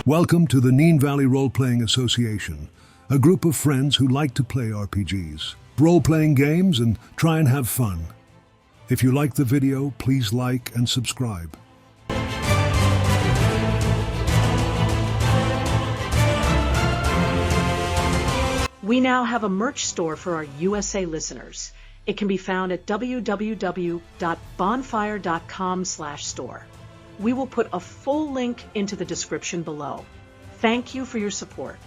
Welcome to the Neen Valley Role-Playing Association, a group of friends who like to play RPGs, role-playing games, and try and have fun. If you like the video, please like and subscribe. We now have a merch store for our USA listeners. It can be found at www.bonfire.com/store. We will put a full link into the description below. Thank you for your support.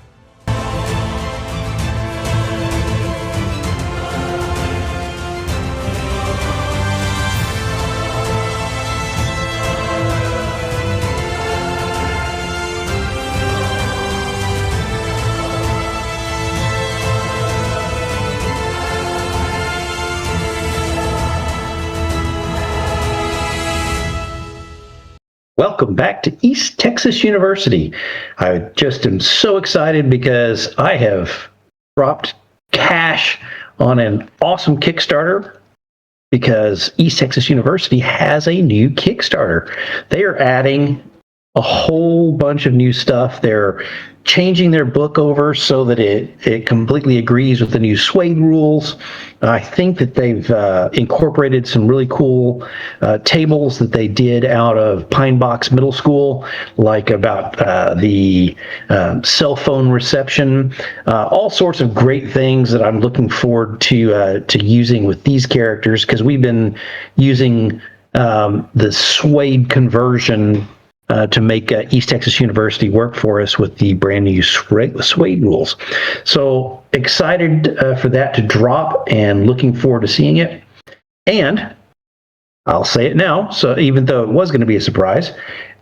Welcome back to East Texas University. I just am so excited because I have dropped cash on an awesome Kickstarter because East Texas University has a new Kickstarter. They are adding a whole bunch of new stuff. They're changing their book over so that it completely agrees with the new SWADE rules. I think that they've incorporated some really cool tables that they did out of Pine Box Middle School, like about the cell phone reception, all sorts of great things that I'm looking forward to using with these characters, because we've been using the SWADE conversion to make East Texas University work for us with the brand new SWADE rules. So excited for that to drop and looking forward to seeing it. And I'll say it now, so even though it was going to be a surprise,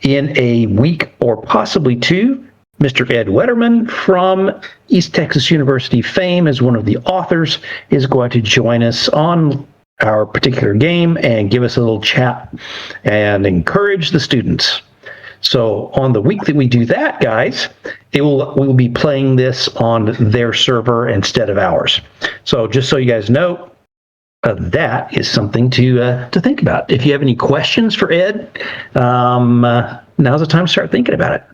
in a week or possibly two, Mr. Ed Wetterman from East Texas University fame as one of the authors is going to join us on our particular game and give us a little chat and encourage the students. So on the week that we do that, guys, we'll be playing this on their server instead of ours. So just so you guys know, that is something to think about. If you have any questions for Ed, now's the time to start thinking about it.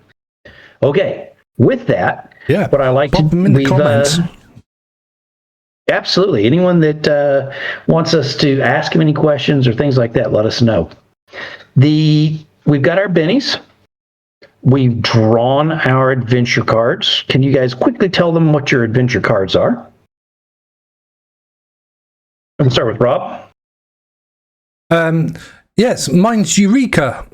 Okay, with that, what I like pop them in the comments. Absolutely. Anyone that wants us to ask him any questions or things like that, let us know. We've got our bennies. We've drawn our adventure cards. Can you guys quickly tell them what your adventure cards are? Let's start with Rob. Yes, mine's Eureka.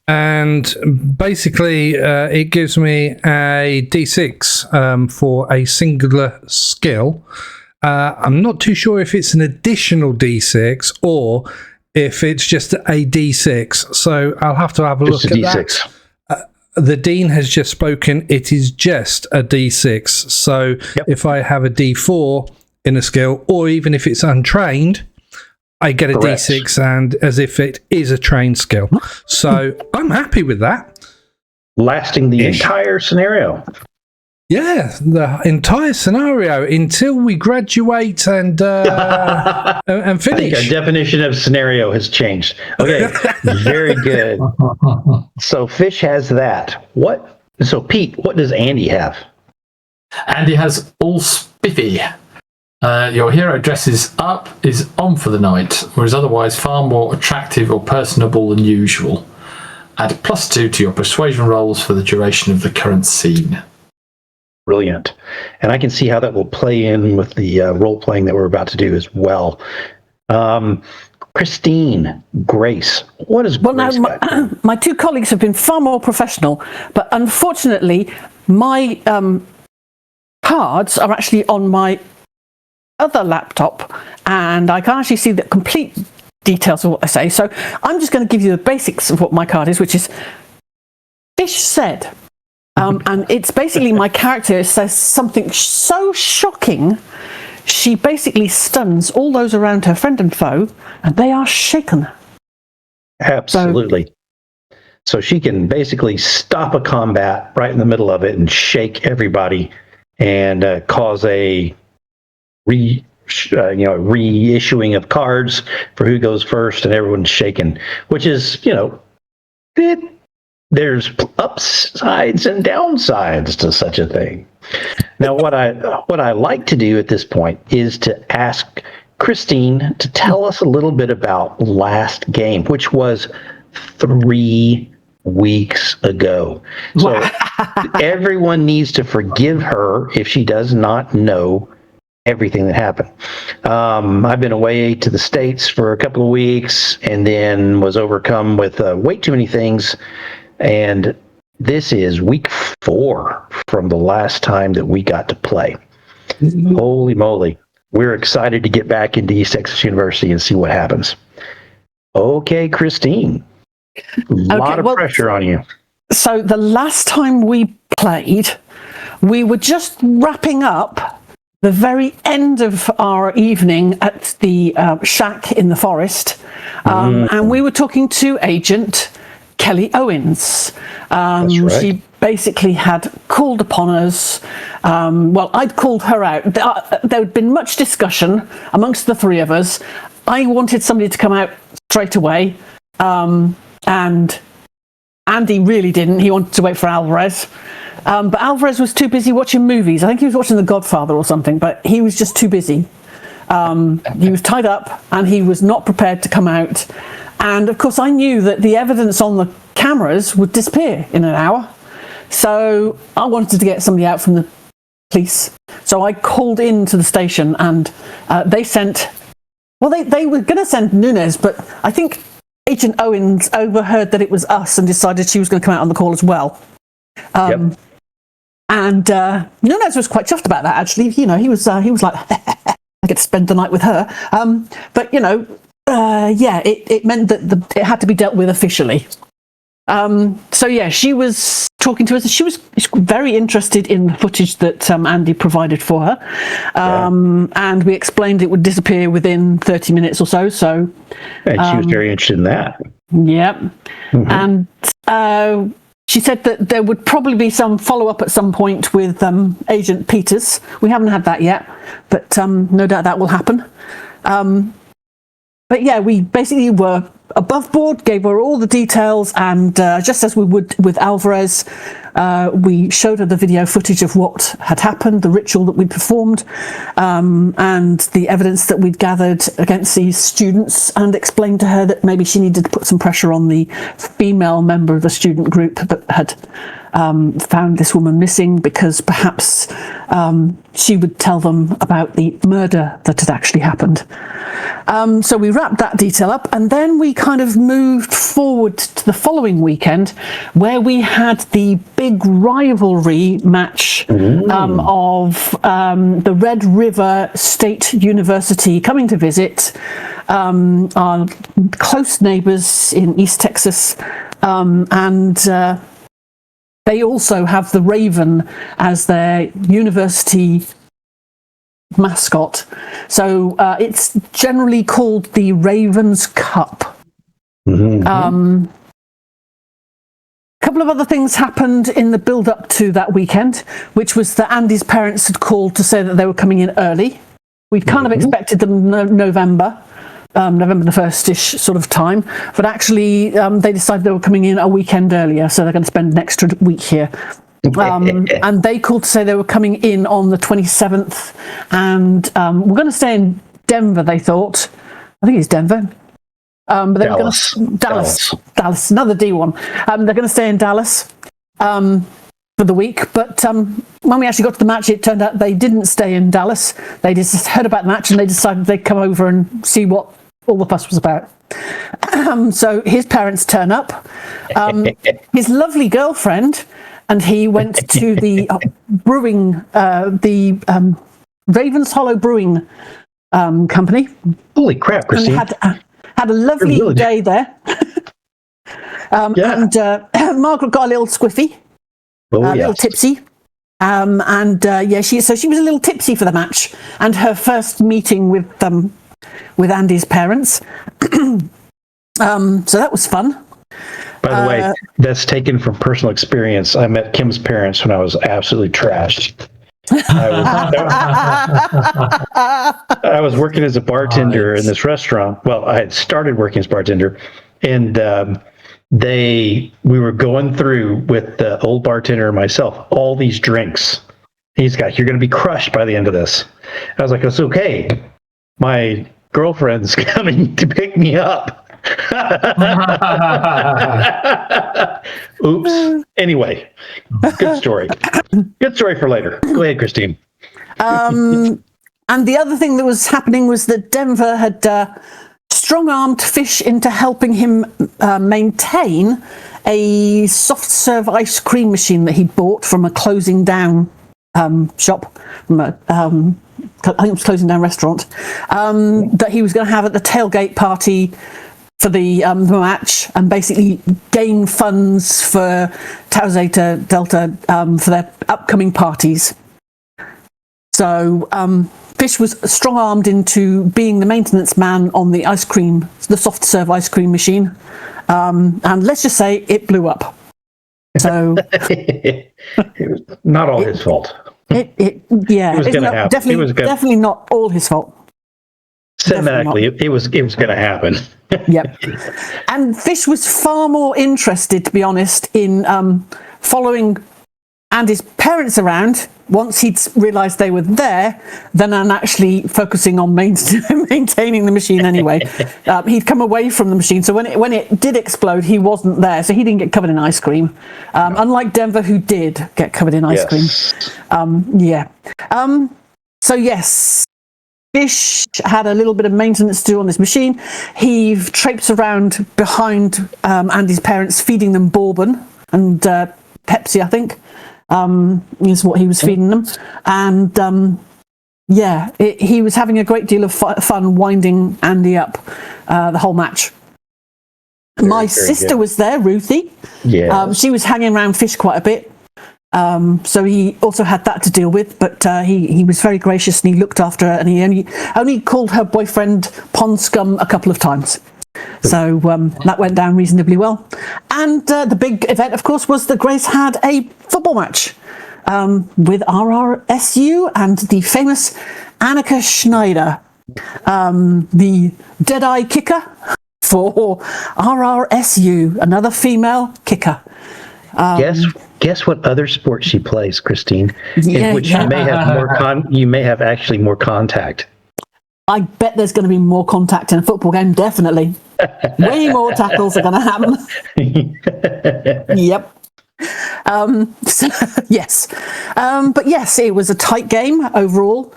And basically, it gives me a D6 for a singular skill. I'm not too sure if it's an additional D6 or if it's just a D6, so I'll have to have a look at that. The Dean has just spoken, it is just a D6, so if I have a D4 in a skill, or even if it's untrained, I get a D6 and as if it is a trained skill. So I'm happy with that. Lasting the entire scenario. Yeah, the entire scenario until we graduate and finish. I think our definition of scenario has changed. Okay, very good. So Fish has that. So Pete, what does Andy have? Andy has all spiffy. Your hero dresses up, is on for the night, or is otherwise far more attractive or personable than usual. Add +2 to your persuasion rolls for the duration of the current scene. Brilliant. And I can see how that will play in with the role-playing that we're about to do as well. Christine, Grace, what is Grace got? My two colleagues have been far more professional, but unfortunately, my cards are actually on my other laptop, and I can't actually see the complete details of what I say. So I'm just going to give you the basics of what my card is, which is Fish said. And it's basically my character says something so shocking, she basically stuns all those around her, friend and foe, and they are shaken. Absolutely. So she can basically stop a combat right in the middle of it and shake everybody and cause a reissuing of cards for who goes first, and everyone's shaken, which is, there's upsides and downsides to such a thing. Now, what I like to do at this point is to ask Christine to tell us a little bit about last game, which was 3 weeks ago. So everyone needs to forgive her if she does not know everything that happened. I've been away to the States for a couple of weeks and then was overcome with way too many things. And this is week 4 from the last time that we got to play. Holy moly. We're excited to get back into East Texas University and see what happens. Okay, Christine. A lot of pressure on you. So the last time we played, we were just wrapping up the very end of our evening at the shack in the forest. And we were talking to Agent Kelly Owens. That's right. She basically had called upon us. Well, I'd called her out. There had been much discussion amongst the three of us. I wanted somebody to come out straight away. And Andy really didn't. He wanted to wait for Alvarez. But Alvarez was too busy watching movies. I think he was watching The Godfather or something, but he was just too busy. He was tied up and he was not prepared to come out. And of course I knew that the evidence on the cameras would disappear in an hour. So I wanted to get somebody out from the police. So I called in to the station and they sent, well, they were going to send Nunez, but I think Agent Owens overheard that it was us and decided she was going to come out on the call as well. Yep. And Nunez was quite chuffed about that, actually. You know, he was like, I get to spend the night with her. But, you know, yeah, it meant that it had to be dealt with officially. So, yeah, she was talking to us. She was very interested in the footage that Andy provided for her. And we explained it would disappear within 30 minutes or so. And she was very interested in that. Yep. And she said that there would probably be some follow-up at some point with Agent Peters. We haven't had that yet, but no doubt that will happen. But yeah, we basically were above board, gave her all the details, and just as we would with Alvarez, we showed her the video footage of what had happened, the ritual that we'd performed, and the evidence that we'd gathered against these students, and explained to her that maybe she needed to put some pressure on the female member of the student group that had found this woman missing, because perhaps she would tell them about the murder that had actually happened. So we wrapped that detail up, and then we kind of moved forward to the following weekend, where we had the big rivalry match of the Red River State University coming to visit our close neighbors in East Texas, and they also have the Raven as their university mascot. So it's generally called the Ravens Cup. A couple of other things happened in the build-up to that weekend, which was that Andy's parents had called to say that they were coming in early. We'd kind of expected them November the 1st-ish sort of time, but actually they decided they were coming in a weekend earlier, so they're going to spend an extra week here. And they called to say they were coming in on the 27th, and we're going to stay in Denver, they thought. I think it's Denver. But they Dallas. were going to Dallas, another D1. They're going to stay in Dallas for the week, but when we actually got to the match, it turned out they didn't stay in Dallas. They just heard about the match and they decided they'd come over and see what all the fuss was about. So his parents turn up, his lovely girlfriend, and he went to the brewing, the Ravens Hollow Brewing Company. Holy crap, Christine. Had a lovely day there. And Margaret got a little squiffy, a little tipsy. Yeah, she was a little tipsy for the match and her first meeting with Andy's parents. So that was fun. By the way, that's taken from personal experience. I met Kim's parents when I was absolutely trashed. I was working as a bartender in this restaurant. Well, I had started working as a bartender, and we were going through with the old bartender and myself all these drinks. He's got, you're going to be crushed by the end of this. I was like, it's okay. My girlfriend's coming to pick me up. Oops. Anyway, good story. Good story for later. Go ahead, Christine. And the other thing that was happening was that Denver had strong-armed Fish into helping him maintain a soft serve ice cream machine that he bought from a closing down shop, from a, I think it was closing down restaurant, that he was going to have at the tailgate party for the match, and basically gain funds for Tau Zeta Delta for their upcoming parties. So Fish was strong-armed into being the maintenance man on the soft serve ice cream machine, and let's just say it blew up. So it was not all his fault. It was going to happen. Definitely not all his fault. Cinematically, it was going to happen. Yep. And Fish was far more interested, to be honest, in following Andy's parents around once he'd realised they were there, than on actually focusing on maintaining the machine anyway. He'd come away from the machine, so when it did explode, he wasn't there, so he didn't get covered in ice cream. Unlike Denver, who did get covered in ice cream. So yes, Fish had a little bit of maintenance to do on this machine. He traipsed around behind Andy's parents, feeding them bourbon and Pepsi, I think, is what he was feeding them. And he was having a great deal of fun winding Andy up the whole match. My sister was there, Ruthie. Yeah. She was hanging around Fish quite a bit. So he also had that to deal with, but he was very gracious and he looked after her, and he only called her boyfriend pond scum a couple of times. So that went down reasonably well. And the big event, of course, was that Grace had a football match with RRSU and the famous Annika Schneider, the Deadeye kicker for RRSU, another female kicker. Guess what other sport she plays, Christine? In which you may have you may have actually more contact. I bet there's going to be more contact in a football game, definitely. Way more tackles are going to happen. Yep. Yes. But yes, it was a tight game overall.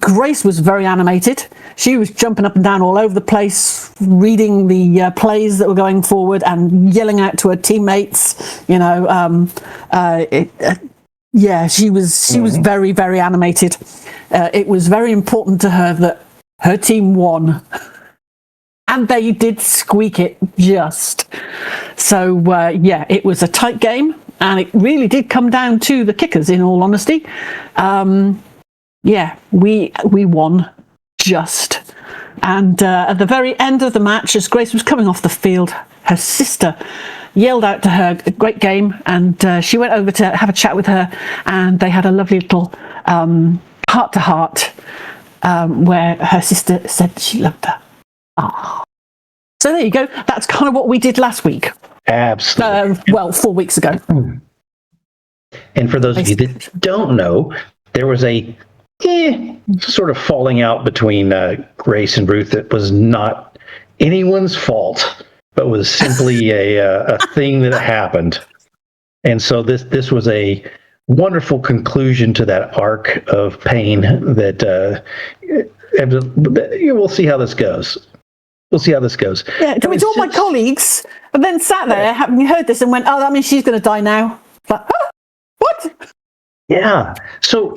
Grace was very animated. She was jumping up and down all over the place, reading the plays that were going forward and yelling out to her teammates. She was very, very animated. It was very important to her that her team won. And they did squeak it just. So, it was a tight game. And it really did come down to the kickers, in all honesty. We won just. And at the very end of the match, as Grace was coming off the field, her sister yelled out to her, "Great game," and she went over to have a chat with her, and they had a lovely little heart-to-heart where her sister said she loved her. Oh. So there you go. That's kind of what we did last week. Absolutely. 4 weeks ago. And for those of you that don't know, there was a sort of falling out between Grace and Ruth that was not anyone's fault, but was simply a thing that happened. And so this was a wonderful conclusion to that arc of pain that we'll see how this goes. We'll see how this goes. Yeah, to all my colleagues, and then sat there, having heard this, and went, "Oh, that means she's going to die now." Like, what? Yeah. So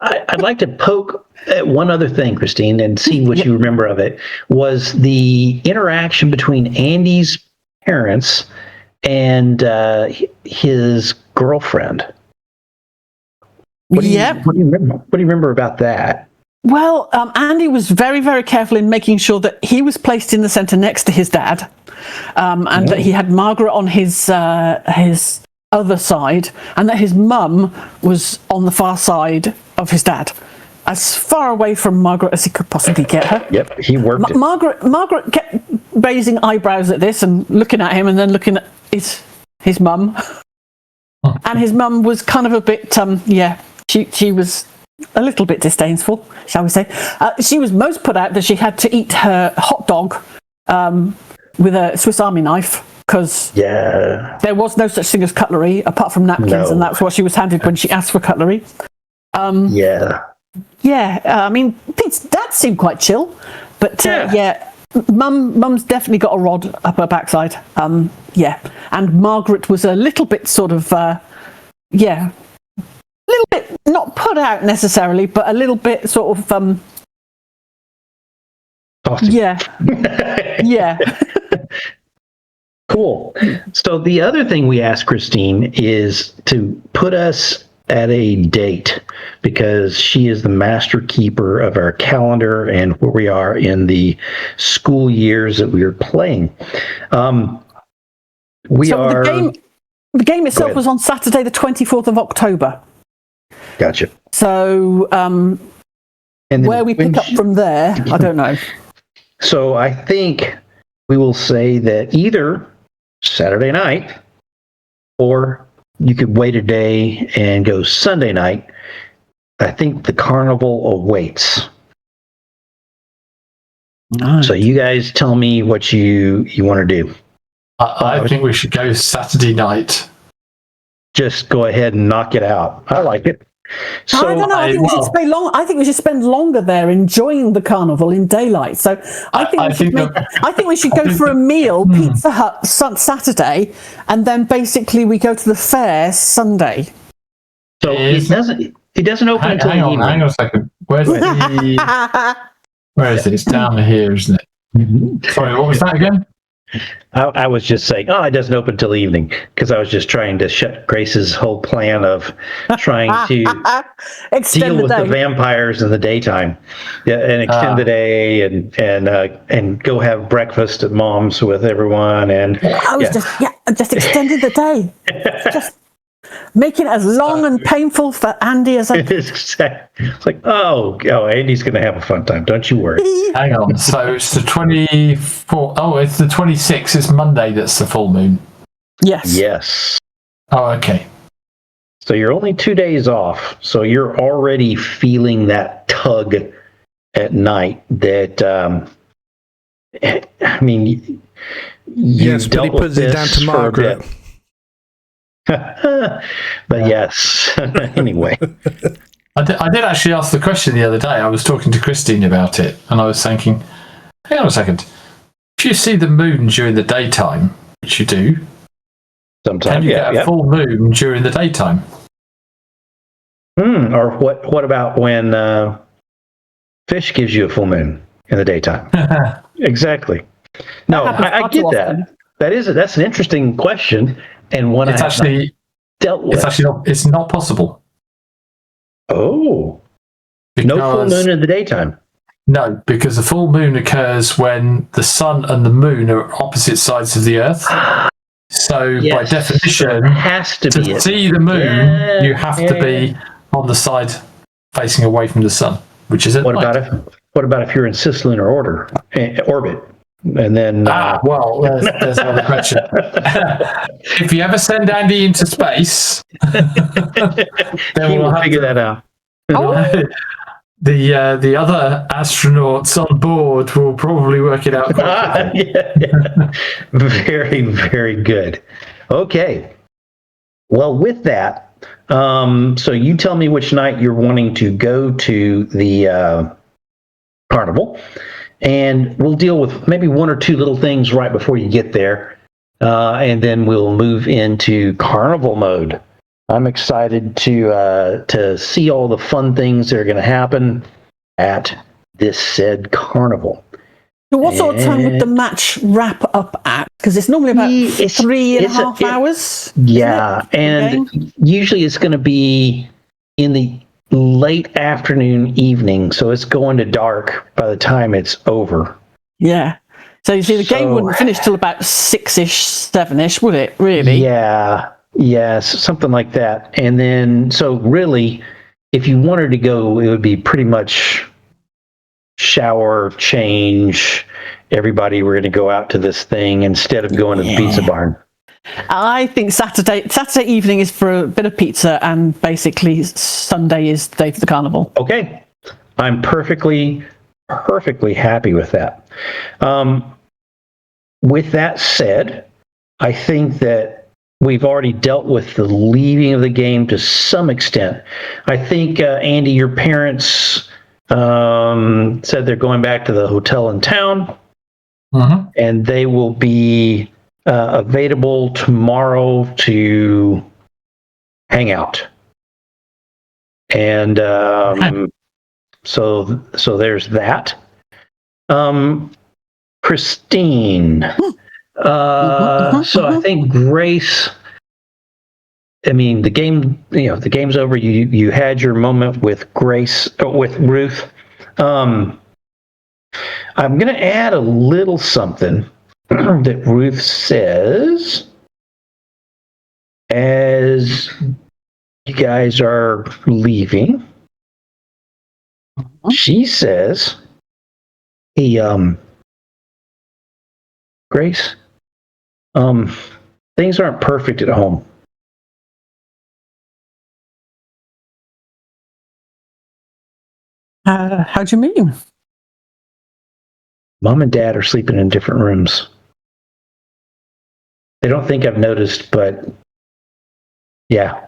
I'd like to poke at one other thing, Christine, and see what you remember of it. Was the interaction between Andy's parents and his girlfriend? What do you remember about that? Well, Andy was very, very careful in making sure that he was placed in the centre next to his dad, and that he had Margaret on his other side, and that his mum was on the far side of his dad, as far away from Margaret as he could possibly get her. Yep, he worked it. Margaret kept raising eyebrows at this and looking at him, and then looking at his mum. And his mum was kind of a bit, she was a little bit disdainful, shall we say. She was most put out that she had to eat her hot dog with a Swiss Army knife, because there was no such thing as cutlery apart from napkins, and that's what she was handed when she asked for cutlery. I mean, Pete's dad seemed quite chill, but Mum's definitely got a rod up her backside. And Margaret was a little bit sort of, a little bit not put out necessarily, but a little bit sort of, Cool. So the other thing we asked Christine is to put us at a date, because she is the master keeper of our calendar and where we are in the school years that we are playing. The game itself was on Saturday, the 24th of October. Gotcha. So, and where we pick up from there, I don't know. So I think we will say that either Saturday night, or you could wait a day and go Sunday night. I think the carnival awaits. Nice. So you guys tell me what you want to do. I think we should go Saturday night. Just go ahead and knock it out. I like it. So I don't know. I think we should spend longer there enjoying the carnival in daylight. So I think we should go for a meal, Pizza Hut Saturday, and then basically we go to the fair Sunday. So it doesn't open until evening. Hang on a second. Where is it? It's down here, isn't it? Sorry, what was that again? I was just saying, it doesn't open till evening, because I was just trying to shut Grace's whole plan of trying to deal with the vampires in the daytime. And extend the day and go have breakfast at Mom's with everyone. And just extended the day. Just making it as long and painful for Andy as I can. It's like, Andy's going to have a fun time. Don't you worry. Hang on. So it's the 24th. Oh, it's the 26th. It's Monday that's the full moon. Yes. Oh, okay. So you're only 2 days off. So you're already feeling that tug at night that, I mean, yes, but he puts it down to Margaret. But yes, anyway. I did actually ask the question the other day. I was talking to Christine about it, and I was thinking, hang on a second. If you see the moon during the daytime, which you do, sometimes, can you get a full moon during the daytime? Or what about when fish gives you a full moon in the daytime? Exactly. No, I get that. That's an interesting question. And when it's actually dealt with, it's not possible. Oh, no full moon in the daytime. No, because the full moon occurs when the sun and the moon are opposite sides of the earth. So by definition, to see the moon, you have to be on the side facing away from the sun, which is at night. What about if you're in cislunar orbit? And then, there's another question. If you ever send Andy into space, then we'll figure that out. The other astronauts on board will probably work it out quite quickly. Very, very good. Okay. Well, with that, so you tell me which night you're wanting to go to the carnival. And we'll deal with maybe one or two little things right before you get there. And then we'll move into carnival mode. I'm excited to see all the fun things that are going to happen at this said carnival. So what sort of time would the match wrap up at? Because it's normally about 3.5 hours. Yeah, and usually it's going to be in the late afternoon, evening, so it's going to dark by the time it's over. Yeah. So you see, the game wouldn't finish till about 6-ish, 7-ish, would it, really? Yeah. Yes, something like that. And then, so really, if you wanted to go, it would be pretty much shower, change. Everybody, we're going to go out to this thing instead of going to the pizza barn. I think Saturday evening is for a bit of pizza, and basically Sunday is the day for the carnival. Okay. I'm perfectly happy with that. With that said, I think that we've already dealt with the leaving of the game to some extent. I think, Andy, your parents said they're going back to the hotel in town, and they will be available tomorrow to hang out. And so there's that. Christine. So I think Grace, I mean, the game's over. You had your moment with Grace, with Ruth. I'm going to add a little something that Ruth says as you guys are leaving. She says, "Hey, Grace, things aren't perfect at home." How do you mean? Mom and Dad are sleeping in different rooms. They don't think I've noticed, but yeah.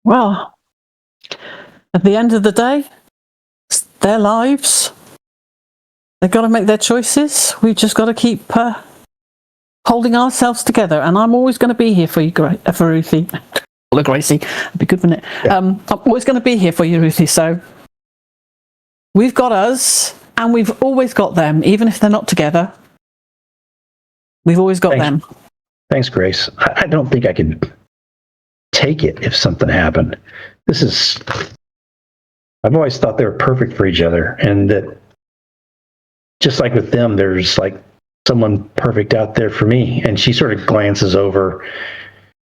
Well, at the end of the day, it's their lives. They've got to make their choices. We've just got to keep holding ourselves together. And I'm always going to be here for you, for Ruthie. Well, Gracie, that'd be good, wouldn't it? Yeah. I'm always going to be here for you, Ruthie. So we've got us, and we've always got them, even if they're not together. We've always got them. Thanks, Grace. I don't think I could take it if something happened. I've always thought they were perfect for each other, and that just like with them, there's like someone perfect out there for me. And she sort of glances over.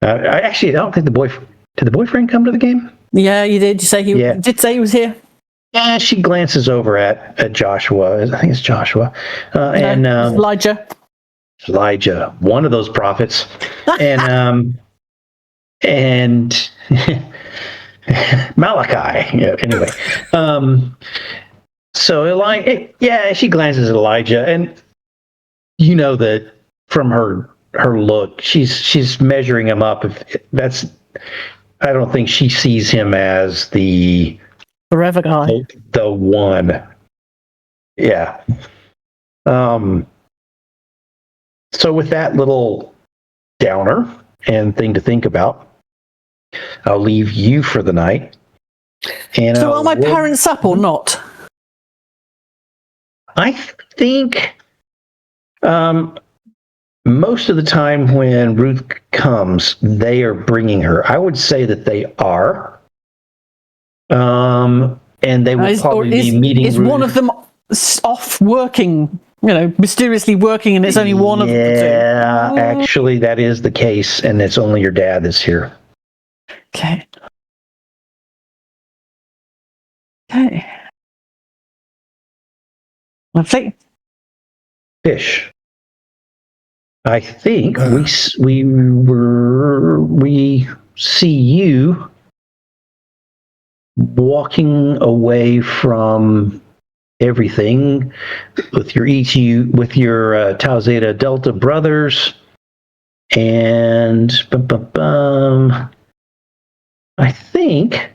I don't think did the boyfriend come to the game? Yeah, you did. You say he did say he was here? Yeah, she glances over at Joshua. I think it's Joshua. And Elijah, one of those prophets. And Malachi. Yeah, anyway. So she glances at Elijah, and you know that from her look, she's measuring him up. I don't think she sees him as the forever guy, the one. Yeah. So with that little downer and thing to think about, I'll leave you for the night. And so are my parents up or not? I think most of the time when Ruth comes, they are bringing her. I would say that they are. And they will probably be meeting Ruth. Is one of them off working, mysteriously working, and it's only one of the two? Yeah, actually, that is the case, and it's only your dad that's here. Okay. Lovely. Fish. I think we see you walking away from everything with your Tau Zeta Delta brothers, and I think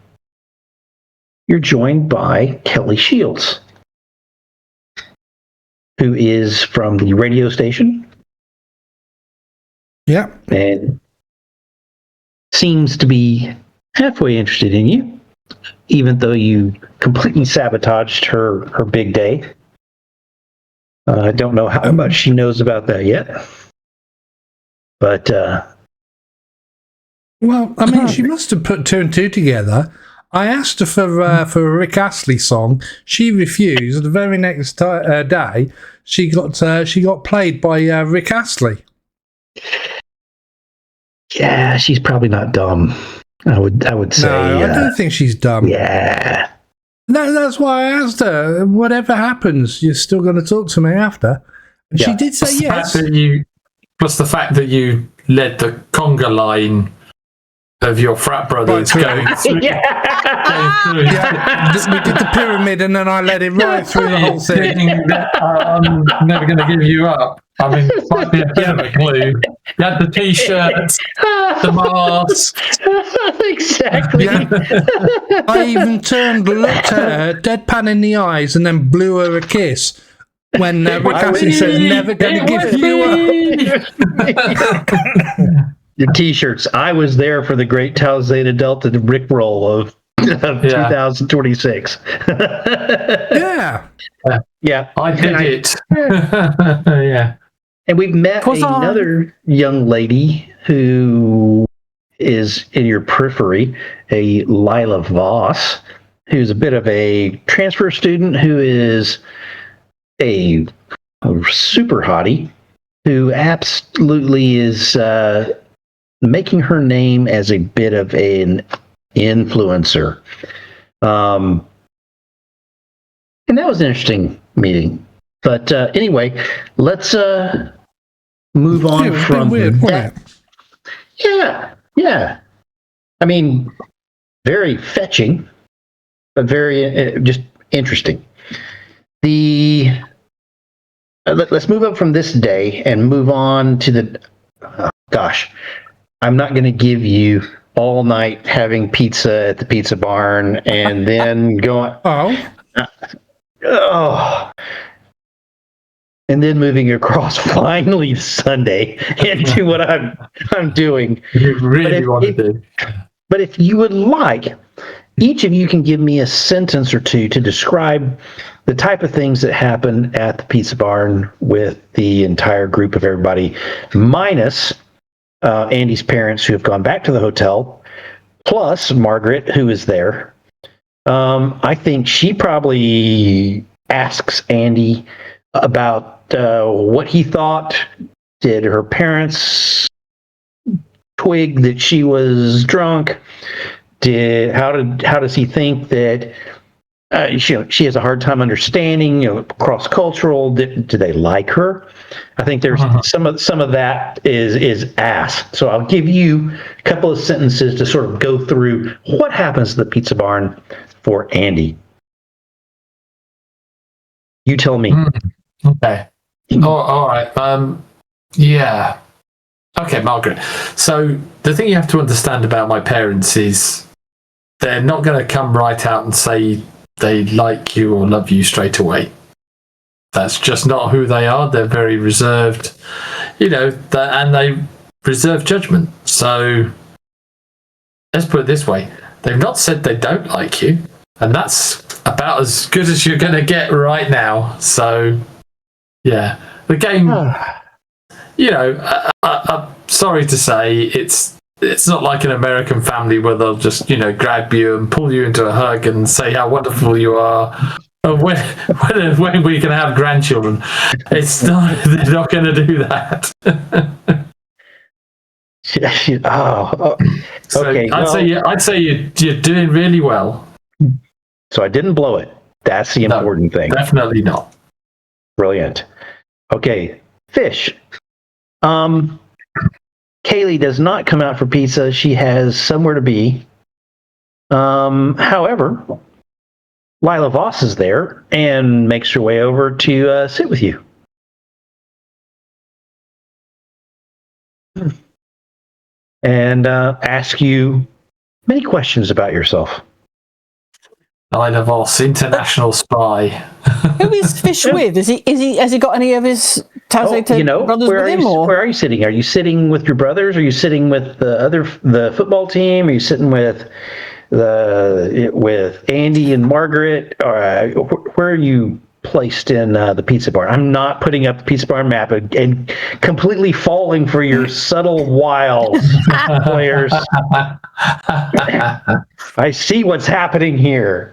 you're joined by Kelly Shields, who is from the radio station. Yeah. And seems to be halfway interested in you, even though you completely sabotaged her big day. I don't know how much she knows about that yet. But, well, I mean, she must have put two and two together. I asked her for a Rick Astley song. She refused. The very next day, she got played by Rick Astley. Yeah, she's probably not dumb. I would say. No, I don't think she's dumb. Yeah. No, that's why I asked her. Whatever happens, you're still going to talk to me after. And she did say yes. Plus the fact that you led the conga line of your frat brothers going through. We did the pyramid, and then I led it right through the whole thing. I'm never going to give you up. I mean, might be a bit of a clue. You had the t-shirt, the mask. Exactly. Yeah. I even looked at her, deadpan in the eyes, and then blew her a kiss. When Rick Astley says, "Never going to give you up." Your t-shirts. I was there for the Great Tau Zeta Delta Rickroll of 2026. Yeah. Yeah. I did it. Yeah. And we've met another young lady who is in your periphery, a Lila Voss, who's a bit of a transfer student who is a super hottie who absolutely is making her name as a bit of an influencer. And that was an interesting meeting. But anyway, let's move on from that. Yeah. I mean, very fetching, but very just interesting. Let's move up from this day and move on to the. I'm not going to give you all night having pizza at the pizza barn and then going. And then moving across finally Sunday into what I'm doing. You really want to do. But if you would like, each of you can give me a sentence or two to describe the type of things that happen at the pizza barn with the entire group of everybody, minus Andy's parents who have gone back to the hotel, plus Margaret, who is there. I think she probably asks Andy about what he thought. Did her parents twig that she was drunk? How does he think that she has a hard time understanding, cross-cultural? Do they like her? I think there's some of that is asked. So I'll give you a couple of sentences to sort of go through what happens at the pizza barn for Andy. You tell me. Okay. All right. Yeah. Okay, Margaret. So the thing you have to understand about my parents is they're not going to come right out and say they like you or love you straight away. That's just not who they are. They're very reserved, and they reserve judgment. So let's put it this way. They've not said they don't like you, and that's about as good as you're going to get right now. So, yeah, the game, I'm sorry to say, it's not like an American family where they'll just, grab you and pull you into a hug and say how wonderful you are. When we can have grandchildren, they're not going to do that. Okay. I'd say you're doing really well. So I didn't blow it. That's the important thing. Definitely not. Brilliant. Okay, Fish. Kaylee does not come out for pizza. She has somewhere to be. However, Lila Voss is there and makes her way over to sit with you. And ask you many questions about yourself. Lila Voss, international spy. Who is Fish with? Has he got any of his brothers with him? Where are you sitting? Are you sitting with your brothers? Are you sitting with the football team? Are you sitting with Andy and Margaret? Where are you placed in the pizza barn? I'm not putting up the pizza barn map and completely falling for your subtle wiles, players. I see what's happening here.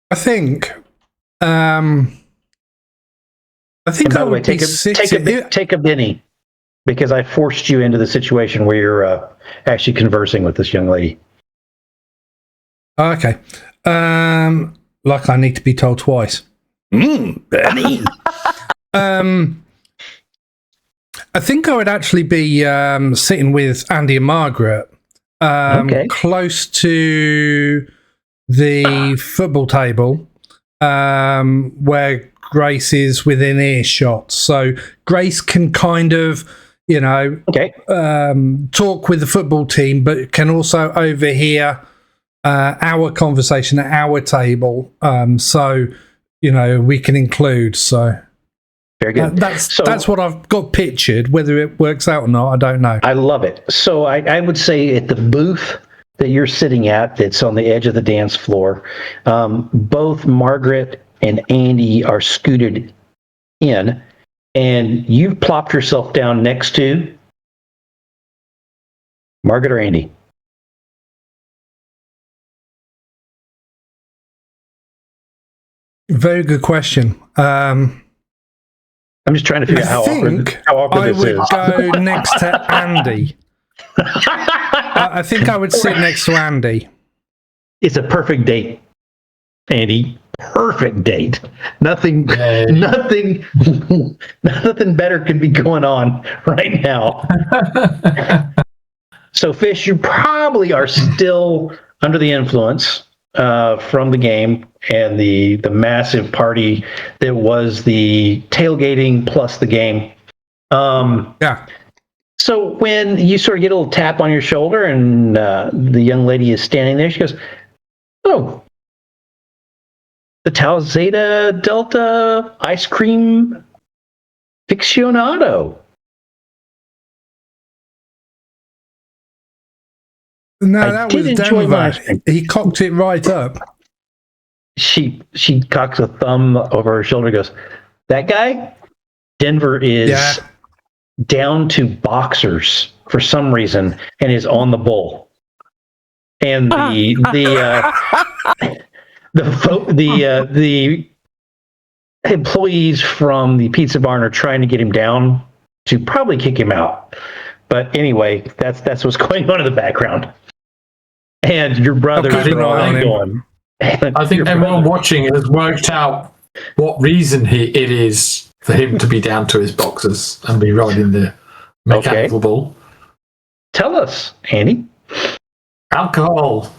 I think. And by the way, take a Benny. because I forced you into the situation where you're actually conversing with this young lady. Okay. Like I need to be told twice. Benny. I think I would actually be sitting with Andy and Margaret, Okay. close to the football table, where Grace is within earshot. So Grace can kind of, Okay. talk with the football team, but can also overhear our conversation at our table. So, we can include. So Very good. that's what I've got pictured. Whether it works out or not, I don't know. I love it. So I would say at the booth that you're sitting at, that's on the edge of the dance floor, both Margaret and Andy are scooted in, and you've plopped yourself down next to Margaret or Andy. Very good question. I'm just trying to figure out how awkward I this would is. go next to Andy. I think I would sit next to Andy. It's a perfect date, Andy. Perfect date. Nothing better could be going on right now. So, Fish, you probably are still under the influence from the game and the massive party that was the tailgating plus the game. Yeah. So when you sort of get a little tap on your shoulder and the young lady is standing there, she goes, "Oh, the Tau Zeta Delta ice cream aficionado." No, I that did was enjoy my Denver. ice cream. He cocked it right up. She cocks a thumb over her shoulder and goes, "That guy, Denver is down to boxers for some reason and is on the bull." And the employees from the pizza barn are trying to get him down to probably kick him out. But anyway, that's what's going on in the background. And your brothers are all going. I think everyone watching has worked out what reason it is for him to be down to his boxers and be riding the mechanical bull. Tell us, Andy. Alcohol.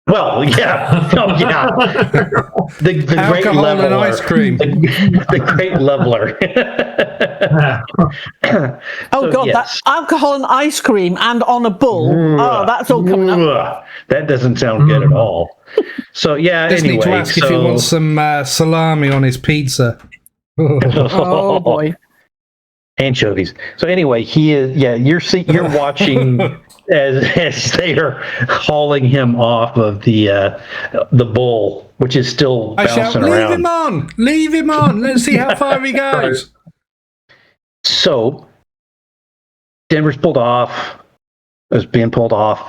Well, yeah. Oh, yeah. The great Alcohol leveler. and ice cream. The great leveler. Oh, God, yes. that's alcohol and ice cream and on a bull. Oh, that's all coming up. That doesn't sound good at all. So, yeah, Just anyway. need to ask if he wants some salami on his pizza. Oh, boy. Anchovies. So anyway, you're watching as they are hauling him off of the bull, which is still I shout, bouncing around. Leave him on. Let's see how far he goes. So Denver's pulled off. Is being pulled off.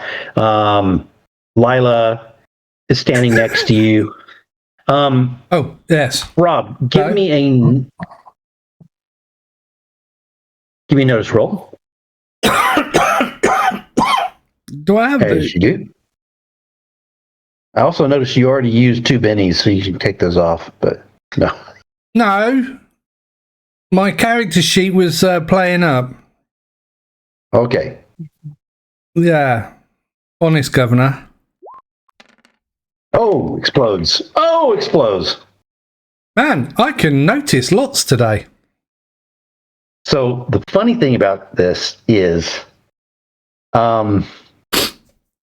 Lila is standing next to you. Oh, yes. Rob, give me a notice roll. Do I have As you do. I also noticed you already used 2 bennies, so you can take those off, but no. No. My character sheet was playing up. Okay. Yeah. Honest, Governor. Oh, explodes. Oh, explodes. Man, I can notice lots today. So the funny thing about this is,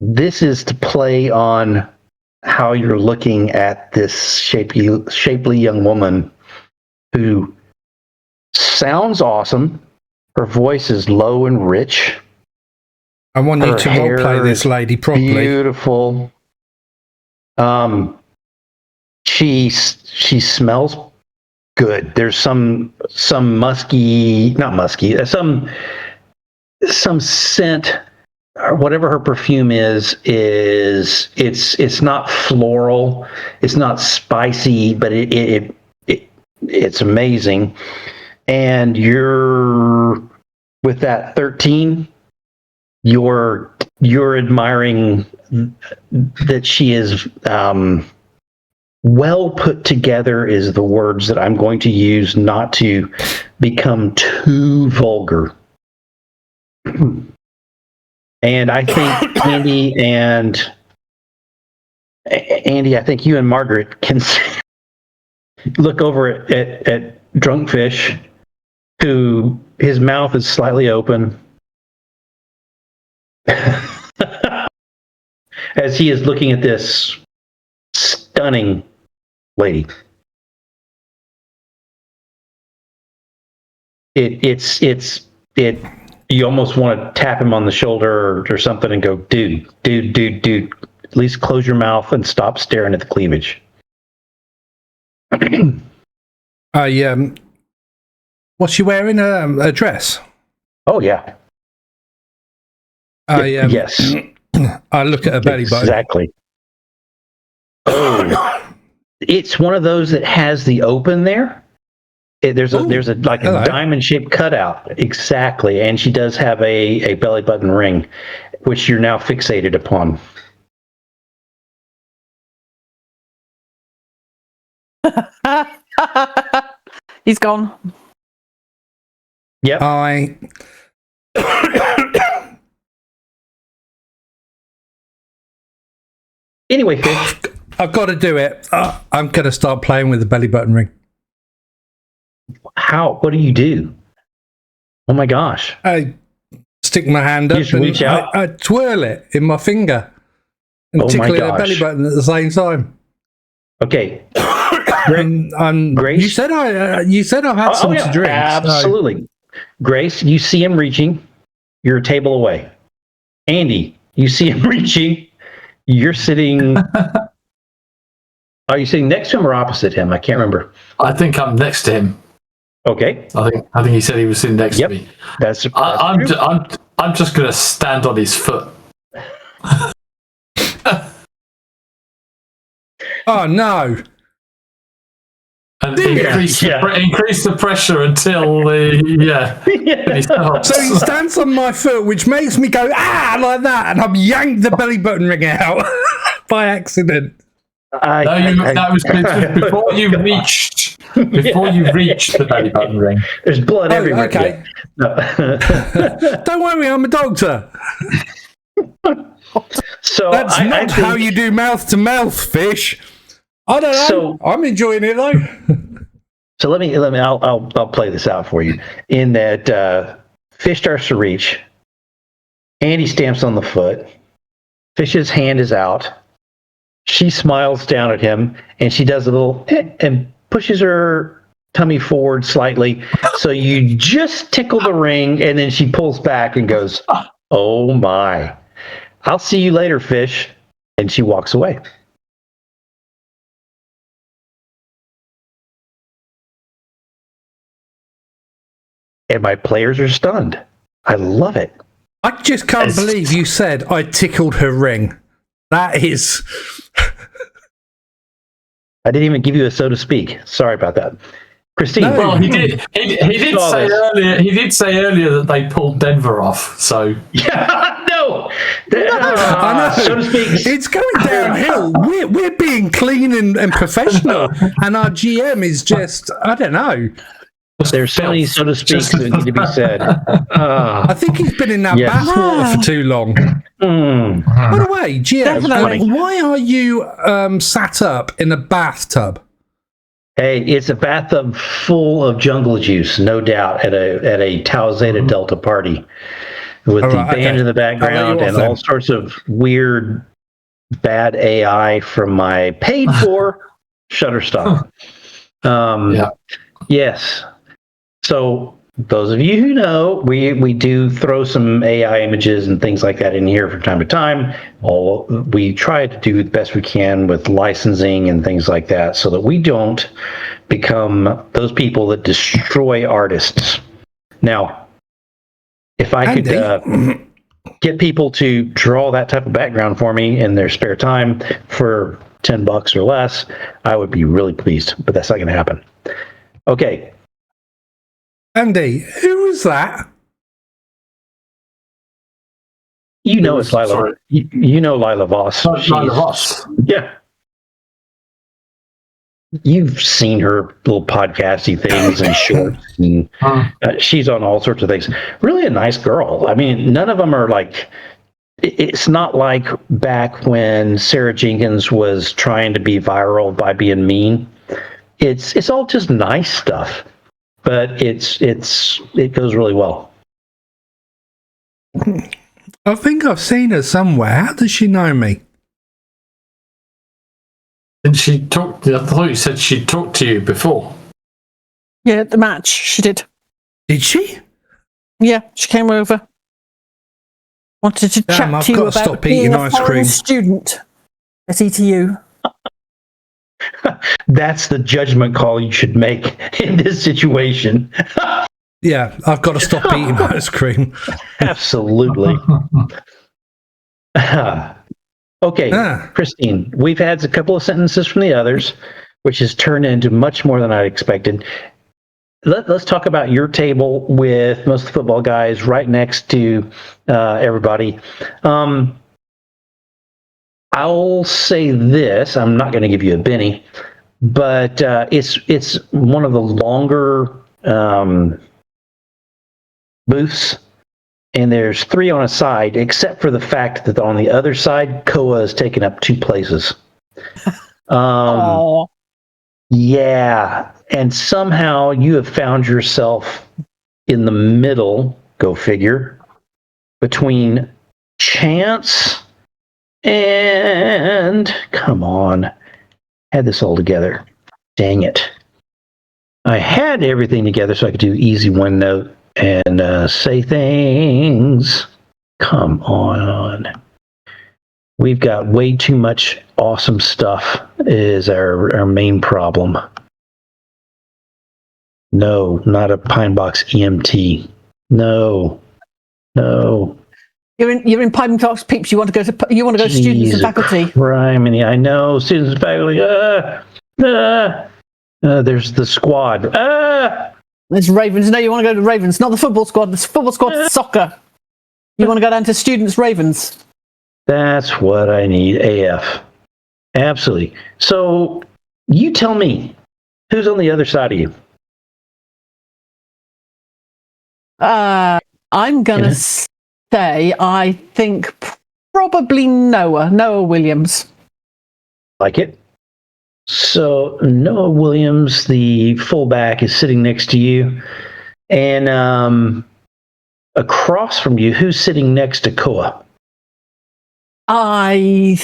this is to play on how you're looking at this shapely young woman who sounds awesome. Her voice is low and rich. I want you to roleplay this lady properly. Beautiful. She smells good. There's some musky, not musky, some scent or whatever her perfume is it's not floral, it's not spicy, but it's amazing. And you're with that 13, you're admiring that she is well put together is the words that I'm going to use, not to become too vulgar. And I think Andy, I think you and Margaret can look over at Drunkfish, who his mouth is slightly open as he is looking at this stunning lady. You almost want to tap him on the shoulder or something and go, dude, at least close your mouth and stop staring at the cleavage. What's she wearing? A dress? Oh, yeah. Yes. I look at her belly button. Exactly. Oh, it's one of those that has the open there. There's a diamond shaped cutout. Exactly. And she does have a belly button ring, which you're now fixated upon. He's gone. Yep. Anyway, Fish. I've got to do it. I'm going to start playing with the belly button ring. How? What do you do? Oh my gosh. I stick my hand up and reach out? I twirl it in my finger and tickle the belly button at the same time. Okay. Grace, you said I've had some to drink. Absolutely. So. Grace, you see him reaching. You're a table away. Andy, you see him reaching. You're sitting. Are you sitting next to him or opposite him? I can't remember. I think I'm next to him. Okay. I think he said he was sitting next to me. I'm just going to stand on his foot. Oh no! And increase the pressure until he stops. So he stands on my foot, which makes me go like that, and I've yanked the belly button ring out by accident. That was before you reached the belly button ring. There's blood everywhere. Okay. No. Don't worry, I'm a doctor. So that's not how you do mouth to mouth, Fish. I don't know. So, I'm enjoying it though. So let me. I'll play this out for you. In that, Fish starts to reach. Andy stamps on the foot. Fish's hand is out. She smiles down at him, and she does a little and pushes her tummy forward slightly. So you just tickle the ring, and then she pulls back and goes, "Oh my! I'll see you later, Fish." And she walks away. And my players are stunned. I love it. I just can't believe you said I tickled her ring. That is... I didn't even give you a so to speak. Sorry about that. Christine. No, well, he did say earlier. He did say earlier that they pulled Denver off. So yeah, no. I know. So to speak, it's going downhill. We're being clean and professional, and our GM is just I don't know. There's so many so to speaks that need to be said. I think he's been in that bathwater for too long. By the way, GM, why are you sat up in a bathtub? Hey, it's a bathtub full of jungle juice, no doubt, at a Tau Zeta Delta party with the band in the background and all sorts of weird, bad AI from my paid-for Shutterstock. Yes. So those of you who know, we do throw some AI images and things like that in here from time to time. We try to do the best we can with licensing and things like that so that we don't become those people that destroy artists. Now, if I could get people to draw that type of background for me in their spare time for $10 or less, I would be really pleased, but that's not going to happen. Okay. Andy, who was that? You know it's Lila. Sorry. You know Lila Voss. Lila Voss. Yeah. You've seen her little podcasty things and shorts, and she's on all sorts of things. Really a nice girl. I mean, none of them are like. It's not like back when Sarah Jenkins was trying to be viral by being mean. It's all just nice stuff, but it goes really well. I think I've seen her somewhere. How does she know me? Did she talk? I thought you said she talked to you before. Yeah, at the match, she did. Did she? Yeah, she came over. Wanted to Damn, chat I've to you got to about stop being eating a ice foreign cream. student at ETU. That's the judgment call you should make in this situation. Yeah, I've got to stop eating ice cream. Absolutely. Okay, Christine, we've had a couple of sentences from the others, which has turned into much more than I expected. Let's talk about your table with most of the football guys right next to everybody. I'll say this. I'm not going to give you a Benny, but it's one of the longer booths, and there's 3 on a side, except for the fact that on the other side, Koa is taking up 2 places. Yeah, and somehow you have found yourself in the middle, go figure, between Chance and, come on, had this all together. Dang it. I had everything together so I could do easy one note and say things. Come on. We've got way too much awesome stuff is our main problem. No, not a Pine Box EMT. No. You're in Pine Box Peeps. You want to go to students and faculty. Criminy, I know students and faculty. There's the squad. There's Ravens. No, you want to go to Ravens, not the football squad. The football squad's soccer. You want to go down to students Ravens. That's what I need. AF. Absolutely. So you tell me, who's on the other side of you? I'm gonna say I think probably Noah Williams. Like it. So Noah Williams, the fullback, is sitting next to you, and across from you, who's sitting next to Koa? I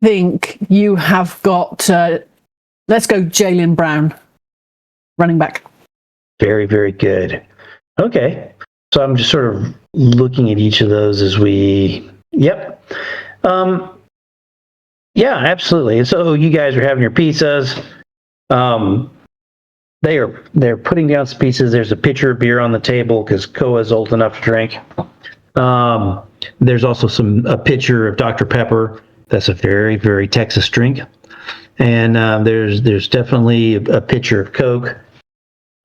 think you have got. Let's go, Jalen Brown, running back. Very, very good. Okay, so I'm just sort of looking at each of those as we. Yep. Yeah, absolutely. So you guys are having your pizzas. They're putting down some pizzas. There's a pitcher of beer on the table because Koa's old enough to drink. There's also a pitcher of Dr. Pepper. That's a very, very Texas drink. And there's definitely a pitcher of Coke.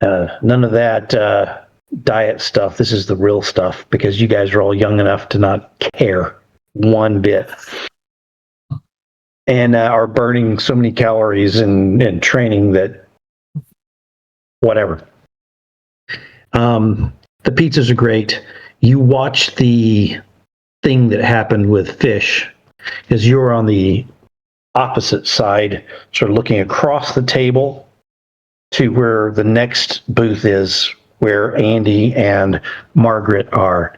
None of that diet stuff. This is the real stuff because you guys are all young enough to not care one bit. And are burning so many calories in training that whatever. The pizzas are great. You watch the thing that happened with Fish because you're on the opposite side, sort of looking across the table to where the next booth is, where Andy and Margaret are.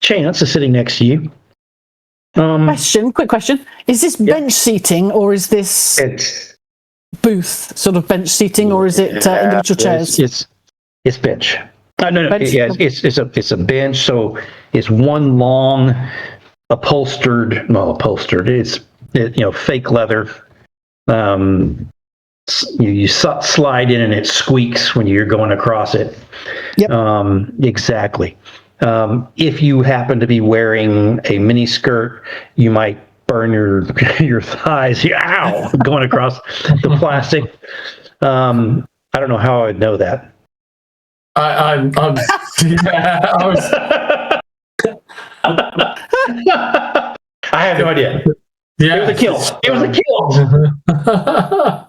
Chance is sitting next to you. Quick question. Is this bench seating or is this booth sort of bench seating or is it individual chairs? It's bench. No. Bench? Yeah, it's a bench. So it's one long upholstered. It's fake leather. You slide in and it squeaks when you're going across it. Yep. Exactly. If you happen to be wearing a mini skirt, you might burn your thighs. Ow! Going across the plastic. I don't know how I would know that. I'm Yeah, I have no idea. yeah, It was a kill. It was a kill.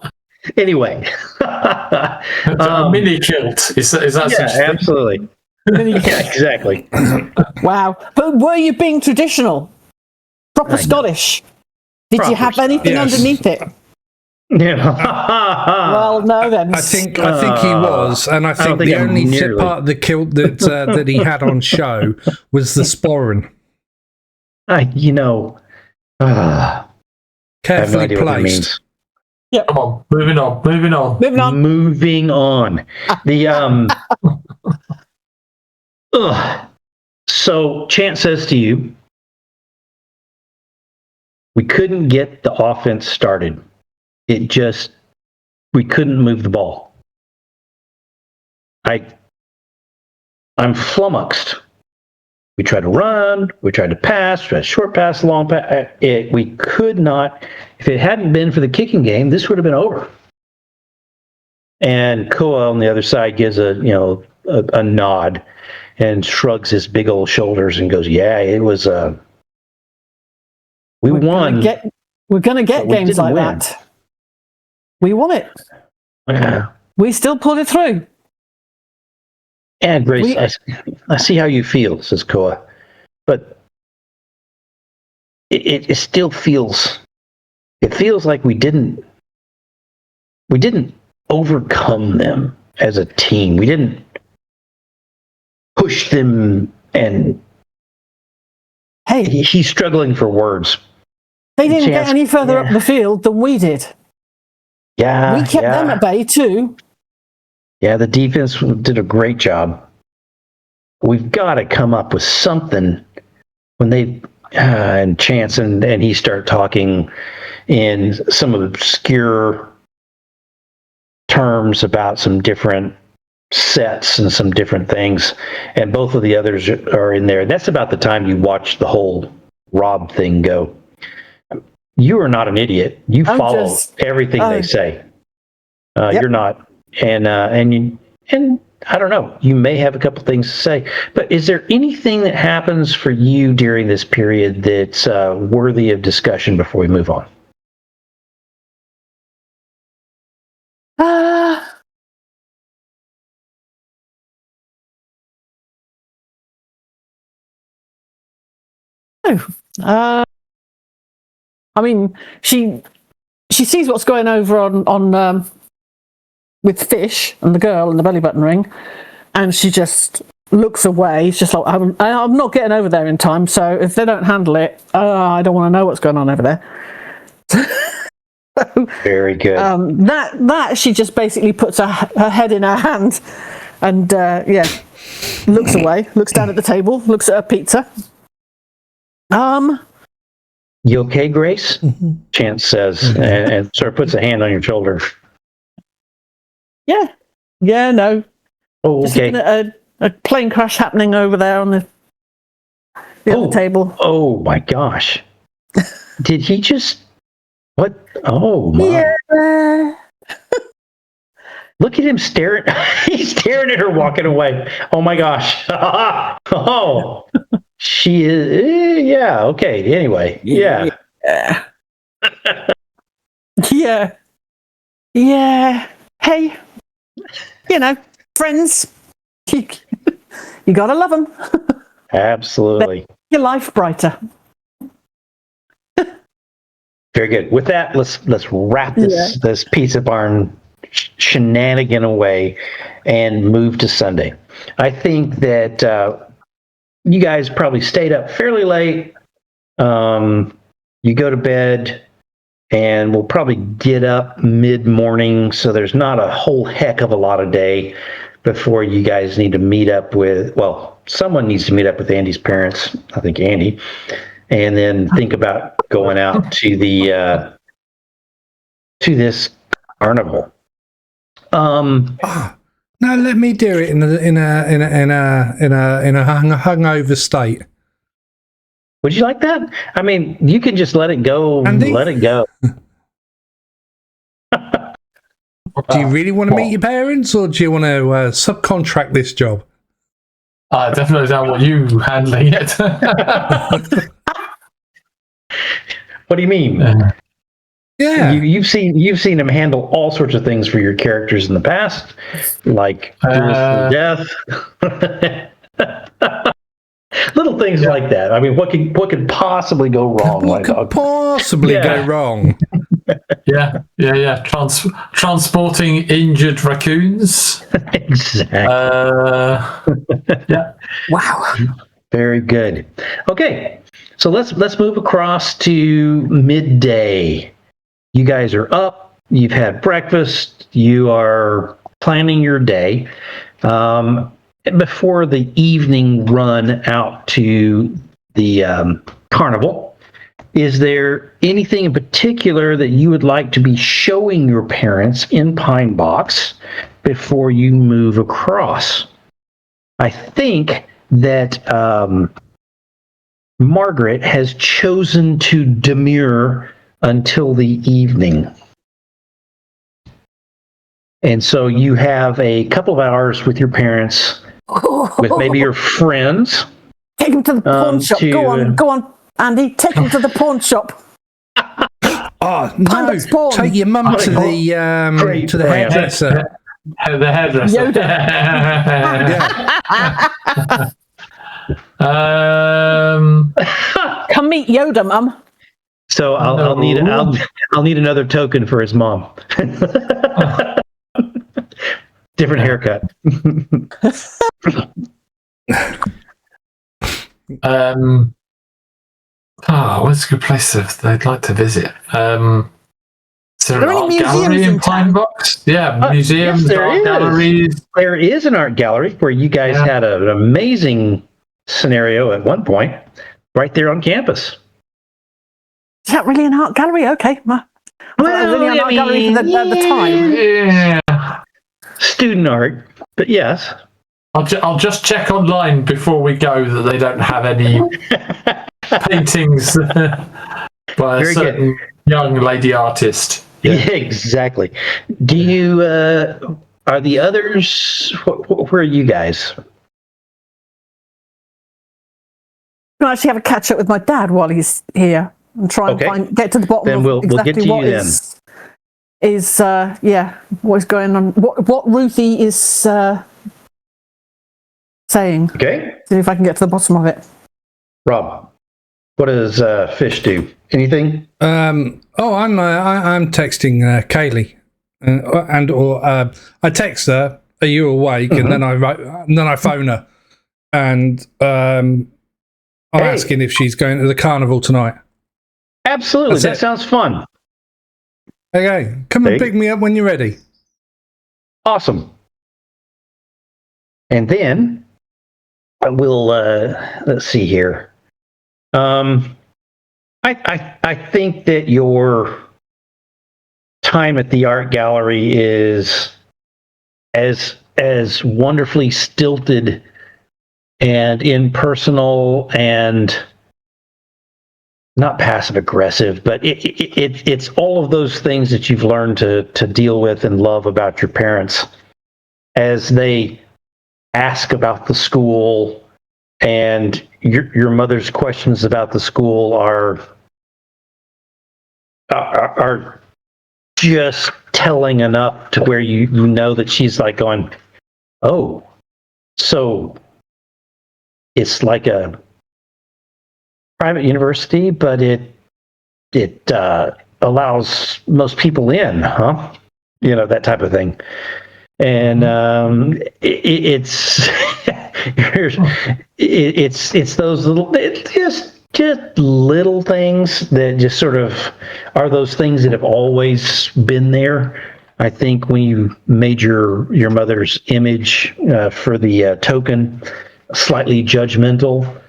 Anyway. A mini kilt. Is that Yeah, such a thing? absolutely. Yeah, exactly. Wow. But were you being traditional? Proper Scottish? Did you Proper have anything Yes. underneath it? Yeah. Well, no then. I think he was, and I think think the I'm only nearly- part of the kilt that that he had on show was the sporran, I have no carefully idea what that placed. means. Come on, moving on. Moving on. Moving on. The ugh. So Chance says to you, we couldn't get the offense started. We couldn't move the ball. I'm flummoxed. We tried to run, we tried to pass, we tried to short pass, long pass. We could not. If it hadn't been for the kicking game, this would have been over. And Koa on the other side gives a nod and shrugs his big old shoulders and goes, "Yeah, it was. We won. We're going to get But we games didn't like win. that. We won it. Yeah. We still pulled it through. And Grace, I see how you feel," says Koa, "but it still feels. It feels like we didn't overcome them as a team. We didn't push them." And Hey, he's struggling for words. they didn't Chance- get any further yeah. up the field than we did. Yeah, We kept them at bay too. Yeah, the defense did a great job. We've got to come up with something when they and Chance and he start talking in some obscure terms about some different sets and some different things, and both of the others are in there. That's about the time you watch the whole Rob thing go. You are not an idiot. You I'm follow just- everything they say. Yep. You're not, and I don't know. You may have a couple things to say, but is there anything that happens for you during this period that's worthy of discussion before we move on? I mean, she sees what's going over on with Fish and the girl and the belly button ring, and she just looks away. It's just like, I'm not getting over there in time, so if they don't handle it, I don't want to know what's going on over there. Very good. That she just basically puts her head in her hand and looks away, looks down at the table, looks at her pizza. You okay, Grace? Chance says, and sort of puts a hand on your shoulder. Yeah, no. Oh, Just okay. looking at a plane crash happening over there on the other table. Oh my gosh! Did he just? What? Oh my! Yeah. Look at him staring. He's staring at her walking away. Oh my gosh! Oh, she is. Yeah. Okay. Anyway. Yeah. Yeah. Hey, friends. You gotta love them. Absolutely. Your life brighter. Very good. With that, let's wrap this pizza barn shenanigan away and move to Sunday. I think that you guys probably stayed up fairly late. You go to bed, and we'll probably get up mid-morning, so there's not a whole heck of a lot of day before you guys need to meet up with, well, someone needs to meet up with Andy's parents, I think Andy, and then think about going out to the to this carnival. No, let me do it in a hungover state. Would you like that? I mean, you can just let it go. Andy? Let it go. Do you really want to meet your parents, or do you want to subcontract this job? I definitely don't want you handling it. What do you mean? Yeah. You've seen him handle all sorts of things for your characters in the past, like duels to the death. Little things like that. I mean, what could possibly go wrong? What could possibly go wrong? Yeah. Transporting injured raccoons. Exactly. Yeah. Wow. Very good. Okay, so let's move across to midday. You guys are up. You've had breakfast. You are planning your day. Before the evening run out to the carnival, is there anything in particular that you would like to be showing your parents in Pine Box before you move across? I think that Margaret has chosen to demur until the evening. And so you have a couple of hours with your parents, with maybe your friends. Take him to the pawn shop. Go on, Andy. Take him to the pawn shop. Oh no! Take your mum to the hairdresser. The hairdresser. Yoda. Come meet Yoda, Mum. So I'll need another token for his mom. Different haircut. What's a good place they'd like to visit? Is there an any art museums gallery in in Pine Box? Yeah, museums, yes, art galleries. There is an art gallery where you guys had an amazing scenario at one point, right there on campus. Is that really an art gallery? Okay. Well, really an art gallery at the time. Yeah. Student art, but yes. I'll just check online before we go that they don't have any paintings by a certain young lady artist. Yeah, exactly. Do you, are the others, where are you guys? I'll actually have a catch up with my dad while he's here and try and get to the bottom of exactly what is what is going on, what Ruthie is saying. Okay. See if I can get to the bottom of it. Rob, what does Fish do? Anything? I'm texting Kaylee, I text her, "Are you awake?" And then I phone her, and I'm asking if she's going to the carnival tonight. Absolutely, that sounds fun. Okay, come and pick me up when you're ready. Awesome. And then we'll let's see here. I think that your time at the art gallery is as wonderfully stilted and impersonal and not passive aggressive, but it's all of those things that you've learned to deal with and love about your parents as they ask about the school, and your mother's questions about the school are just telling enough to where you know that she's like going, oh, so it's like a private university, but it allows most people in, huh? You know, that type of thing. And it's those little, just little things that just sort of are those things that have always been there. I think when you made your mother's image for the token slightly judgmental,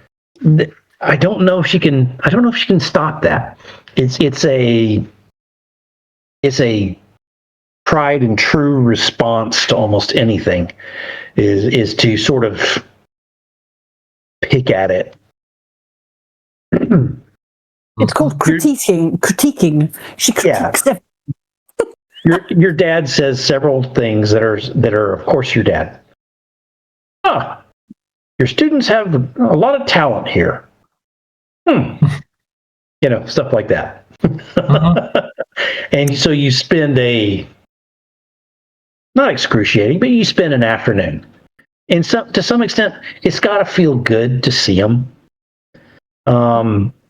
I don't know if she can stop that. It's a tried and true response to almost anything is to sort of pick at it. It's called critiquing. She critiques them. Your dad says several things that are of course your dad. Your students have a lot of talent here. Stuff like that. And so you spend not excruciating, but you spend an afternoon. And to some extent, it's got to feel good to see them.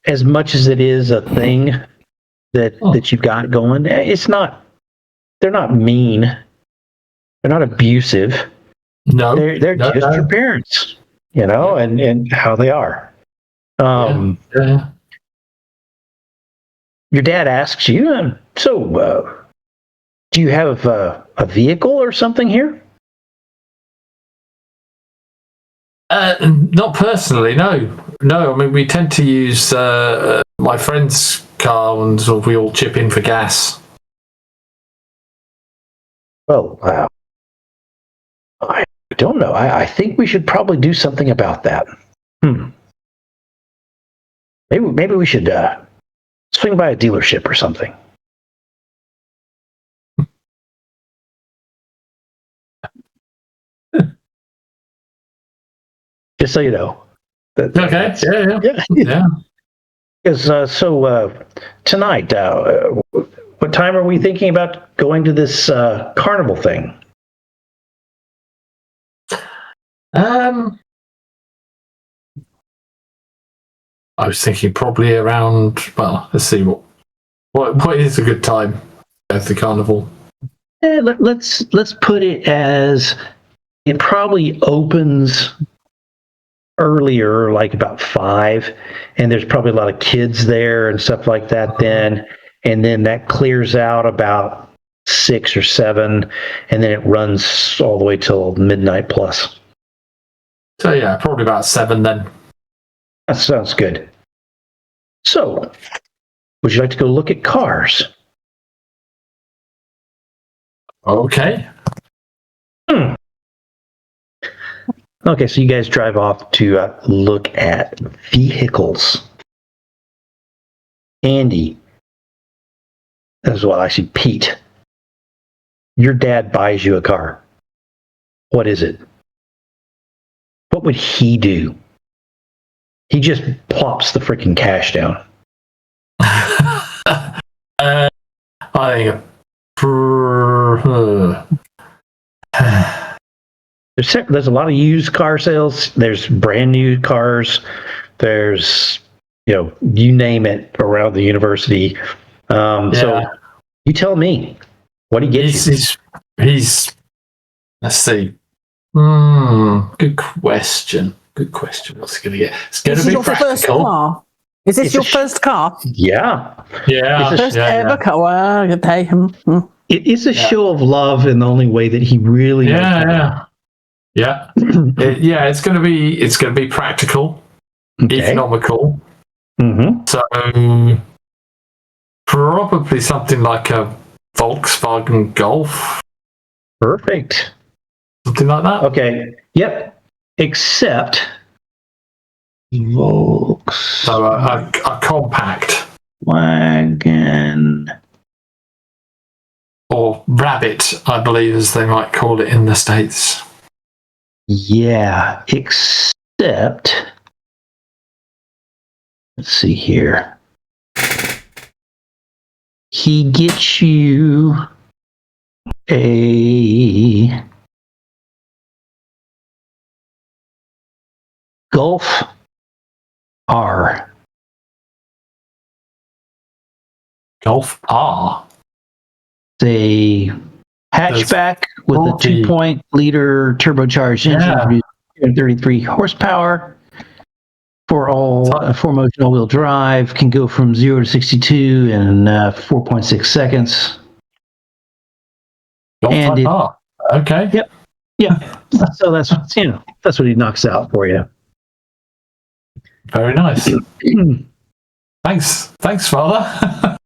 As much as it is a thing that you've got going, they're not mean. They're not abusive. No, they're just your parents, and how they are. Your dad asks you, so do you have a vehicle or something here? Not personally, no. I mean, we tend to use my friend's car, and sort of we all chip in for gas. Well, I don't know. I think we should probably do something about that. Maybe we should swing by a dealership or something. Just so you know. Okay. Yeah. Because tonight, what time are we thinking about going to this carnival thing? I was thinking probably around. Well, let's see what is a good time at the carnival. Let's put it as it probably opens earlier, like about 5, and there's probably a lot of kids there and stuff like that then, and then that clears out about 6 or 7, and then it runs all the way till midnight plus. So yeah, probably about 7 then. That sounds good. So, would you like to go look at cars? Okay. Okay, so you guys drive off to look at vehicles. Andy, actually Pete, your dad buys you a car. What is it? What would he do? He just plops the freaking cash down. I think there's a lot of used car sales. There's brand new cars. There's, you name it around the university. So you tell me, what do you get? He's let's see. Good question. What's he going to get? It's going to be practical. First car? Is this your first car? Yeah. First ever car. Well, okay. It is a show of love in the only way that he really. Yeah. It's going to be practical, economical. So probably something like a Volkswagen Golf. Perfect. Something like that. Okay. Yep. Except Volkswagen. So a compact. Wagon. Or Rabbit, I believe, as they might call it in the States. Yeah, except, let's see here. He gets you a Golf R. Golf R. It's a hatchback with a 2.0-liter turbocharged engine, 33 horsepower. For motion all-wheel drive, can go from 0 to 62 in 4.6 seconds. Golf R. Okay. Yep. Yeah. So that's what he knocks out for you. Very nice. Thanks, Father.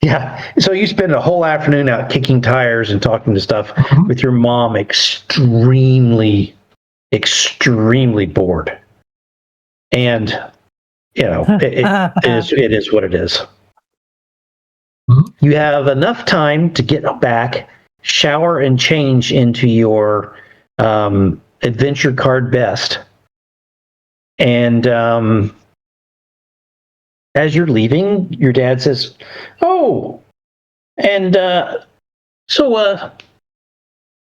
Yeah. So you spend a whole afternoon out kicking tires and talking to stuff with your mom, extremely bored. And, it is what it is. You have enough time to get back, shower, and change into your adventure card best And as you're leaving, your dad says, "Oh, and so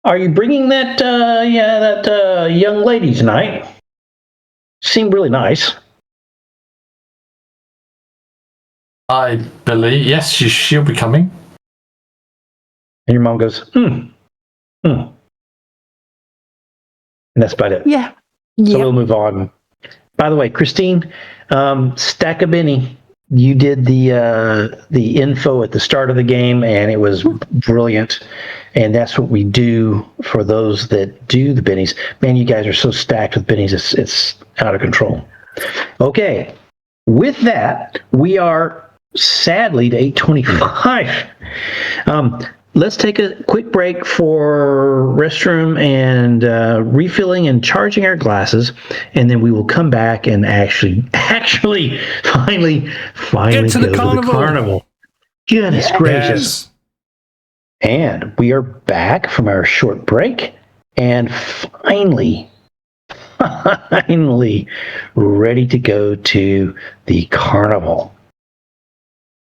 are you bringing that young lady tonight? Seemed really nice." I believe, yes, she'll be coming. And your mom goes, And that's about it. Yeah. So we'll move on. By the way, Christine, Stack a Benny, you did the info at the start of the game, and it was brilliant. And that's what we do for those that do the bennies. Man, you guys are so stacked with bennies, it's out of control. Okay, with that, we are sadly to 8:25. Let's take a quick break for restroom and refilling and charging our glasses, and then we will come back and finally Get to go the carnival. to the carnival. Goodness gracious. And we are back from our short break, and finally ready to go to the carnival.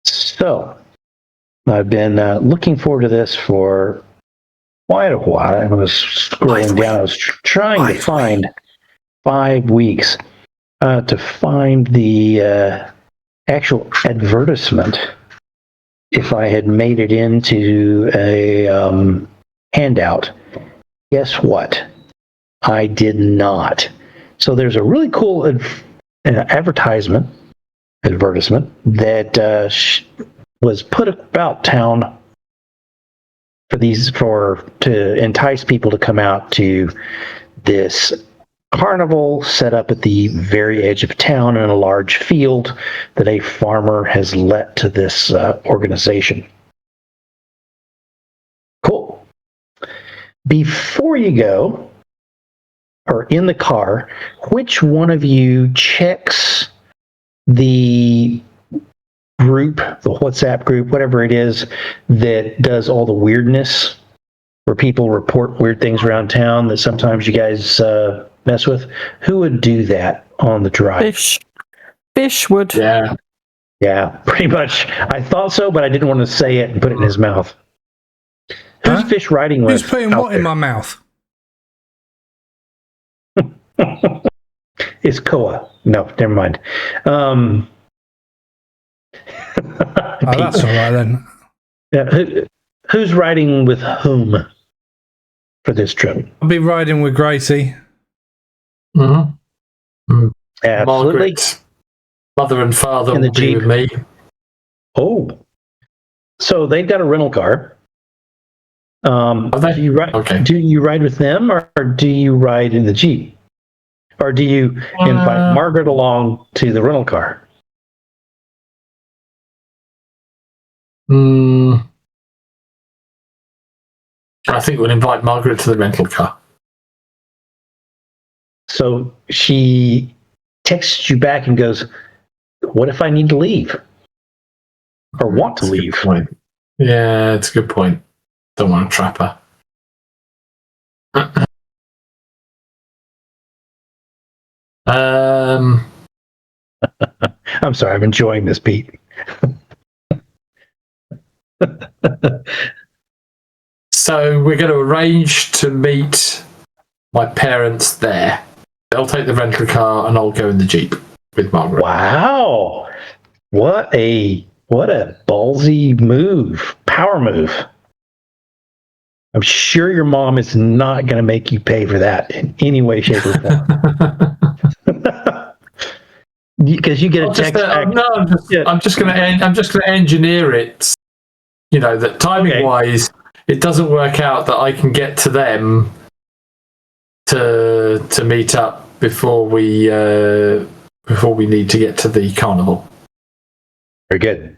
So I've been looking forward to this for quite a while. I was scrolling down. I was trying to find 5 weeks to find the actual advertisement. If I had made it into a handout, guess what? I did not. So there's a really cool advertisement that was put about town to entice people to come out to this carnival set up at the very edge of town in a large field that a farmer has let to this organization. Cool. Before you go, or in the car, which one of you checks the group, the WhatsApp group, whatever it is, that does all the weirdness, where people report weird things around town that sometimes you guys mess with? Who would do that on the drive? Fish would. Yeah, pretty much. I thought so, but I didn't want to say it and put it in his mouth. Who's Fish riding with? Who's putting what in my mouth? It's Koa. No, never mind. That's all right then. Yeah, who's riding with whom for this trip? I'll be riding with Gracie. Absolutely. Margaret, mother and father In the will be Jeep. with me. Oh, so they've got a rental car. Have they? Do you ride? Okay. Do you ride with them, or do you ride in the Jeep, or do you invite Margaret along to the rental car? I think we'll invite Margaret to the rental car. So she texts you back and goes, "What if I need to leave or want to leave?" Point. Yeah, it's a good point. Don't want to trap her. I'm sorry, I'm enjoying this, Pete. So we're going to arrange to meet my parents there. They'll take the rental car and I'll go in the Jeep with Margaret. Wow. What a ballsy move. Power move. I'm sure your mom is not going to make you pay for that in any way, shape, or form. Because you get a text back. No, I'm just going to engineer it. You know, that timing wise, it doesn't work out that I can get to them to meet up before we need to get to the carnival. Very good.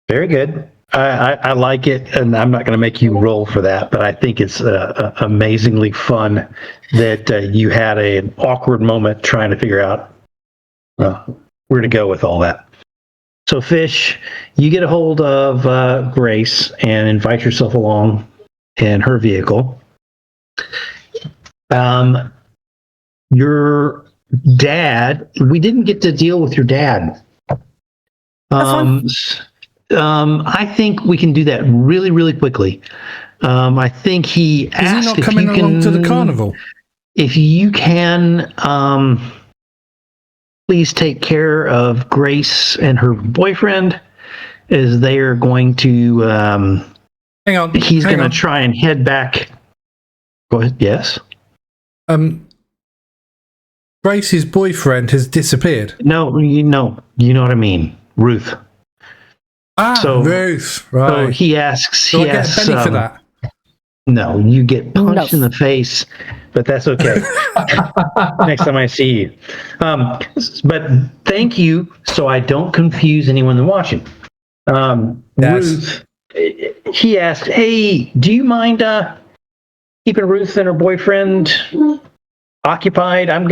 Very good. I like it, and I'm not going to make you roll for that, but I think it's amazingly fun that you had an awkward moment trying to figure out where to go with all that. So, Fish, you get a hold of Grace and invite yourself along in her vehicle. Your dad, we didn't get to deal with your dad. I think we can do that really, really quickly. I think he Is asked he not if coming you along to the can- carnival? If you can, please take care of Grace and her boyfriend, as they are going to. Hang on. He's hang going on. to try and head back. Go ahead. Yes. Grace's boyfriend has disappeared. No, you know what I mean, Ruth. So- Ruth. Right. So he asks. Do He I get a asks. penny for that? No, you get punched No. in the face, but that's okay. Next time I see you. But thank you, so I don't confuse anyone watching. Yes. Ruth, he asked, "Hey, do you mind keeping Ruth and her boyfriend occupied? I've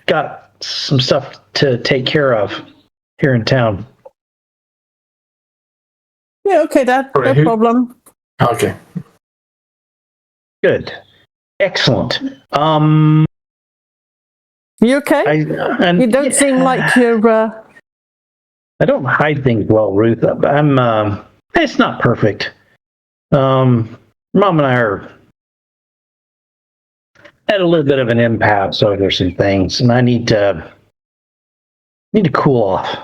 got some stuff to take care of here in town." Yeah, okay, Dad. Sorry, No who- problem. Okay. Good, excellent. You okay? You don't seem like you're. I don't hide things well, Ruth. I'm. It's not perfect. Mom and I are at a little bit of an impasse, so there's some things, and I need to cool off.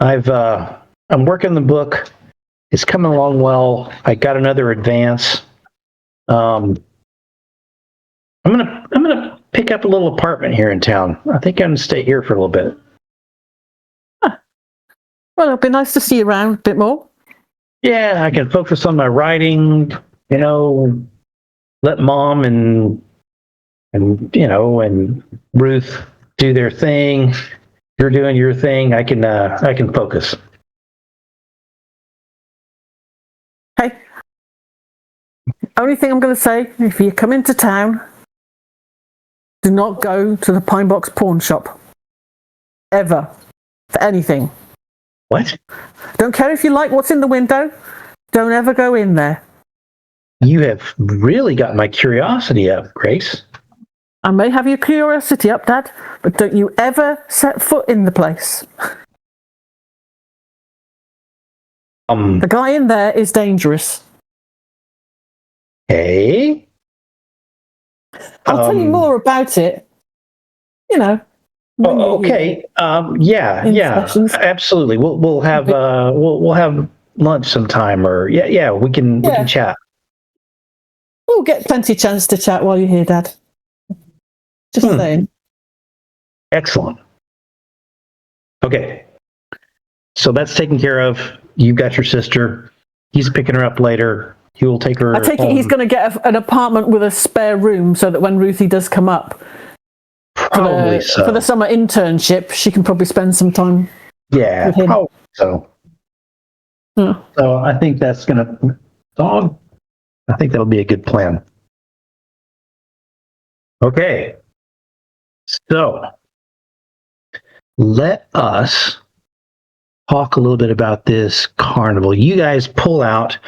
I'm working the book. It's coming along well. I got another advance. I'm gonna pick up a little apartment here in town. I think I'm gonna stay here for a little bit. Well, it'd be nice to see you around a bit more. Yeah, I can focus on my writing, let Mom and Ruth do their thing. You're doing your thing. I can focus. Hey, only thing I'm going to say, if you come into town, do not go to the Pine Box pawn shop. Ever. For anything. What? Don't care if you like what's in the window. Don't ever go in there. You have really got my curiosity up, Grace. I may have your curiosity up, Dad, but don't you ever set foot in the place. The guy in there is dangerous. Hey. I'll tell you more about it. when you're here. Okay. Yeah. sessions. Absolutely. We'll have we'll have lunch sometime, or we can chat. We'll get plenty of chance to chat while you're here, Dad. Just saying. Excellent. Okay. So that's taken care of. You've got your sister. He's picking her up later. He will take her. I take it he's going to get an apartment with a spare room so that when Ruthie does come up Probably so. for the summer internship, she can probably spend some time. Yeah, with him. probably so. Yeah. So I think that's gonna dog. I think that'll be a good plan. Okay. So let us talk a little bit about this carnival. You guys pull out.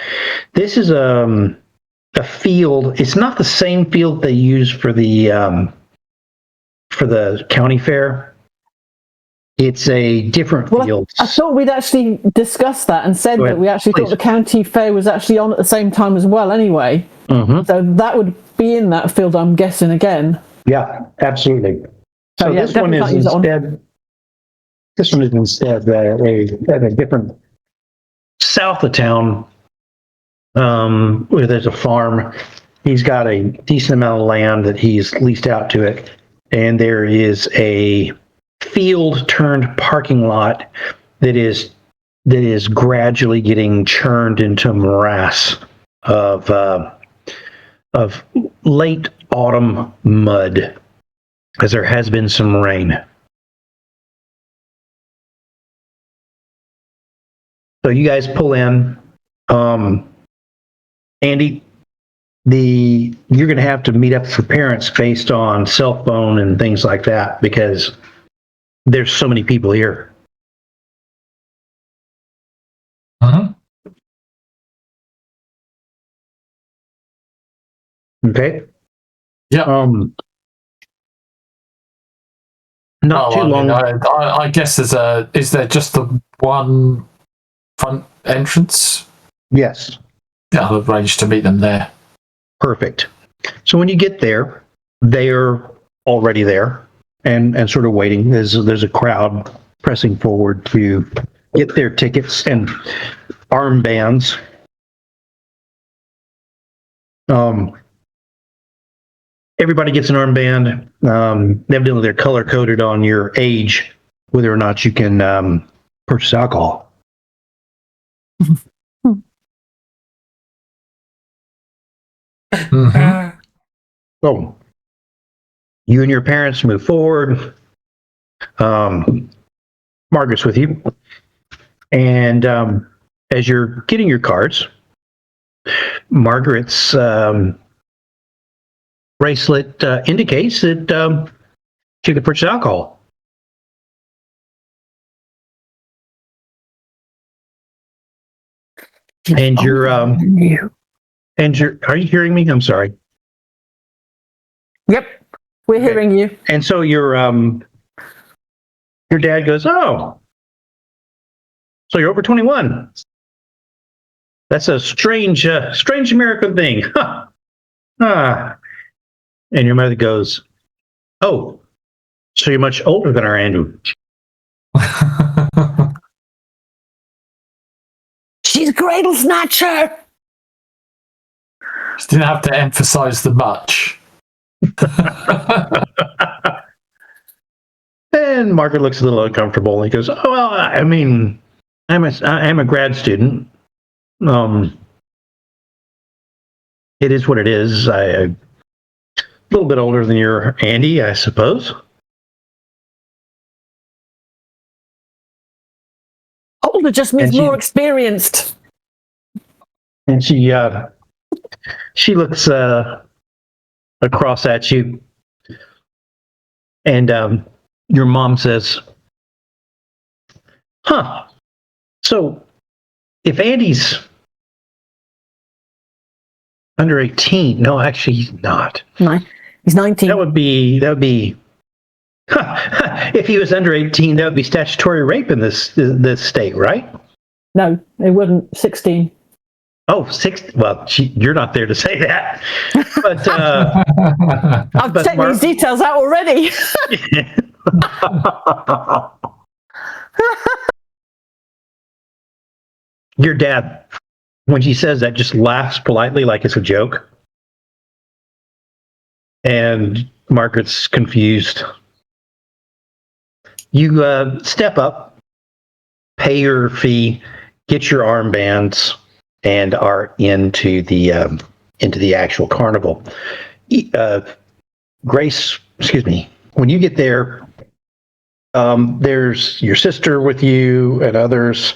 This is a field. It's not the same field they use for the county fair. It's a different field. I thought we'd actually discussed that and said that we actually thought the county fair was actually on at the same time as well anyway. Mm-hmm. So that would be in that field, I'm guessing, again. Yeah, absolutely. So yeah, this one definitely is not use it on. instead. This one is instead a different south of town, where there's a farm. He's got a decent amount of land that he's leased out to it, and there is a field turned parking lot that is gradually getting churned into a morass of late autumn mud, because there has been some rain. So you guys pull in. Andy, you're going to have to meet up with your parents based on cell phone and things like that, because there's so many people here. Uh-huh. Okay. Yeah. Not too long. I guess is there just the one front entrance? Yes. Yeah, I've arranged to meet them there. Perfect. So when you get there, they're already there and sort of waiting. There's a crowd pressing forward to get their tickets and armbands. Everybody gets an armband. Evidently, they're color coded on your age, whether or not you can purchase alcohol. Mm-hmm. So, you and your parents move forward. Margaret's with you. And as you're getting your cards, Margaret's bracelet indicates that she could purchase alcohol. And are you hearing me? I'm sorry. Yep, we're hearing you. And so your dad goes, "Oh, so you're over 21. That's a strange American thing." Huh. And your mother goes, "Oh, so you're much older than our Andrew." She's a cradle snatcher. Just didn't have to emphasize the much. And Margaret looks a little uncomfortable. He goes, "Oh, well, I mean, I'm a grad student. It is what it is. I'm a little bit older than your Andy, I suppose." Older just means more experienced. And she looks across at you, and your mom says, "Huh? So if Andy's under 18, no, actually he's not. No, he's 19. That would be if he was under 18, that would be statutory rape in this state, right?" No, it wouldn't. 16. Oh, 6. Well, you're not there to say that. But I've checked these details out already. Your dad, when she says that, just laughs politely like it's a joke. And Margaret's confused. You step up, pay your fee, get your armbands, and are into the actual carnival. Grace, excuse me. When you get there, there's your sister with you and others.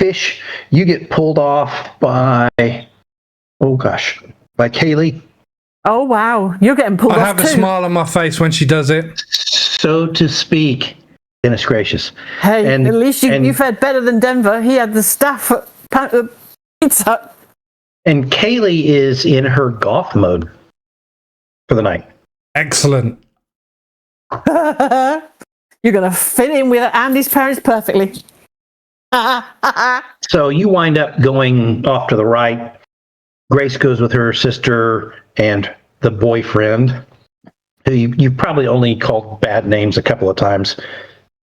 Fish, you get pulled off by Kaylee. Oh wow, you're getting pulled off too. I have a smile on my face when she does it. So to speak. Goodness gracious. Hey, at least you fared better than Denver. He had the staff at Pizza. And Kaylee is in her goth mode for the night. Excellent. You're going to fit in with Andy's parents perfectly. So you wind up going off to the right. Grace goes with her sister and the boyfriend, who you've probably only called bad names a couple of times,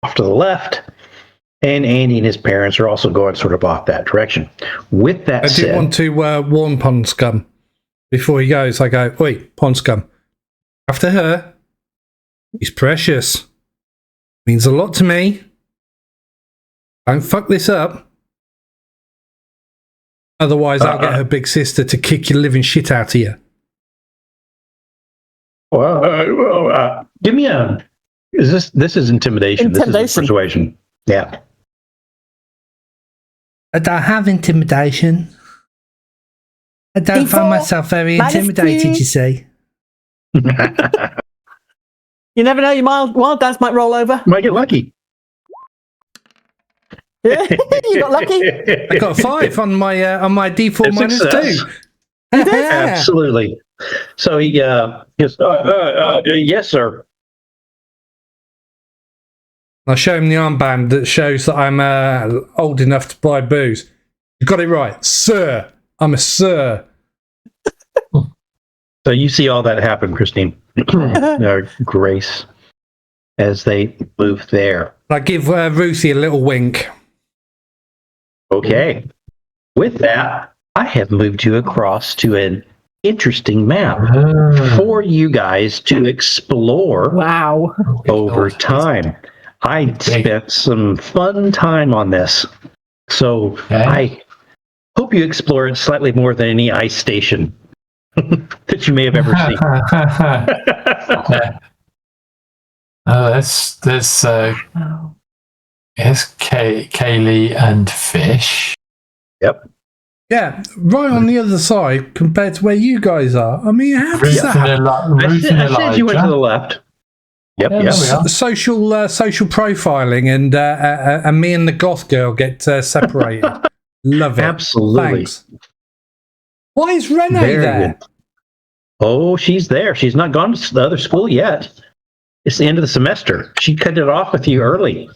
off to the left. And Andy and his parents are also going sort of off that direction. With that said, I do want to warn Pond Scum before he goes. I go, "Oi, Pond Scum, after her. He's precious. Means a lot to me. Don't fuck this up. Otherwise, I'll get her big sister to kick your living shit out of you." Well, give me a. This is intimidation. This is persuasion. Yeah. I don't have intimidation. I don't find myself very intimidated, you see. You never know, your wild dance might roll over. Might get lucky. You got lucky? I got a 5 on my D4 -2. Absolutely. So he goes, yes, sir. I show him the armband that shows that I'm old enough to buy booze. You got it right, sir. I'm a sir. So you see all that happen, Christine. Grace, as they move there. I give Ruthie a little wink. Okay. With that, I have moved you across to an interesting map for you guys to explore Wow. over time. I spent some fun time on this. So I hope you explore it slightly more than any ice station that you may have ever seen. There's Kaylee and Fish. Yep. Yeah, right on the other side compared to where you guys are. I mean, how does Ruth that and I said you went to the left. Yep, Yeah, yep. there we are. social profiling and me and the goth girl get separated. Love it. Absolutely. Thanks. Why is Renee Very there? good. Oh, she's there. She's not gone to the other school yet. It's the end of the semester. She cut it off with you early.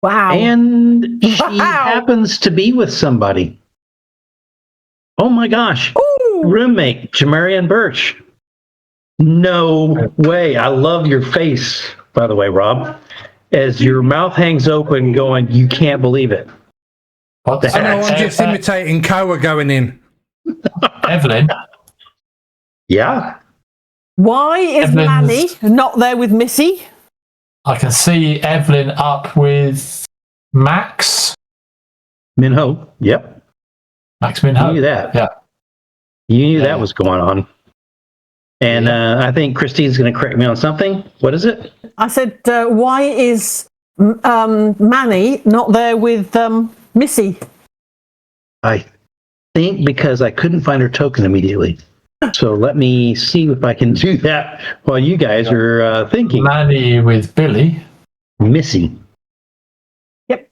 Wow. And she Wow. happens to be with somebody. Oh my gosh. Ooh. Roommate, Jamarian Birch. No way. I love your face, by the way, Rob. As your mouth hangs open going, you can't believe it. What the I know, I'm heck? just imitating Koa going in. Evelyn. Yeah. Why is Evelyn's- Manny not there with Missy? I can see Evelyn up with Max. Minho. Yep. Max Minho. You knew that. Yeah. You knew that was going on. And I think Christine's going to correct me on something. What is it? I said, why is Manny not there with Missy? I think because I couldn't find her token immediately. So let me see if I can do that while you guys are thinking. Manny with Billy. Missy. Yep.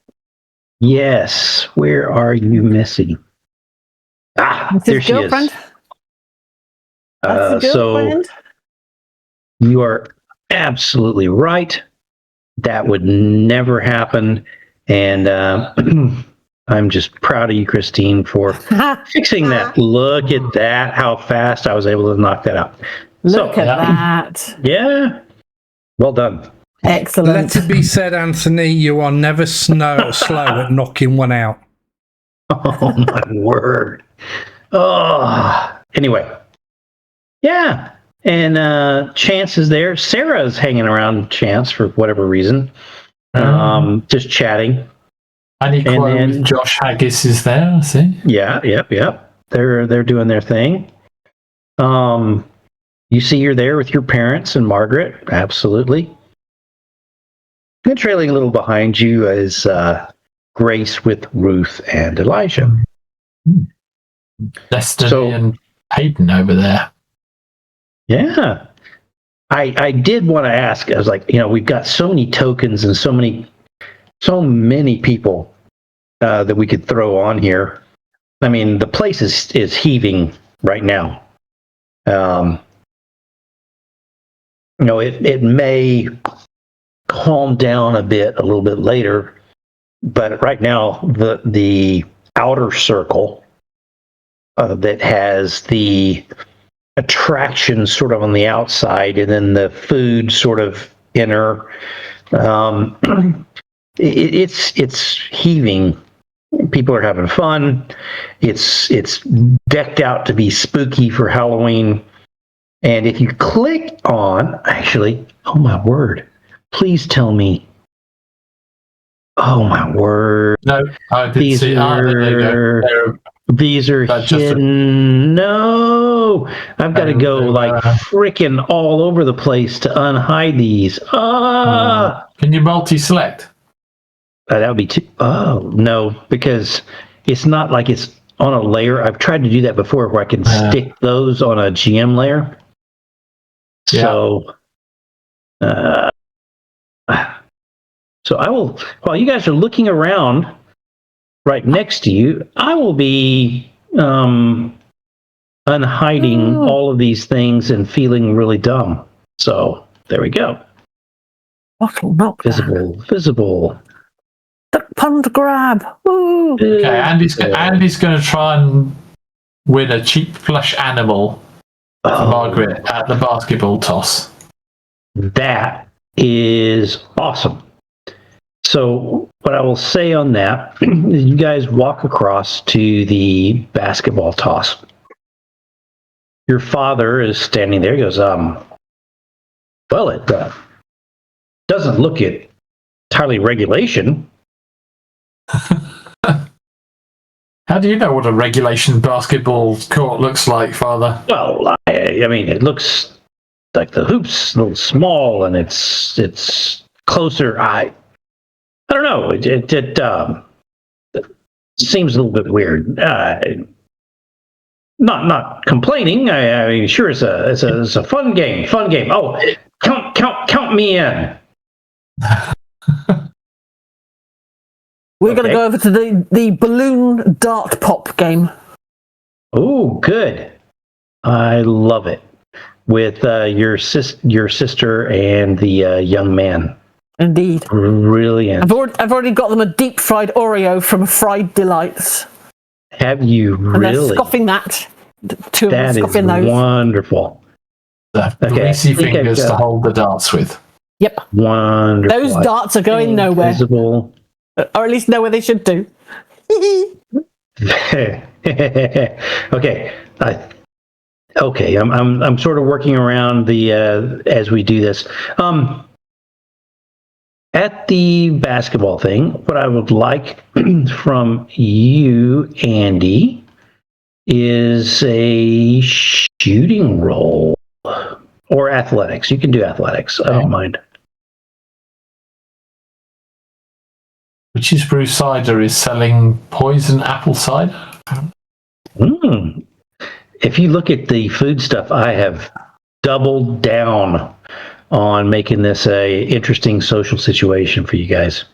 Yes. Where are you, Missy? Ah, That's there his she girlfriend. is. That's his So girlfriend. you are absolutely right. That would never happen. And I'm just proud of you, Christine, for fixing that. Look at that, how fast I was able to knock that out. Look So, at that. yeah, well done. Excellent. Let it be said, Anthony, you are never slow at knocking one out. Oh, my word. Oh, anyway. Yeah, and Chance is there. Sarah's hanging around Chance for whatever reason. Just chatting. Annie And Quo then- with Josh Haggis is there, I see. Yeah, yep. They're doing their thing. You see you're there with your parents and Margaret. Absolutely. And trailing a little behind you is Grace with Ruth and Elijah. Destiny and Hayden over there. Yeah. I did want to ask, I was like, we've got so many tokens and so many people that we could throw on here. I mean, the place is heaving right now. It may calm down a little bit later, but right now the outer circle that has the attraction sort of on the outside and then the food sort of inner, it's heaving. People are having fun. It's decked out to be spooky for Halloween. And if you click on, actually, oh my word, please tell me. Oh my word. No, I did see. There you go. These are hidden. No, I've got to go like freaking all over the place to unhide these. Can you multi-select? That would be too. Oh no, because it's not like it's on a layer. I've tried to do that before, where I can stick those on a GM layer. So, so I will. While you guys are looking around, right next to you, I will be unhiding all of these things and feeling really dumb. So there we go. Bottle knockdown. Visible. Duck pond grab. Woo. Okay, Andy's going to try and win a cheap plush animal for Margaret at the basketball toss. That is awesome. So what I will say on that is you guys walk across to the basketball toss. Your father is standing there. He goes, well, it doesn't look it entirely regulation. How do you know what a regulation basketball court looks like, Father? Well, I mean, it looks like the hoop's a little small and it's closer. I don't know. It seems a little bit weird. Not complaining. I mean, sure, it's a fun game. Oh, count me in. We're going to go over to the balloon dart pop game. Oh, good. I love it. With your sister and the young man. Indeed. Brilliant. I've already got them a deep fried Oreo from Fried Delights. Have you And really? they're scoffing that. Two of them That is scoffing those. wonderful. The greasy fingers to hold the darts with. Yep. Wonderful. Those darts are going nowhere. Invisible. Or at least nowhere they should do. Okay. I'm sort of working around the as we do this. At the basketball thing, what I would like from you, Andy, is a shooting roll or athletics. You can do athletics. I don't mind. Witch's Brew Cider is selling poison apple cider. If you look at the food stuff, I have doubled down on making this a interesting social situation for you guys.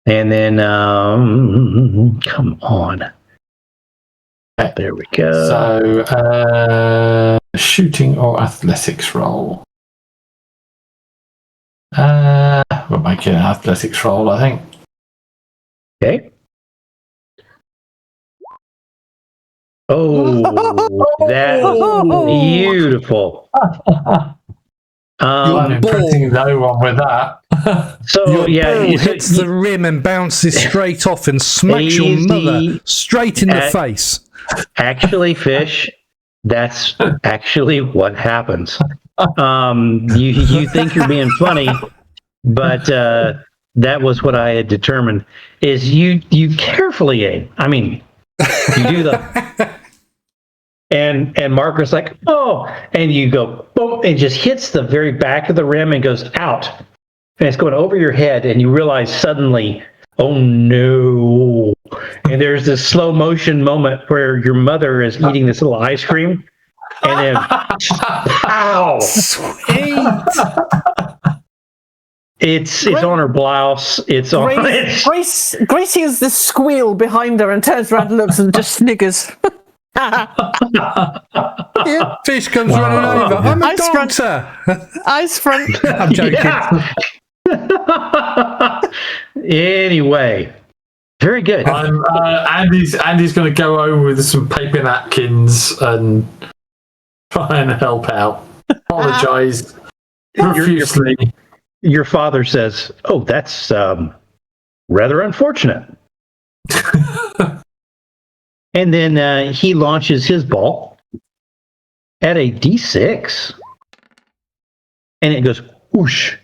And then, come on. There we go. So, shooting or athletics roll. We'll make it an athletics roll, I think. Okay. Oh, that's beautiful. I'm impressing no one with that. So Your ball so hits the rim and bounces straight off and smacks your mother straight in the face. Actually, Fish, that's actually what happens. You think you're being funny, but that was what I had determined. Is you carefully aim. I mean, you do the. And Margaret's like, oh, and you go, boom, and just hits the very back of the rim and goes out. And it's going over your head, and you realize suddenly, oh no. And there's this slow motion moment where your mother is eating this little ice cream, and then, pow! Sweet. It's on her blouse. It's on it. Grace hears this squeal behind her and turns around and looks and just sniggers. Fish comes running over. I'm a Ice front. doctor. Ice front. I'm joking. Anyway, very good. Andy's going to go over with some paper napkins and try and help out. Apologise profusely. Your father says, oh, that's rather unfortunate. And then he launches his ball at a D6. And it goes whoosh.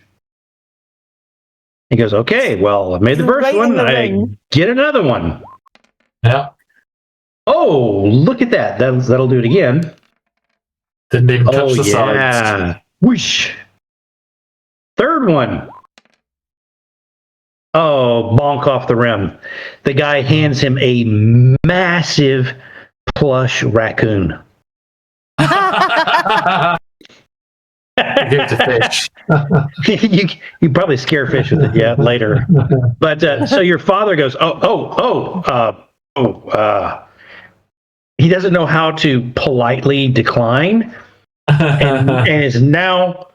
He goes, okay, well, I made the first one. I get another one. Yeah. Oh, look at that. That'll do it again. Didn't even touch the sides. Whoosh. Third one. Oh, bonk off the rim. The guy hands him a massive plush raccoon. Give it to Fish. you probably scare Fish with it, later. But so your father goes, he he doesn't know how to politely decline, and is now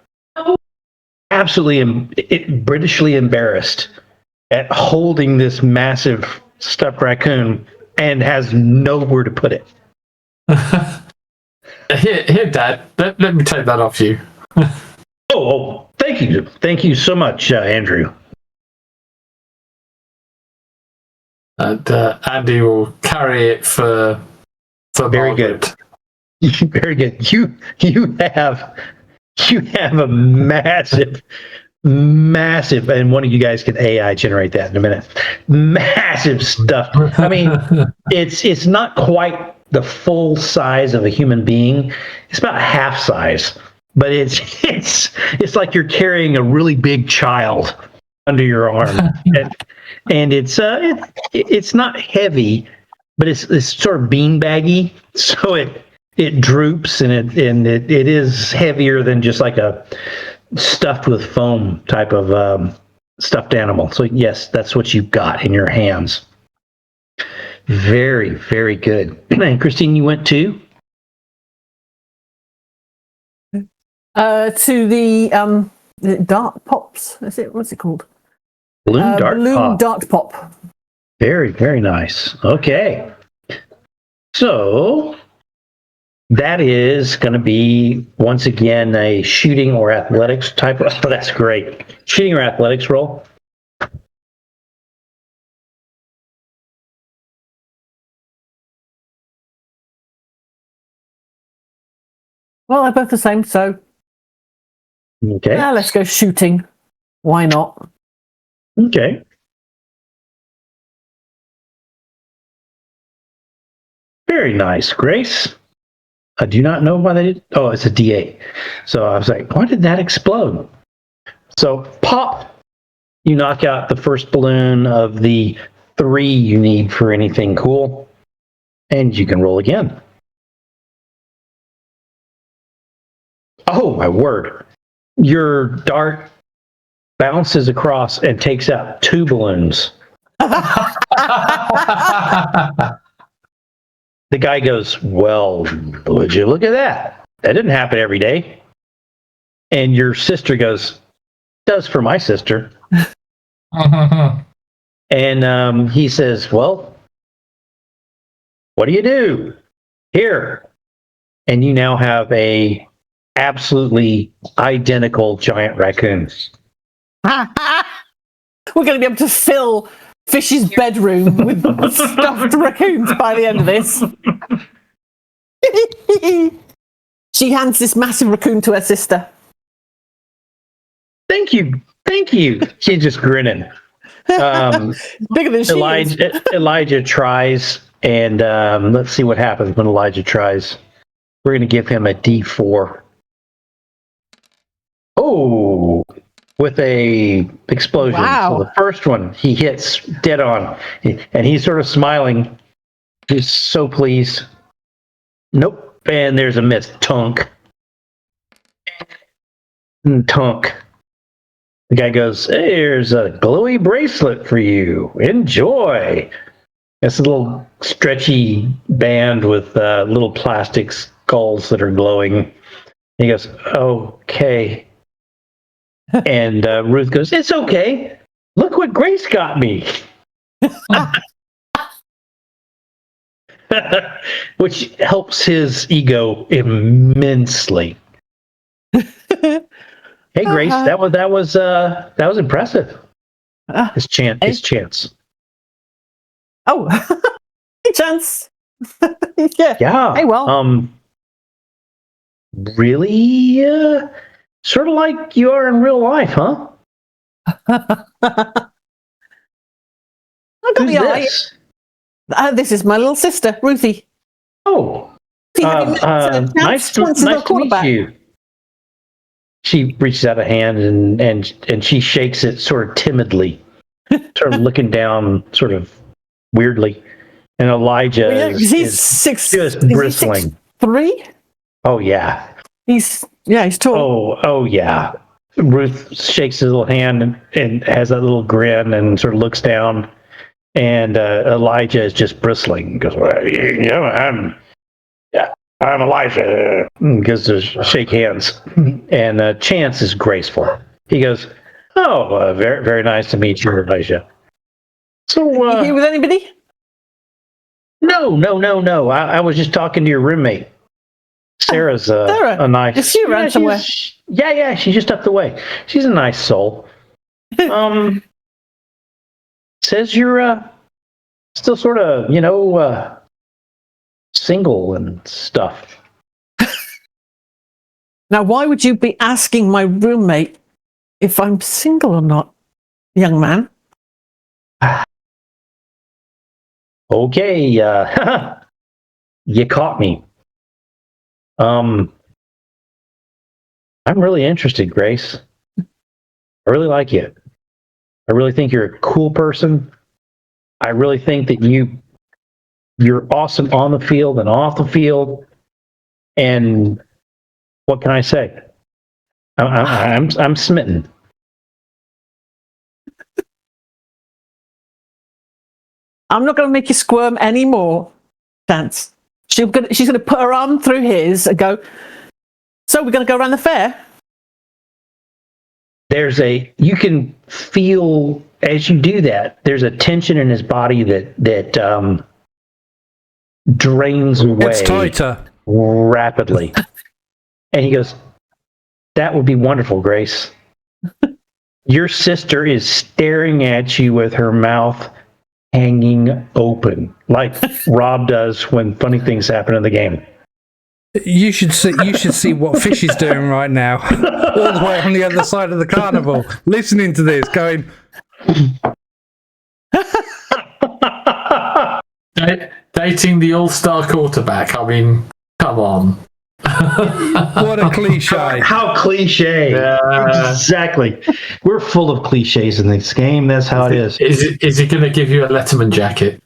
absolutely Britishly embarrassed at holding this massive stuffed raccoon and has nowhere to put it. Here, Dad. Let me take that off you. Oh, thank you so much, Andrew. And Andy will carry it for Very Margaret. good. Very good. You have a massive, and one of you guys can AI generate that in a minute. Massive stuff. I mean, it's not quite the full size of a human being. It's about half size, but it's like you're carrying a really big child under your arm, and it's not heavy, but it's sort of beanbaggy, so it droops, and it is heavier than just like a stuffed with foam type of stuffed animal. So yes, that's what you've got in your hands. Very, very good. And Christine, you went to the dart pops. Is it? What's it called? Balloon Balloon Dart Pop. dart pop. Very, very nice. Okay. So that is going to be, once again, a shooting or athletics type of, oh, that's great. Shooting or athletics roll. Well, they're both the same, so Okay. let's go shooting. Why not? Okay. Very nice, Grace. I do not know why they did. Oh, it's a D8. So I was like, why did that explode? So pop, you knock out the first balloon of the 3 you need for anything cool, and you can roll again. Oh, my word. Your dart bounces across and takes out 2 balloons. The guy goes, well, would you look at that? That didn't happen every day. And your sister goes, does for my sister. And he says, well, what do you do? Here. And you now have a absolutely identical giant raccoon. We're going to be able to fill Fish's bedroom with stuffed raccoons by the end of this. She hands this massive raccoon to her sister. Thank you. She's just grinning. Bigger than she is. Elijah tries, and let's see what happens when Elijah tries. We're going to give him a D4. Oh, with a explosion. Wow. So the first one he hits dead on, and he's sort of smiling. He's so pleased. Nope. And there's a miss. Tunk. Tunk. The guy goes, hey, here's a glowy bracelet for you. Enjoy. It's a little stretchy band with little plastic skulls that are glowing. He goes, okay. And Ruth goes, it's okay. Look what Grace got me. Which helps his ego immensely. Hey, Grace, that was impressive. His chance. Oh, hey, chance. Yeah. Yeah. Hey, well. Really, sort of like you are in real life, huh? I got Who's the eye. this? This is my little sister, Ruthie. Oh, nice to meet you. She reaches out a hand and she shakes it sort of timidly, sort of looking down, sort of weirdly. And Elijah is just bristling. 6'3"? Oh yeah. He's tall. Oh yeah. Ruth shakes his little hand and has that little grin and sort of looks down. And Elijah is just bristling. He goes, well, I'm Elijah. Goes to shake hands. And Chance is graceful. He goes, oh, very, very nice to meet you, Elijah. So, You here with anybody? No. I was just talking to your roommate. Sarah's Sarah? a nice... Is she around somewhere? Yeah, she's just up the way. She's a nice soul. Says you're still sort of, single and stuff. Now, why would you be asking my roommate if I'm single or not, young man? Okay, you caught me. I'm really interested, Grace. I really like you. I really think you're a cool person. I really think that you're awesome on the field and off the field. And what can I say? I'm smitten. I'm not going to make you squirm anymore, Chance. She's going to put her arm through his and go, so we're going to go around the fair? You can feel as you do that, there's a tension in his body that drains away. It's tighter. Rapidly. And he goes, that would be wonderful, Grace. Your sister is staring at you with her mouth hanging open, like Rob does when funny things happen in the game. You should see what Fish is doing right now, all the way on the other side of the carnival, listening to this, going. Dating the all-star quarterback. I mean, come on. What a cliche. How cliche. Yeah. Exactly. We're full of cliches in this game. That's how it is. Is he going to give you a Letterman jacket?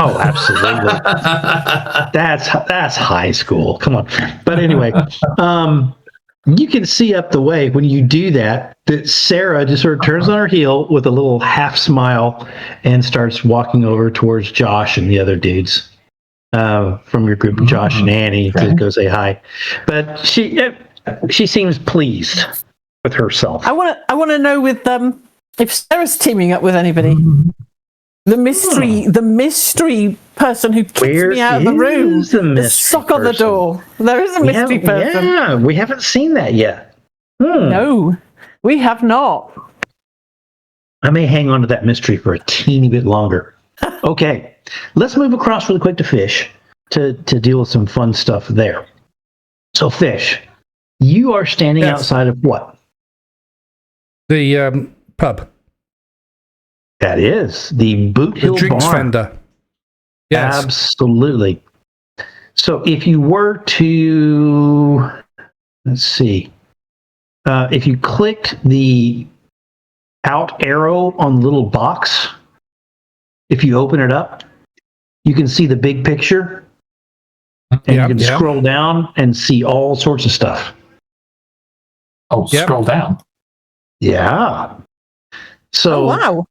Oh, absolutely. That's high school. Come on. But anyway, you can see up the way when you do that Sarah just sort of turns on her heel with a little half smile and starts walking over towards Josh and the other dudes from your group, Josh and Annie, to go say hi. But she seems pleased with herself. I want to know with if Sarah's teaming up with anybody. The mystery person who kicks me out of the room. The sock on the door. There is a mystery person. Yeah, we haven't seen that yet. No, we have not. I may hang on to that mystery for a teeny bit longer. Okay, let's move across really quick to Fish to deal with some fun stuff there. So, Fish, you are standing outside of what? The pub. That is the Boot Hill drinks Barn. vendor. Yes. Absolutely. So if you were to, let's see, if you clicked the out arrow on the little box, if you open it up, you can see the big picture, and you can scroll down and see all sorts of stuff. Oh, scroll down. Yeah. So. Oh, wow.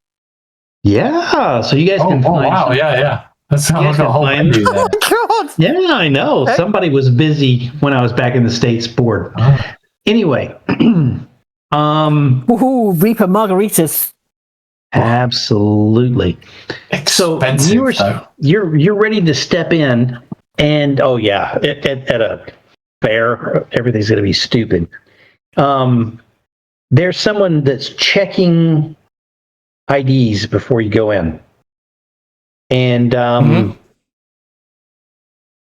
Yeah, so you guys can find... Oh, wow, yeah. That's how I got a whole menu there. Oh, God. Yeah, I know. Okay. Somebody was busy when I was back in the States bored. Anyway. Reaper margaritas. Absolutely. Expensive, so you're ready to step in, and at a fair, everything's going to be stupid. There's someone that's checking IDs before you go in. And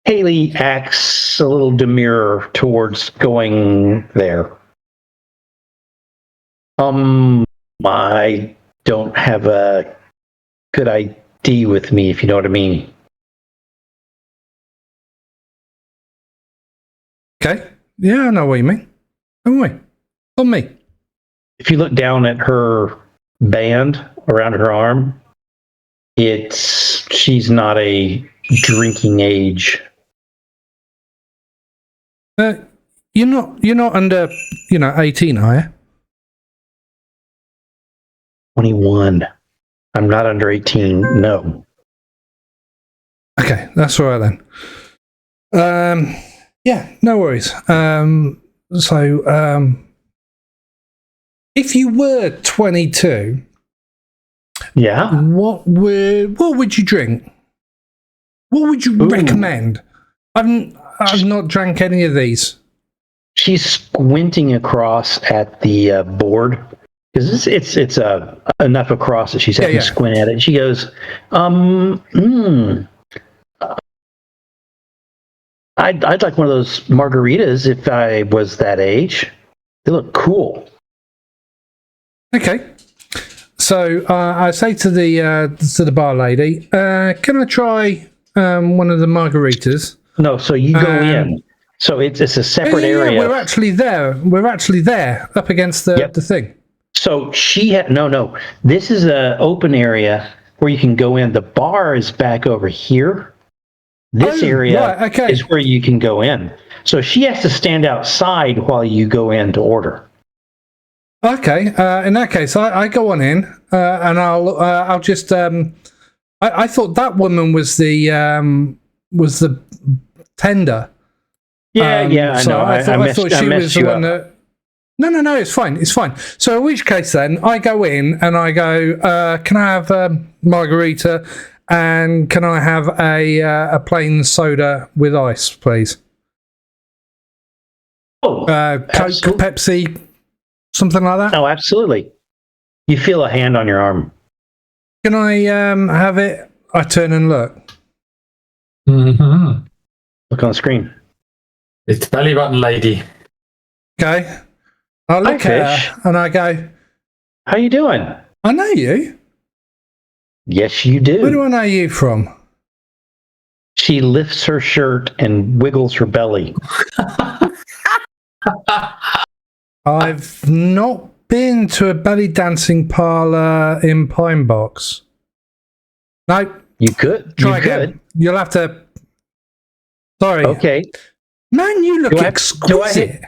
Haley acts a little demure towards going there. I don't have a good ID with me, if you know what I mean. Okay. Yeah, I know what you mean. Don't worry. On me. If you look down at her band around her arm, she's not a drinking age. You're not under 18, are you? 21. I'm not under 18. No. Okay, that's all right then. Yeah, no worries. If you were 22, Yeah. what would you drink? What would you recommend? I've not drank any of these. She's squinting across at the board because it's enough across that she's having to squint at it. And she goes, I'd like one of those margaritas if I was that age. They look cool. Okay. So I say to the bar lady, can I try one of the margaritas? No, so you go in. So it's a separate area. We're actually there. We're actually there, up against the thing. So no. This is an open area where you can go in. The bar is back over here. This area is where you can go in. So she has to stand outside while you go in to order. Okay. In that case, I go on in, and I'll just. I thought that woman was the tender. I so know. I thought she was the one that. No, it's fine. It's fine. So in which case then, I go in and I go, can I have a margarita and can I have a plain soda with ice, please? Oh, Coke, Pepsi, something like that? Oh, absolutely. You feel a hand on your arm. Can I have it? I turn and look. Mm-hmm. Look on the screen. It's belly button lady. Okay. I look at her and I go, how you doing? I know you. Yes, you do. Where do I know you from? She lifts her shirt and wiggles her belly. I've not been to a belly dancing parlour in Pine Box. No. You could. Try again. You'll have to. Sorry. Okay. Man, you look exquisite.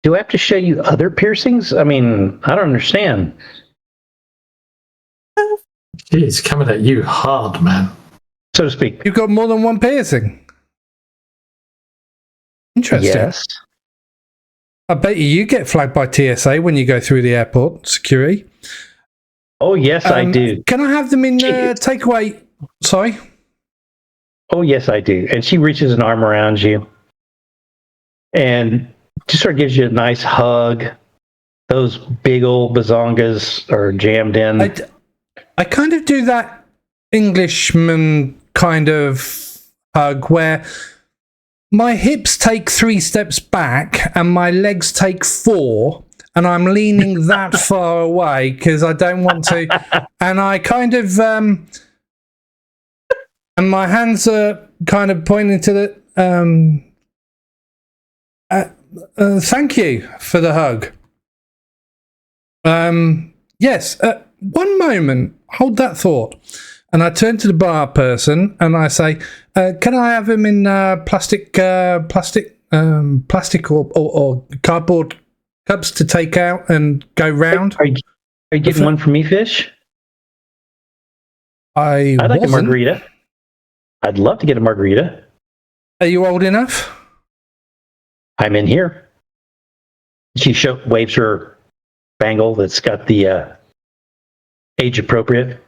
Do I have to show you other piercings? I mean, I don't understand. She's coming at you hard, man. So to speak. You've got more than one piercing. Interesting. Yes. I bet you get flagged by TSA when you go through the airport security. Oh, yes, I do. Can I have them in takeaway? Sorry? Oh, yes, I do. And she reaches an arm around you and just sort of gives you a nice hug. Those big old bazongas are jammed in. I kind of do that Englishman kind of hug where my hips take 3 steps back and my legs take 4, and I'm leaning that far away because I don't want to. And I kind of, and my hands are kind of pointing to the. Thank you for the hug. Yes. One moment. Hold that thought. And I turn to the bar person and I say, "Can I have him in plastic or cardboard cups to take out and go round?" Are you getting one for me, Fish? I'd like a margarita. I'd love to get a margarita. Are you old enough? I'm in here. She waves her bangle that's got the age appropriate.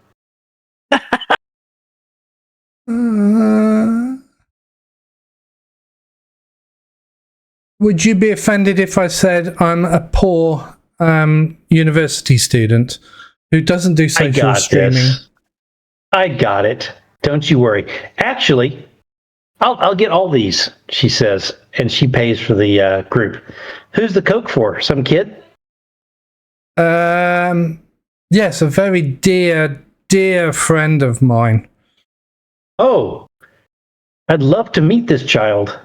Would you be offended if I said I'm a poor university student who doesn't do social streaming? I got it. Don't you worry. Actually, I'll get all these, she says, and she pays for the group. Who's the Coke for? Some kid? Yes, a very dear friend of mine. Oh, I'd love to meet this child.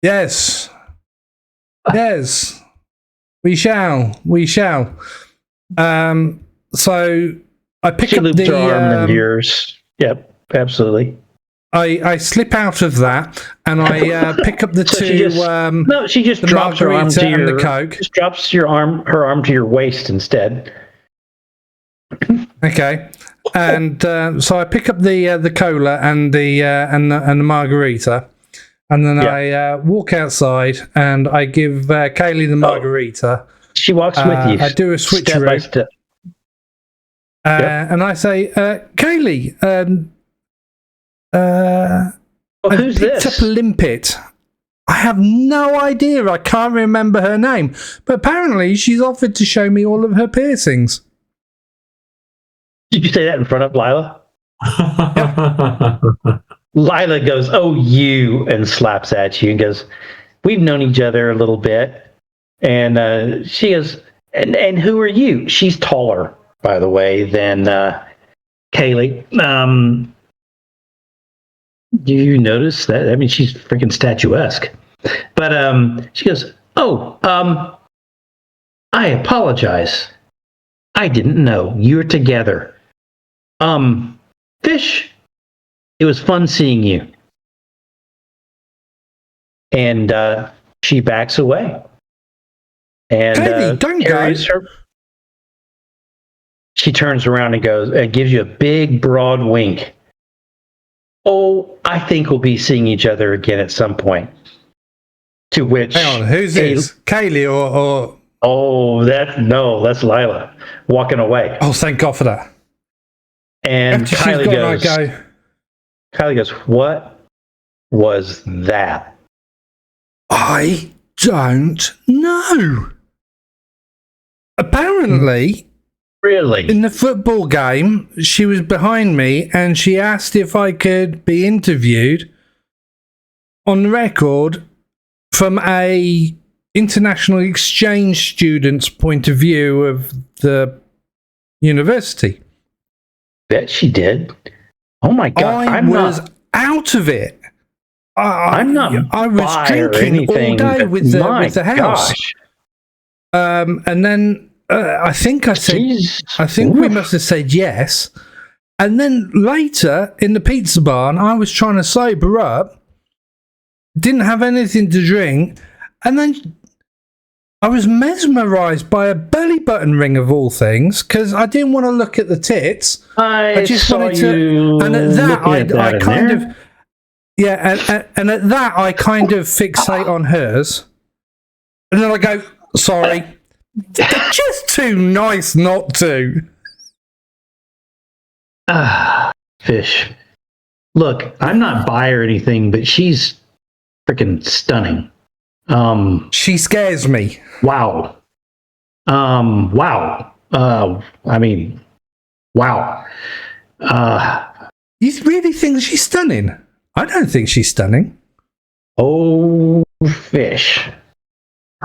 Yes, we shall. So I pick she up loops the her arm in yours. Yep, absolutely. I slip out of that and I pick up the two. She just drops her arm to your the Coke. Just drops her arm to your waist instead. Okay, and so I pick up the cola and the margarita, And then Yeah. I walk outside and I give Kaylee the margarita. She walks with you. I do a step by switcheroo. step. Yep. And I say, Kaylee, Well, I who's picked this? up a limpet. I have no idea. I can't remember her name. But apparently she's offered to show me all of her piercings. Did you say that in front of Lila? Lila goes, "Oh, you," and slaps at you and goes, "We've known each other a little bit." And she goes, and who are you? She's taller, by the way, than Kaylee. Do you notice that? I mean, she's freaking statuesque. But she goes, "Oh, I apologize. I didn't know you were together. Fish, it was fun seeing you." And she backs away. And Kaylee, don't carries go. her. She turns around and goes, and gives you a big, broad wink. "Oh, I think we'll be seeing each other again at some point." To which, Hang on, who's this? Kaylee or... Oh, that's Lila walking away. Oh, thank God for that. And After she's Kylie gone, goes, I go, Kylie goes, "What was that?" I don't know. Apparently, Really? in the football game, she was behind me and she asked if I could be interviewed on the record from a international exchange student's point of view of the university. Bet she did. Oh my God. I was out of it. I'm not I was bi or drinking all anything, day but with my the house. gosh. And then I think I said, Jeez. I think we Oof. must have said yes. And then later in the pizza barn, I was trying to sober up, didn't have anything to drink, and then I was mesmerized by a belly button ring of all things because I didn't want to look at the tits. I just just wanted to, and at that, I kind of, yeah, and at that, I kind of fixate on hers, and then I go, sorry, they're just too nice not to. Fish. Look, I'm not bi or anything, but she's freaking stunning. She scares me. Wow. Wow. I mean, wow. You really think she's stunning? I don't think she's stunning. Oh, Fish.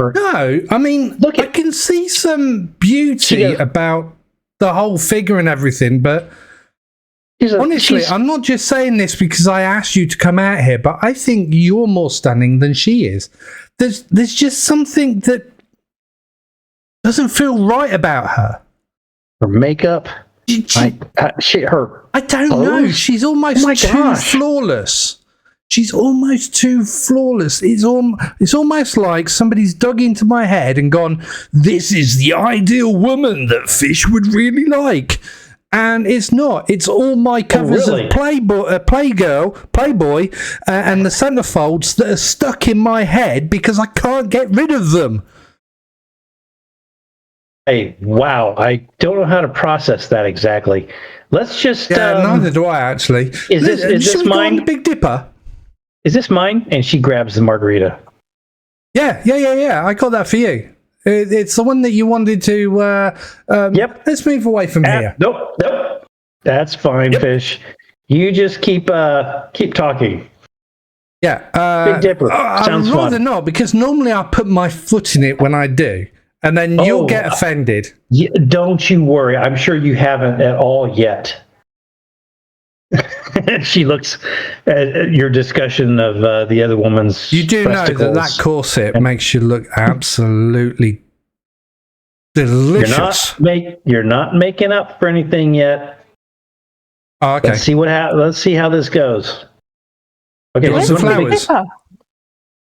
No, I mean, I can see some beauty about the whole figure and everything, but honestly, I'm not just saying this because I asked you to come out here, but I think you're more stunning than she is. There's just something that doesn't feel right about her. Her makeup. Her. I don't know. She's almost too flawless. She's almost too flawless. It's almost like somebody's dug into my head and gone, "This is the ideal woman that Fish would really like." And it's not. It's all my covers of Playboy, and the centerfolds that are stuck in my head because I can't get rid of them. Hey, wow. I don't know how to process that exactly. Let's just... neither do I, actually. Is this mine? The Big Dipper? Is this mine? And she grabs the margarita. Yeah. I got that for you. It's the one that you wanted to... Yep. Let's move away from here. Nope. That's fine, Fish. You just keep talking. Yeah. Big Dipper. Sounds I'd rather fun. not, because normally I put my foot in it when I do. And then you'll get offended. Don't you worry. I'm sure you haven't at all yet. She looks at your discussion of the other woman's. You do know that corset makes you look absolutely delicious. You're not making up for anything yet. Oh, okay. Let's see how this goes. Okay, Where's the flowers?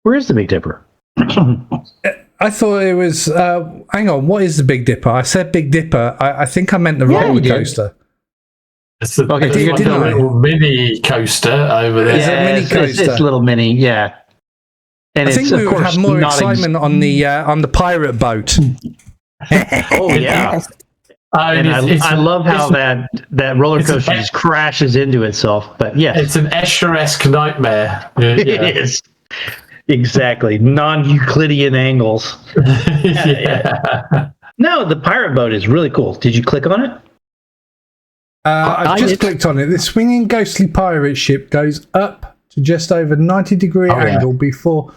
Where's the Big Dipper? I thought it was. Hang on, what is the Big Dipper? I said Big Dipper. I think I meant the roller coaster. It's a little mini coaster over there. It's a mini coaster. It's a little mini, yeah. And I think we would have more excitement on the pirate boat. Oh yeah. And I love how that roller coaster just crashes into itself. But yeah, it's an Escher-esque nightmare. It is. Exactly. Non-Euclidean angles. Yeah. No, the pirate boat is really cool. Did you click on it? I've just clicked on it. The swinging ghostly pirate ship goes up to just over 90-degree angle before.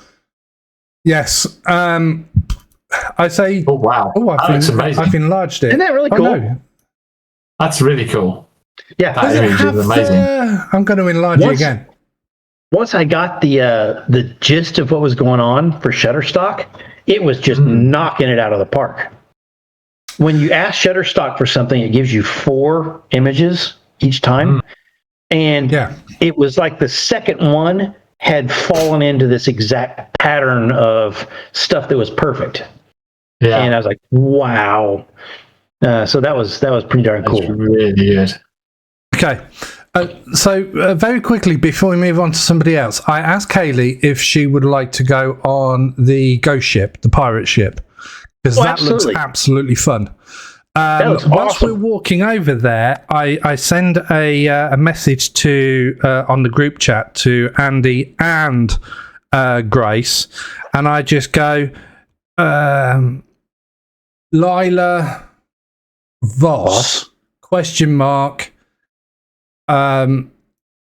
Yes. I say. Oh wow! Oh, I've enlarged it. Isn't that really cool? No. That's really cool. Yeah, that image is amazing. I'm going to enlarge it again. Once I got the gist of what was going on for Shutterstock, it was just knocking it out of the park. When you ask Shutterstock for something, it gives you 4 images each time. And it was like the second one had fallen into this exact pattern of stuff that was perfect. Yeah. And I was like, wow. So that was pretty darn cool. That's really good. Okay. So very quickly, before we move on to somebody else, I asked Kaylee if she would like to go on the ghost ship, the pirate ship, because that looks absolutely fun. Whilst we're walking over there, I send a message to on the group chat to Andy and Grace, and I just go, Lila Voss ?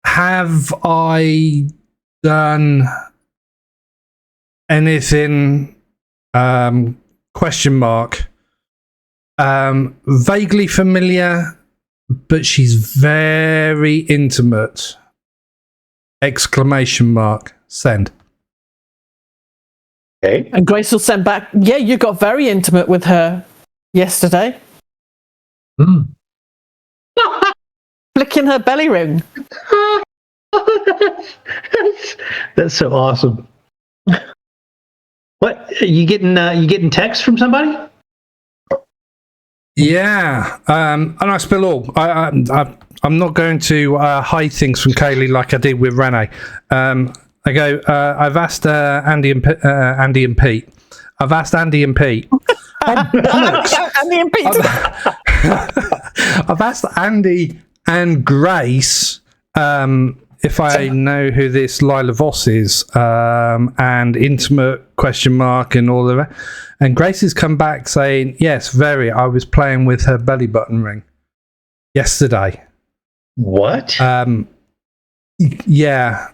Have I done anything? ? Vaguely familiar, but she's very intimate. ! Send. Okay. And Grace will send back, yeah, you got very intimate with her yesterday. Flicking her belly ring. That's so awesome. What, you getting text from somebody? Yeah, and I spill all. I'm not going to hide things from Kaylee like I did with Renee. I go. I've asked Andy and Pete. I've asked Andy and Pete. Andy and Pete. I've asked Andy and Grace if I know who this Lila Voss is, and intimate ? And all of that. And Grace has come back saying, yes, very. I was playing with her belly button ring yesterday. What? Yeah.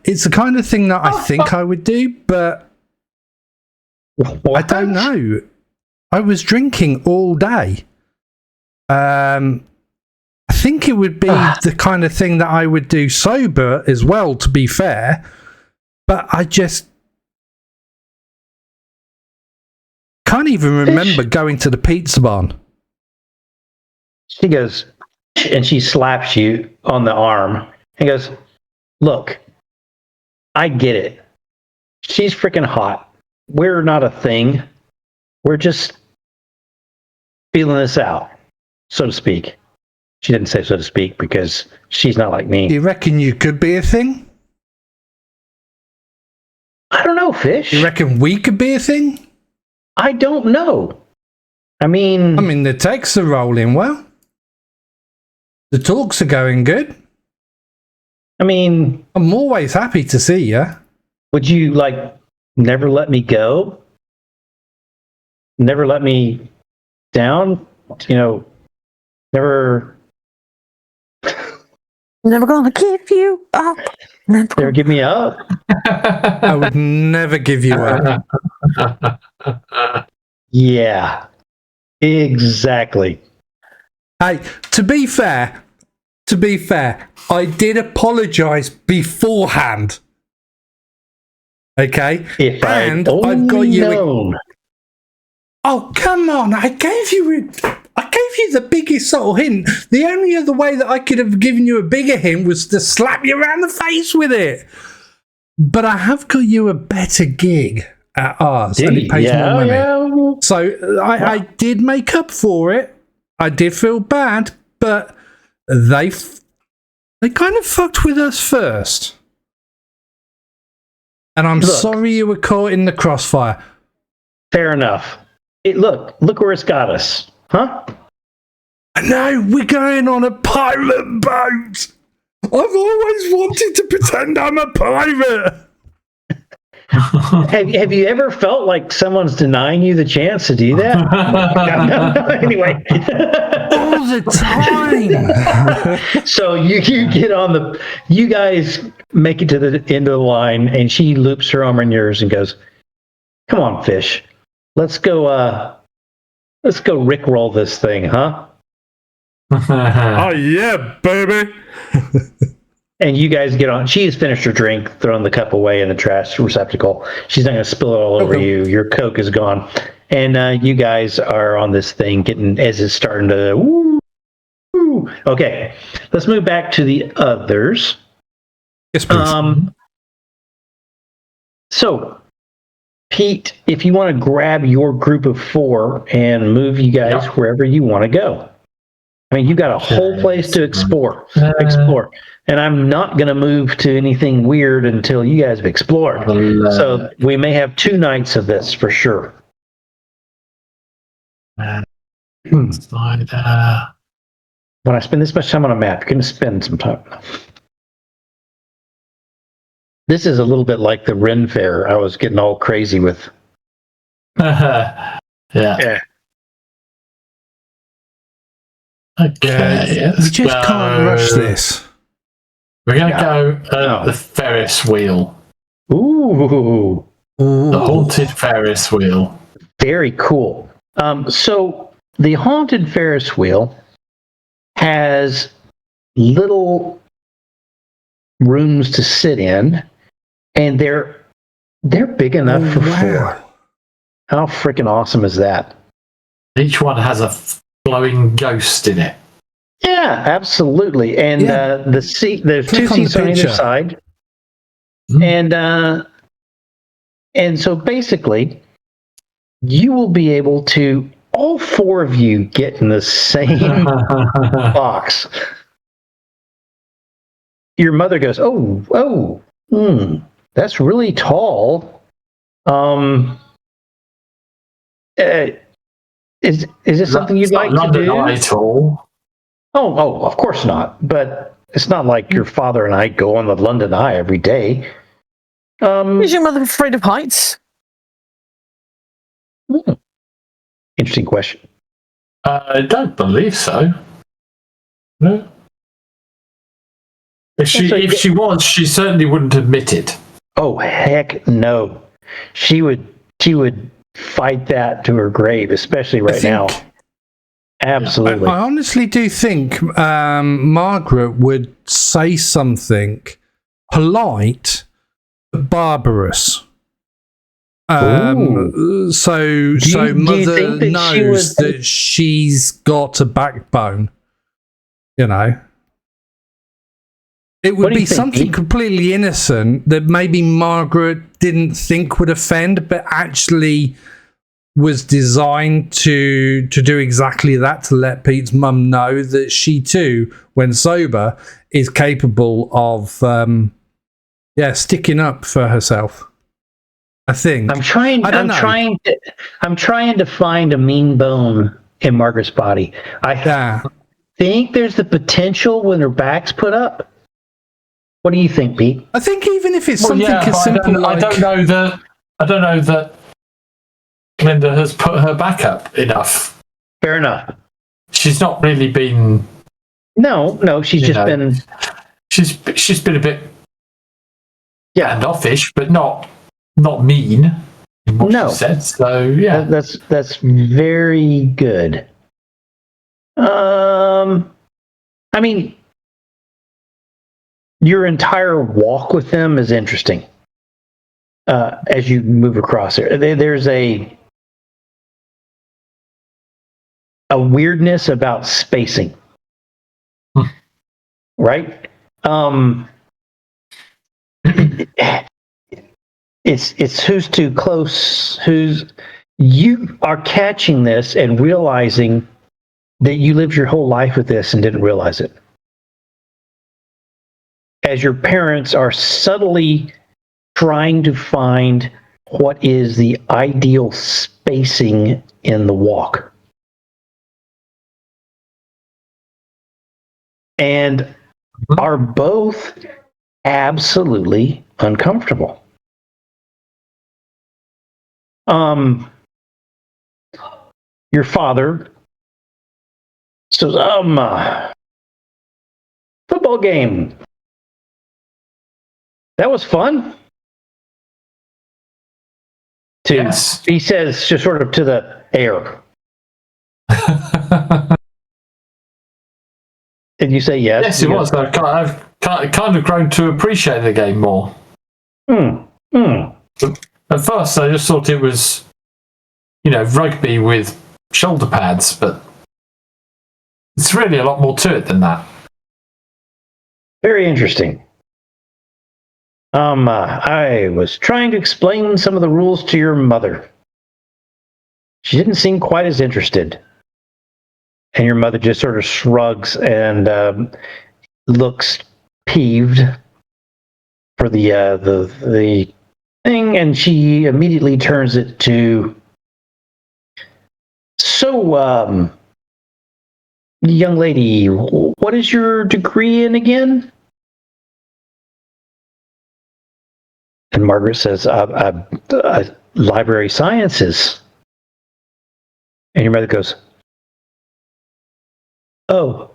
It's the kind of thing that I think I would do, but I don't know. I was drinking all day. I think it would be the kind of thing that I would do sober as well, to be fair. But I just can't even remember going to the pizza barn. She goes, and she slaps you on the arm and goes, look, I get it. She's freaking hot. We're not a thing. We're just feeling this out, so to speak. She didn't say so to speak because she's not like me. You reckon you could be a thing? I don't know, Fish. You reckon we could be a thing? I don't know. I mean, the texts are rolling well. The talks are going good. I mean, I'm always happy to see you. Would you, never let me go? Never let me down? Never... Never gonna give you up. Never give me up? I would never give you up. Yeah, exactly. Hey, to be fair, I did apologise beforehand. Okay? And I've got you. Oh, come on. I gave you the biggest subtle hint. The only other way that I could have given you a bigger hint was to slap you around the face with it. But I have got you a better gig at ours, and it pays more money. Yeah. So I did make up for it. I did feel bad, but they kind of fucked with us first. And I'm Look. sorry you were caught in the crossfire. Fair enough. Look where it's got us, huh? No, we're going on a pirate boat. I've always wanted to pretend I'm a pirate. Have you ever felt like someone's denying you the chance to do that? No. Anyway. All the time. So you get on you guys make it to the end of the line, and she loops her arm in yours and goes, "Come on, fish. Let's go rickroll this thing, huh?" Oh yeah, baby. And you guys get on. She has finished her drink, thrown the cup away in the trash receptacle. She's not going to spill it all over you. Your Coke is gone. And you guys are on this thing getting, as it's starting to, woo. Okay, let's move back to the others. Yes, please. So, Pete, if you want to grab your group of 4 and move you guys wherever you want to go. I mean, you've got a whole place to explore. And I'm not going to move to anything weird until you guys have explored. So we may have 2 nights of this for sure. When I spend this much time on a map, you're going to spend some time. This is a little bit like the Ren Fair I was getting all crazy with. Yeah. Okay. You just can't rush this. We're going to go the Ferris wheel. Ooh. The haunted Ferris wheel. Very cool. So the haunted Ferris wheel has little rooms to sit in, and they're big enough for 4. How freaking awesome is that? Each one has a glowing ghost in it. Yeah, absolutely. And there's 2 seats on either side. And so basically, you will be able to, all 4 of you get in the same box. Your mother goes, that's really tall. Is this something you'd like to do? London Eye tall. Oh, of course not. But it's not like your father and I go on the London Eye every day. Is your mother afraid of heights? Interesting question. I don't believe so. No. If she was, she certainly wouldn't admit it. Oh, heck no. She would fight that to her grave, especially right now. Absolutely. I honestly do think Margaret would say something polite but barbarous. So Mother knows that she's got a backbone. You know. It would be something completely innocent that maybe Margaret didn't think would offend, but actually was designed to do exactly that, to let Pete's mum know that she too, when sober, is capable of sticking up for herself. I think. I'm trying to find a mean bone in Margaret's body. I think there's the potential when her back's put up. What do you think, Pete? I think even if it's something as simple like... I don't know that Linda has put her back up enough. Fair enough. She's not really been... No, she's just been... She's been a bit standoffish, but not mean in what she said. So, yeah. That's very good. I mean... Your entire walk with them is interesting. As you move across there, there's a weirdness about spacing, right? It's who's too close. You are catching this and realizing that you lived your whole life with this and didn't realize it. As your parents are subtly trying to find what is the ideal spacing in the walk. And are both absolutely uncomfortable. Your father says, football game. That was fun. Yes. He says, just sort of to the air. And you say yes. Yes, it was. I've kind of grown to appreciate the game more. At first, I just thought it was, rugby with shoulder pads, but it's really a lot more to it than that. Very interesting. I was trying to explain some of the rules to your mother. She didn't seem quite as interested. And your mother just sort of shrugs and looks peeved for the thing, and she immediately turns it to, so, young lady, what is your degree in again? And Margaret says, library sciences. And your mother goes, oh.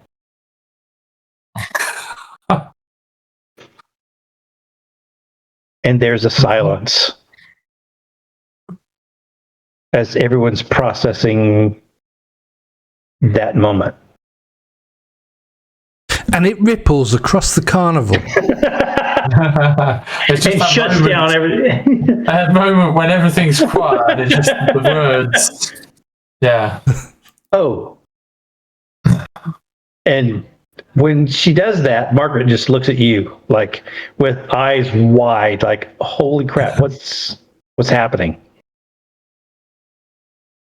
And there's a silence as everyone's processing that moment. And it ripples across the carnival. It's just It shuts down everything. That moment when everything's quiet and it's just the words. Yeah. Oh. And when she does that, Margaret just looks at you like with eyes wide, like, holy crap, what's happening?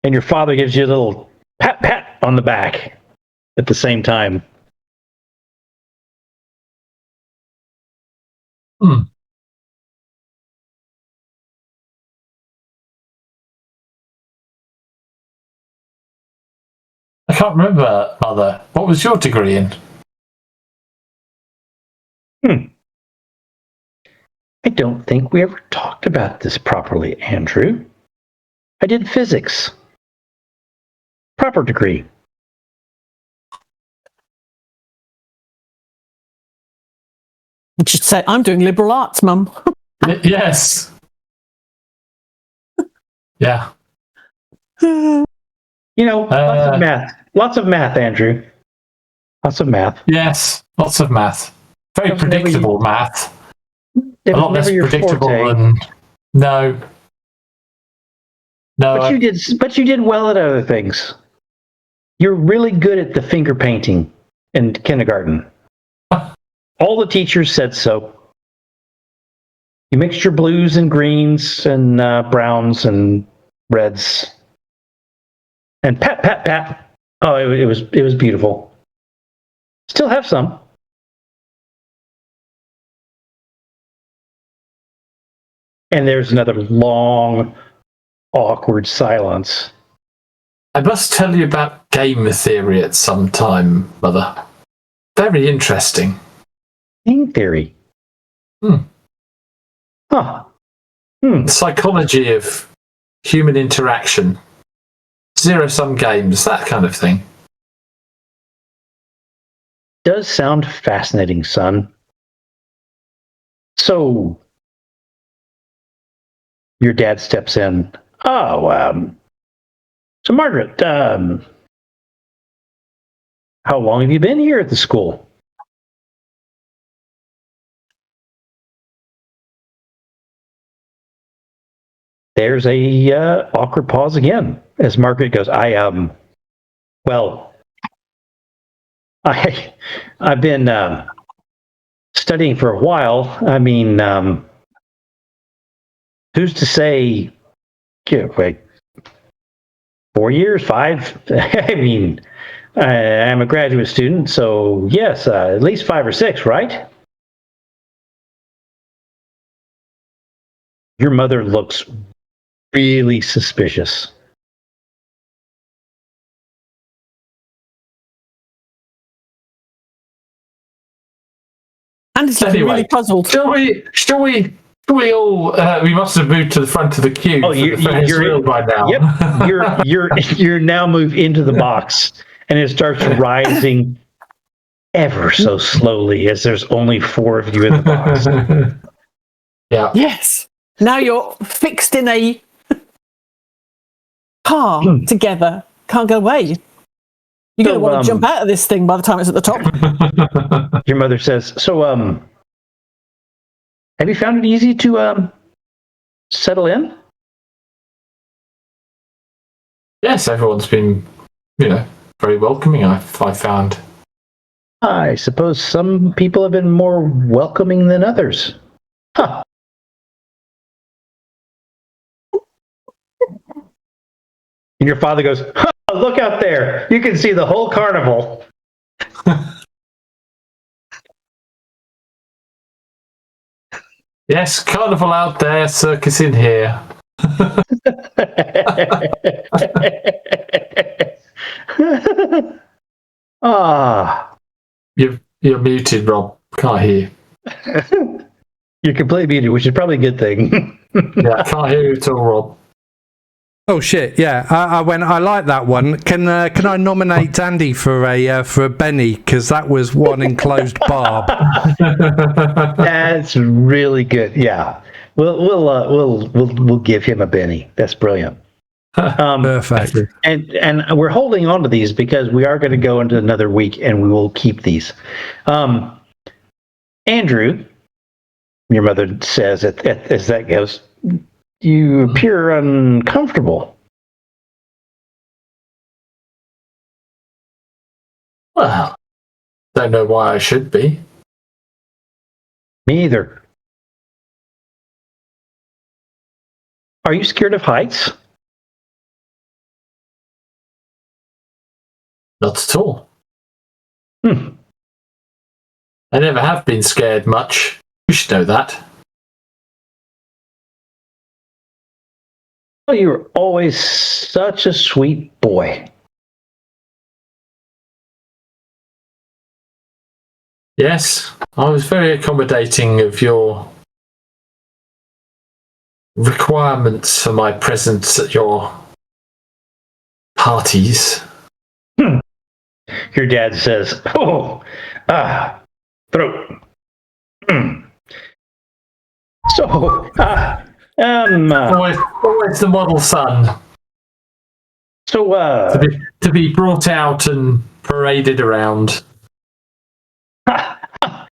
And your father gives you a little pat on the back at the same time. I can't remember, Mother. What was your degree in? I don't think we ever talked about this properly, Andrew. I did physics. Proper degree. You should say, I'm doing liberal arts, Mum. Yes. Yeah. Lots of math. Lots of math, Andrew. Lots of math. Yes, lots of math. Very predictable math. A lot less predictable than... No. But you did well at other things. You're really good at the finger painting in kindergarten. All the teachers said so. You mixed your blues and greens and browns and reds. And pat. Oh, it was beautiful. Still have some. And there's another long, awkward silence. I must tell you about game theory at some time, Mother. Very interesting. Game theory? Huh. The psychology of human interaction. Zero-sum games, that kind of thing. Does sound fascinating, son. So, your dad steps in. Oh, so Margaret, how long have you been here at the school? There's a awkward pause again as Margaret goes, I've been studying for a while. I mean, who's to say, wait, 4 years, 5? I mean, I'm a graduate student, so yes, at least 5 or 6, right? Your mother looks really suspicious. And it's looking really puzzled. Shall we all? We must have moved to the front of the queue. Oh, you're by now. Yep, you're now moved into the box, and it starts rising ever so slowly as there's only 4 of you in the box. Yeah. Yes. Now you're fixed in a car together. Can't get away. You're going to want to jump out of this thing by the time it's at the top. Your mother says, "So, have you found it easy to settle in?" Yes, everyone's been, very welcoming. I found. I suppose some people have been more welcoming than others. Huh. And your father goes, "Huh, look out there. You can see the whole carnival." Yes, carnival out there, circus in here. Ah. You're muted, Rob. Can't hear. You're completely muted, which is probably a good thing. Yeah, can't hear you at all, Rob. Oh shit! Yeah, I went. I like that one. Can I nominate Andy for a Benny, because that was one enclosed barb. That's really good. Yeah, we'll give him a Benny. That's brilliant. Perfect. And we're holding on to these because we are going to go into another week, and we will keep these. Andrew, your mother says as that goes, you appear uncomfortable. Well, don't know why I should be. Me either. Are you scared of heights? Not at all. Hmm. I never have been scared much. You should know that. Oh, you were always such a sweet boy. Yes, I was very accommodating of your requirements for my presence at your parties. Your dad says, throat. So, always the model son. So, to be brought out and paraded around.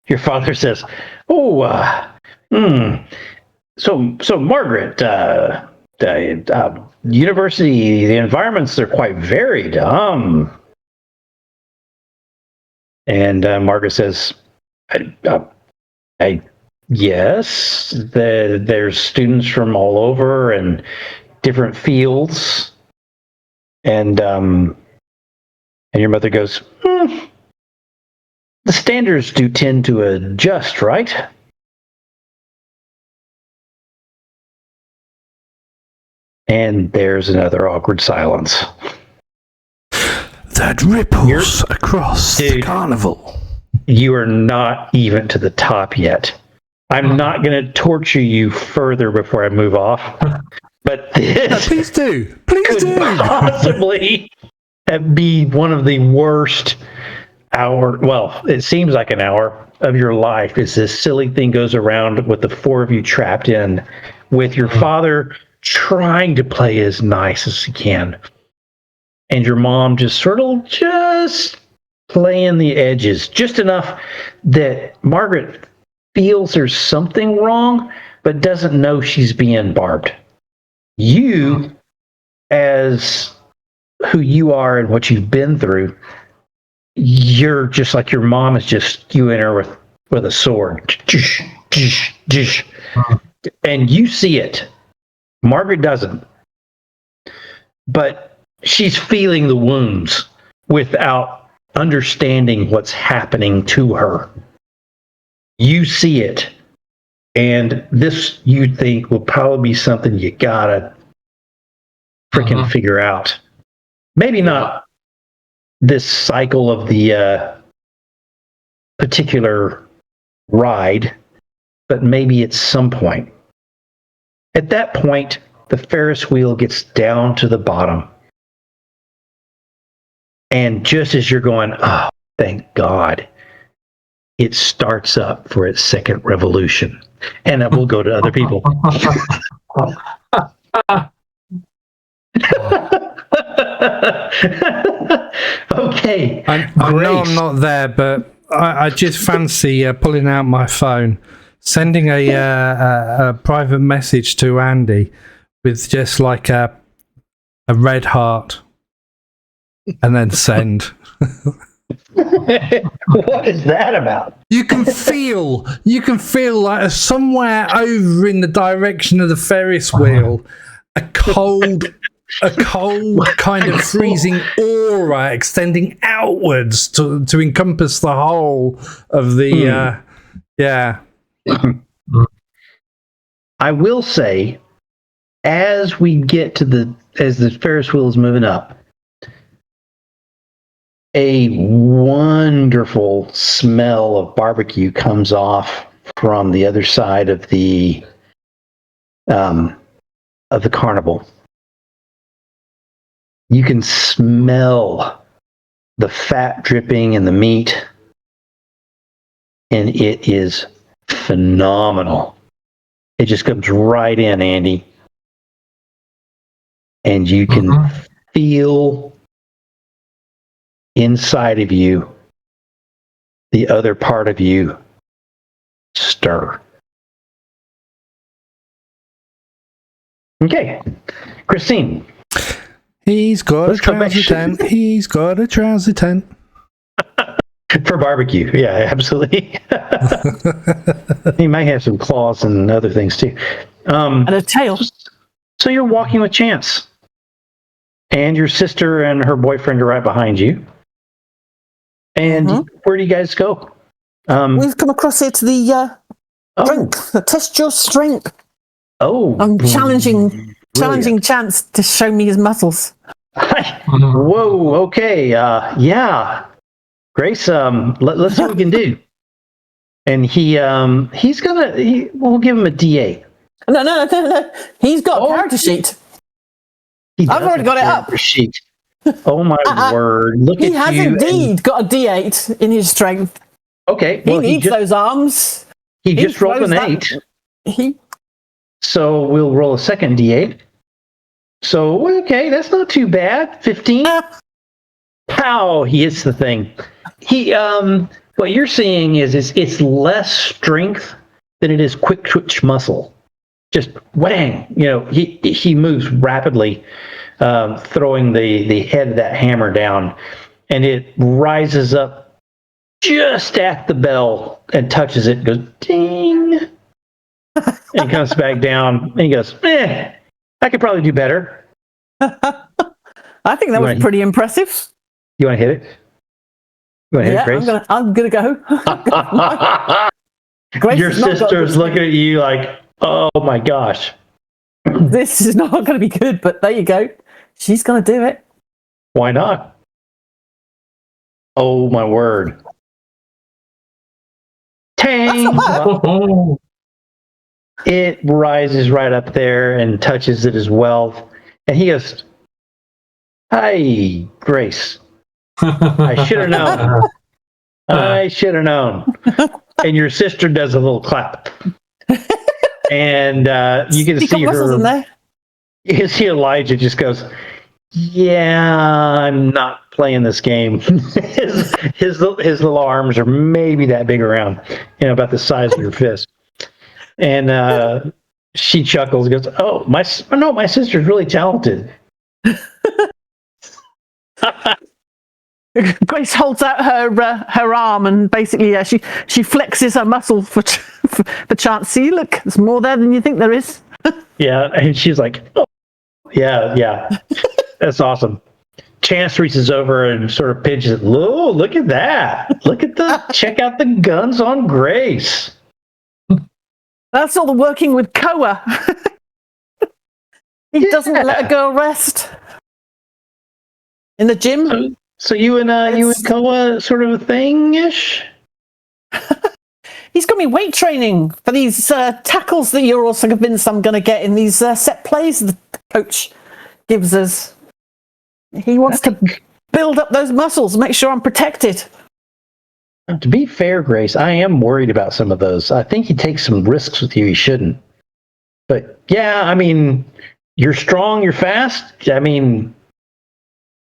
Your father says, So Margaret, university, the environments, they're quite varied. And Margaret says, yes, there's students from all over and different fields. And your mother goes, the standards do tend to adjust, right? And there's another awkward silence. That ripples across the carnival. You are not even to the top yet. I'm not going to torture you further before I move off. But this please do. Possibly be one of the worst hour. Well, it seems like an hour of your life as this silly thing goes around with the 4 of you trapped in, with your father trying to play as nice as he can, and your mom just playing the edges, just enough that Margaret feels there's something wrong, but doesn't know she's being barbed. You, as who you are and what you've been through, you're just like your mom is just skewing her with a sword. And you see it. Margaret doesn't. But she's feeling the wounds without understanding what's happening to her. You see it. And this, you'd think, will probably be something you gotta freaking figure out. Maybe not this cycle of the particular ride, but maybe at some point. At that point, the Ferris wheel gets down to the bottom. And just as you're going, oh, thank God, it starts up for its second revolution. And then we'll go to other people. Okay. I know I'm not there, but I just fancy pulling out my phone, sending a private message to Andy with just like a red heart, and then send. What is that about? You can feel like somewhere over in the direction of the Ferris wheel, a cold kind of freezing aura extending outwards to encompass the whole of the I will say, as we get to as the Ferris wheel is moving up, a wonderful smell of barbecue comes off from the other side of the carnival. You can smell the fat dripping and the meat, and it is phenomenal. It just comes right in, Andy, and you can feel inside of you the other part of you stir. Okay, Christine. He's got a trouser tent. He's got a trouser tent. For barbecue, yeah, absolutely. He might have some claws and other things too. And a tail. So you're walking with Chance, and your sister and her boyfriend are right behind you. And where do you guys go? We've come across here to the strength. Test your strength. Oh, I'm challenging Chance to show me his muscles. Whoa. Okay. Yeah. Grace. Let's see what we can do. And we'll give him a D8. No. He's got a character sheet. I've already got it up. Sheet. Oh my word! He has indeed got a D8 in his strength. Okay. He needs those arms. He just rolled an 8. So we'll roll a second D8. So, okay, that's not too bad. 15. Pow! He hits the thing. What you're seeing is it's less strength than it is quick twitch muscle. Just whang! He moves rapidly, throwing the head of that hammer down, and it rises up just at the bell and touches it. Goes ding. And he comes back down and he goes, I could probably do better. I think that was pretty impressive. You want to hit it? You want to hit it, Grace? I'm gonna go. Grace, your sister's looking at you like, oh my gosh. This is not going to be good, but there you go. She's going to do it. Why not? Oh my word. Tang! It rises right up there and touches it as well. And he goes, hi, Grace. I should have known. I should have known. And your sister does a little clap. And you can see her. In there. You can see Elijah just goes, yeah, I'm not playing this game. his little arms are maybe that big around, about the size of your fist. And she chuckles and goes, oh, my sister's really talented. Grace holds out her arm and basically she flexes her muscle for Chance. See, look, there's more there than you think there is. Yeah, and she's like, oh, yeah, that's awesome. Chance reaches over and sort of pinches it. Oh, look at that! Check out the guns on Grace. That's all the working with Koa. He doesn't let a girl rest. In the gym? So you and Koa sort of a thing-ish? He's got me weight training for these tackles that you're also convinced I'm going to get in these set plays the coach gives us. He wants to build up those muscles, make sure I'm protected. To be fair, Grace, I am worried about some of those. I think he takes some risks with you he shouldn't. But yeah, I mean, you're strong, you're fast. I mean,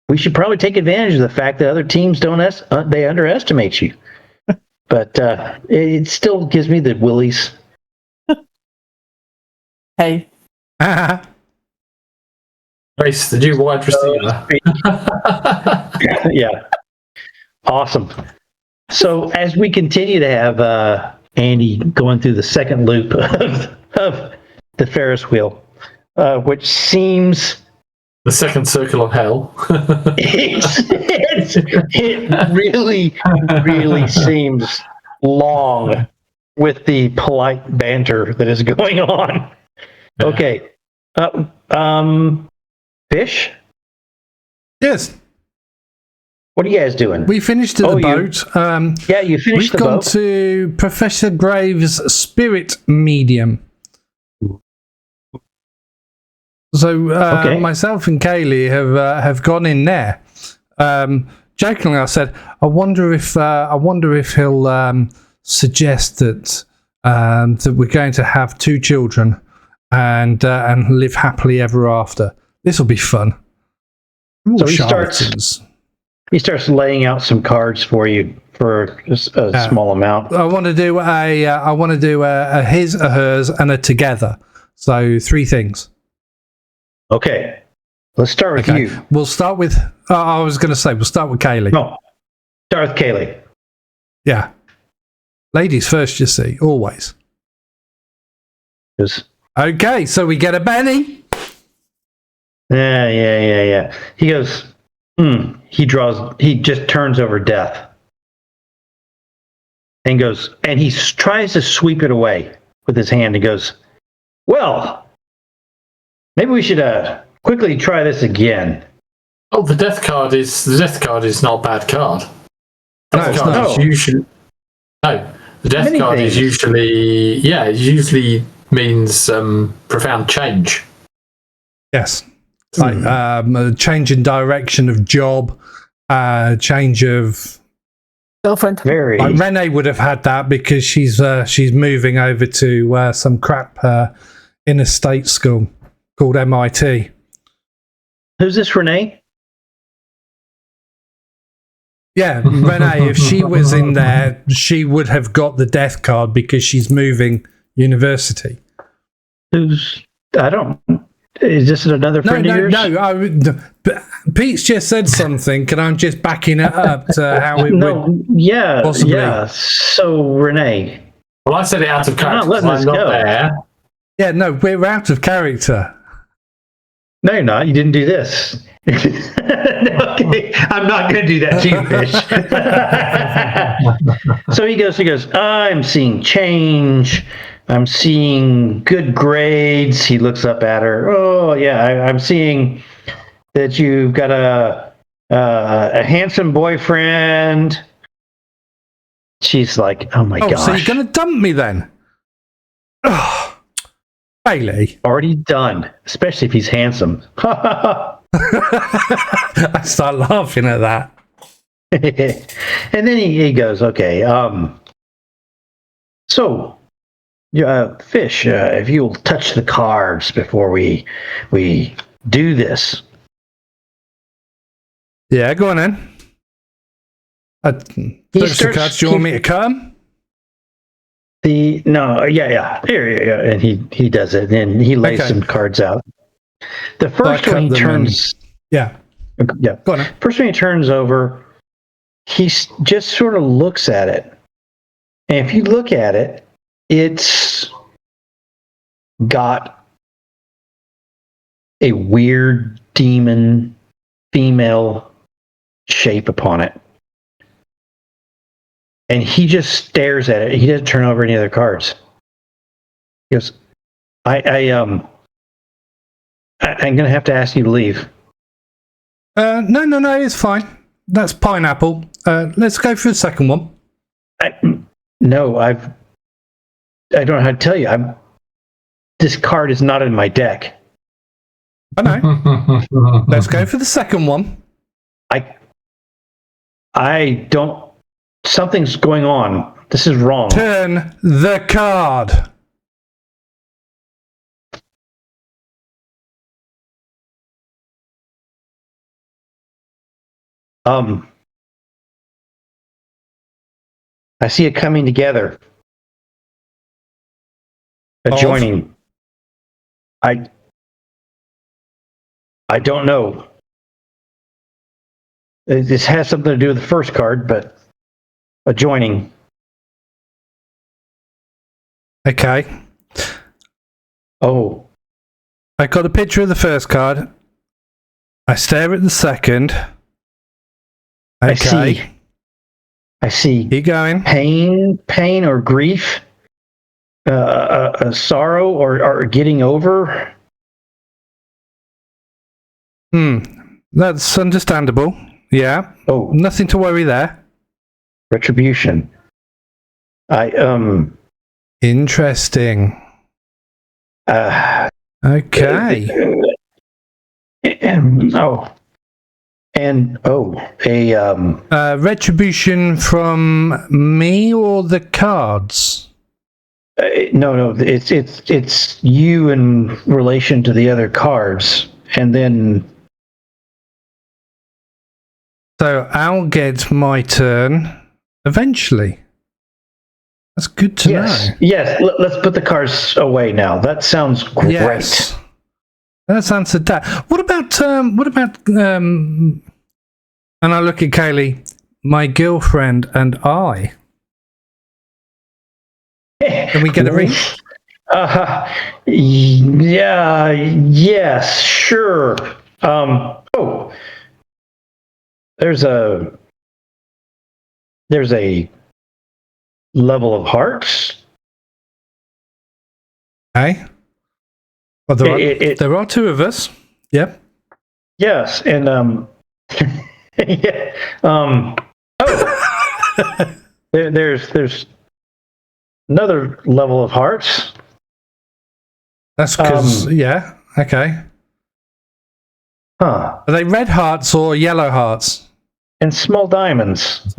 we should probably take advantage of the fact that other teams they underestimate you. But it still gives me the willies. Hey. Grace, the new wide receiver. Yeah. Awesome. So as we continue to have Andy going through the second loop of the Ferris wheel, which seems... The second circle of hell. it really seems long with the polite banter that is going on. Okay. Fish? Yes. What are you guys doing? We finished at the boat. Yeah, you finished the boat. We've gone to Professor Graves' spirit medium. So myself and Kaylee have gone in there. Jokingly, I said, I wonder if he'll suggest that we're going to have 2 children and live happily ever after. This will be fun. So he starts laying out some cards for you for a small amount. I want to do a his, a hers, and a together. So 3 things. Okay, let's start with you. We'll start with. I was going to say we'll start with Kaylee. No, start with Kaylee. Yeah, ladies first. You see, always. Okay, so we get a Benny. Yeah. He goes. He just turns over death, and goes, and he tries to sweep it away with his hand. He goes, well. Maybe we should quickly try this again. Oh, the death card is not a bad card. The death card is usually means profound change. Yes, like a change in direction of job, change of girlfriend. Like Renee would have had that because she's moving over to some crap inner state school called MIT. Who's this, Renee? Yeah, Renee, if she was in there, she would have got the death card because she's moving university. Is this another friend of yours? No. Pete's just said something, and I'm just backing it up to how it would possibly. Yeah. So, Renee. Well, I said it out of character. I'm not letting this go. There. Yeah, no, we're out of character. No, you're not. You didn't do this. Okay, I'm not going to do that to you, Fish. So he goes, I'm seeing change. I'm seeing good grades. He looks up at her. Oh, yeah, I'm seeing that you've got a handsome boyfriend. She's like, oh, my gosh. So you're going to dump me then? Oh. Bailey. Already done, especially if he's handsome. I start laughing at that. And then he goes, okay, so, Fish, if you'll touch the cards before we do this. Yeah, go on then. Touch the cards. Do you want me to come? Yeah. Here, and he does it, and he lays some cards out. The first one he turns. Yeah. Go on. First one he turns over, he just sort of looks at it, and if you look at it, it's got a weird demon female shape upon it. And he just stares at it. He doesn't turn over any other cards. Yes. I'm going to have to ask you to leave. No, it's fine. That's pineapple. Let's go for the second one. No, I don't know how to tell you. This card is not in my deck. I know. Let's go for the second one. I don't. Something's going on. This is wrong. Turn the card. I see it coming together. Adjoining. I don't know. This has something to do with the first card, but adjoining. Okay. Oh. I got a picture of the first card. I stare at the second. Okay. I see. Keep going. Pain or grief, sorrow or getting over. That's understandable. Yeah. Oh, Nothing to worry there. retribution. Interesting. Okay. Retribution from me or the cards? No, it's you in relation to the other cards, and then. So I'll get my turn eventually. That's good to know. Yes. Let's put the cards away now. That sounds great. Yes. That's answered that. What about and I look at Kaylee, my girlfriend and I. Can we get a ring? Yeah, yes, sure. There's a level of hearts. Okay. Well, there are two of us. Yep. Yes, and there's another level of hearts. That's because yeah. Okay. Huh. Are they red hearts or yellow hearts? And small diamonds.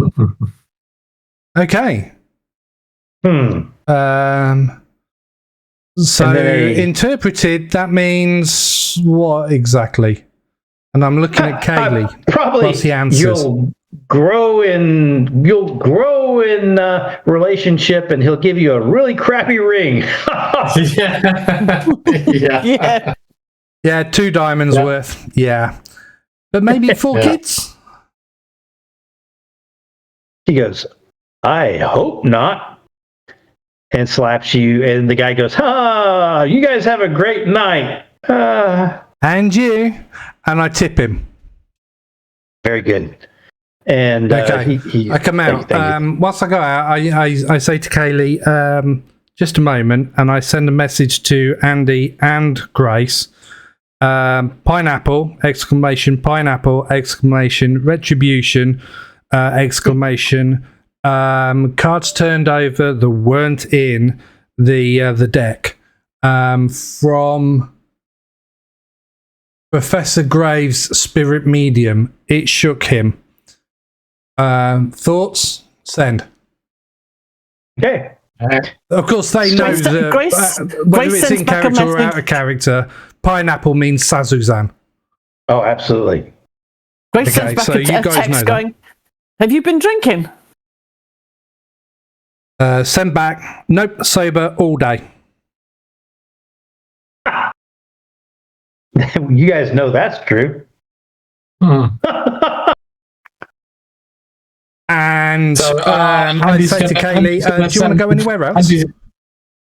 Okay. So interpreted, that means what exactly? And I'm looking at Kaylee. Probably What's the answers? you'll grow in relationship, and he'll give you a really crappy ring. Yeah. Yeah, 2 diamonds worth. Yeah. But maybe 4 kids? He goes, I hope not. And slaps you, and the guy goes, you guys have a great night. And you. And I tip him. Very good. And okay. I come out. Whilst I go out, I say to Kaylee, just a moment, and I send a message to Andy and Grace. Pineapple, exclamation, pineapple, exclamation, retribution, exclamation, cards turned over that weren't in the deck, from Professor Graves' spirit medium. It shook him. Thoughts? Send. Okay. Of course, they know that whether it's in character or out of character, pineapple means Sazuzan. Oh, absolutely. Grace sends back a text going, have you been drinking? Send back, nope, sober all day. You guys know that's true. And I say to Kaylee, do you want to go anywhere else?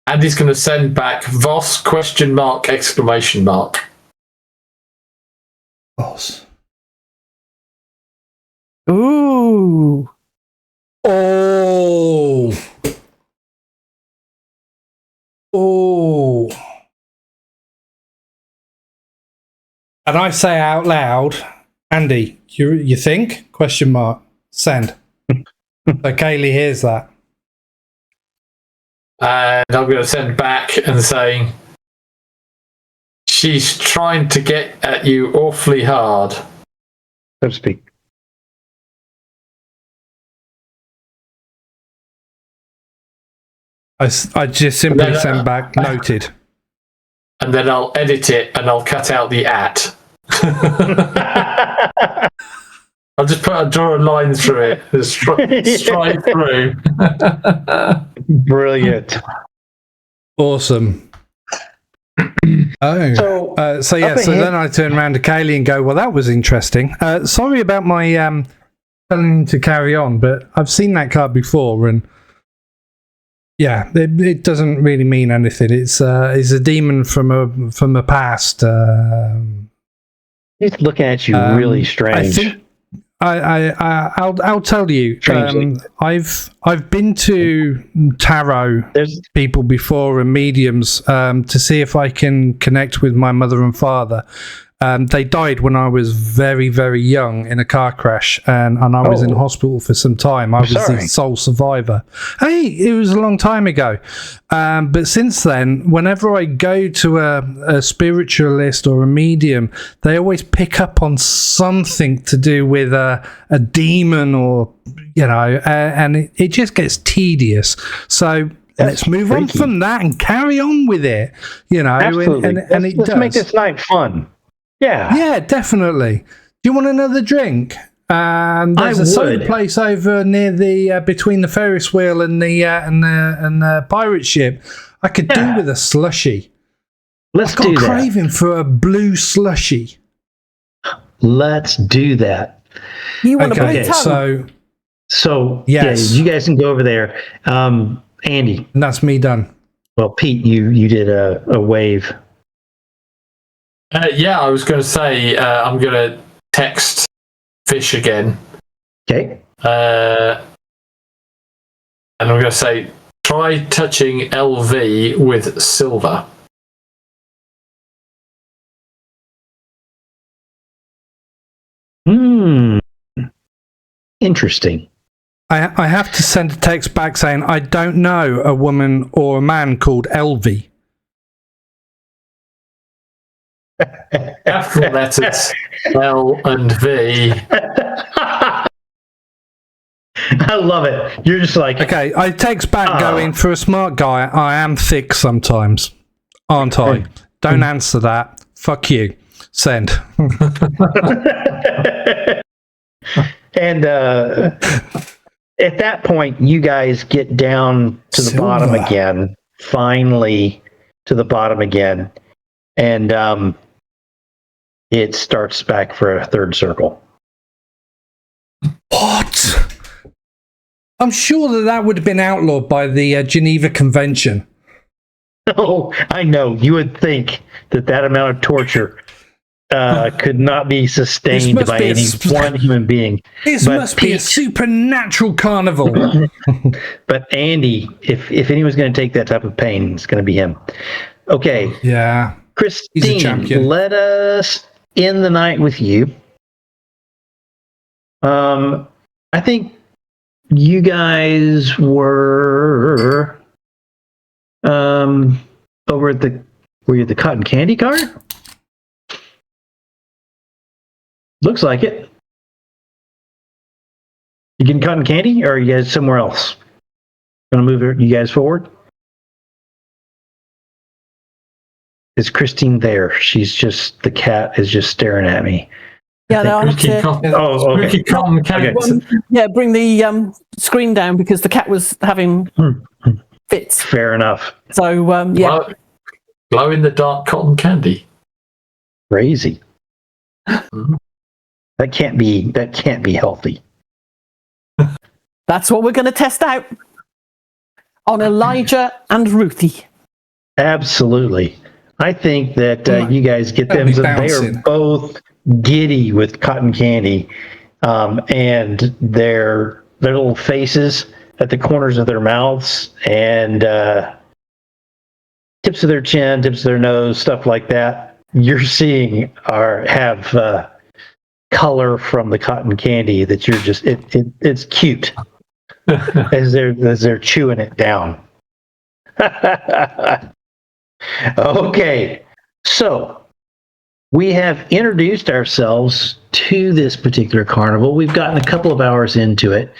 Andy's going to send back Voss ? Exclamation mark. Voss. Ooh. Oh. And I say out loud, Andy, you think? Question mark. Send. So Kaylee hears that. And I'm going to send back and say, she's trying to get at you awfully hard. So to speak. I just simply send back, noted. And then I'll edit it and I'll cut out the at. I'll just draw a line through it, straight through. Brilliant. Awesome. So then I turn around to Kaylee and go, well, that was interesting. Sorry about my telling him to carry on, but I've seen that card before, and yeah, it doesn't really mean anything. It's a demon from a past. He's looking at you really strange. I'll tell you. I've been to tarot people before and mediums to see if I can connect with my mother and father. They died when I was very, very young in a car crash, and I was in hospital for some time. I was the sole survivor. Hey, it was a long time ago. But since then, whenever I go to a spiritualist or a medium, they always pick up on something to do with a demon or, and it just gets tedious. So let's move on from that and carry on with it, Absolutely. Let's make this night fun. Yeah, definitely. Do you want another drink? There's a soda place over near the between the Ferris wheel and the pirate ship. I could do with a slushy. I've got a craving for a blue slushy. Let's do that. You want a blue tongue? So yes, you guys can go over there. Andy, and that's me done. Well, Pete, you did a wave. I was going to say I'm going to text Fish again. Okay. And I'm going to say, try touching LV with silver. Interesting. I have to send a text back saying I don't know a woman or a man called LV. Capital letters L and V. I love it. You're just like, okay. I text back going, for a smart guy, I am thick sometimes, aren't I? Don't answer that. Fuck you. Send. And at that point, you guys get down to the bottom again. Finally, to the bottom again, and it starts back for a third circle. What? I'm sure that would have been outlawed by the Geneva Convention. Oh, I know. You would think that amount of torture could not be sustained by any one human being. This must be a supernatural carnival. But Andy, if anyone's going to take that type of pain, it's going to be him. Okay. Yeah. Christine, let us end the night with you. I think you guys were over at were you at the cotton candy cart? Looks like it. You getting cotton candy, or are you guys somewhere else? Gonna move you guys forward? Is Christine there? She's just, the cat is just staring at me. Yeah, no, okay. Yeah, bring the screen down because the cat was having fits. Fair enough. So, yeah. Glow in the dark cotton candy. Crazy. That can't be healthy. That's what we're going to test out on Elijah and Ruthie. Absolutely. I think that you guys get them. So they are both giddy with cotton candy, and their little faces at the corners of their mouths and tips of their chin, tips of their nose, stuff like that. you're seeing have color from the cotton candy that you're just it's cute as they're chewing it down. Okay, so we have introduced ourselves to this particular carnival. We've gotten a couple of hours into it.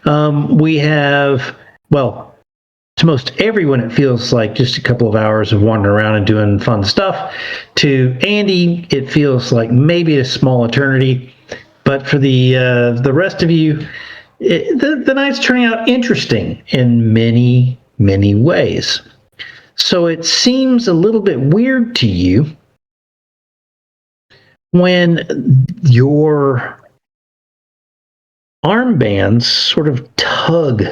We have, well, to most everyone, it feels like just a couple of hours of wandering around and doing fun stuff. To Andy, it feels like maybe a small eternity. But for the rest of you, the night's turning out interesting in many, many ways. So it seems a little bit weird to you when your armbands sort of tug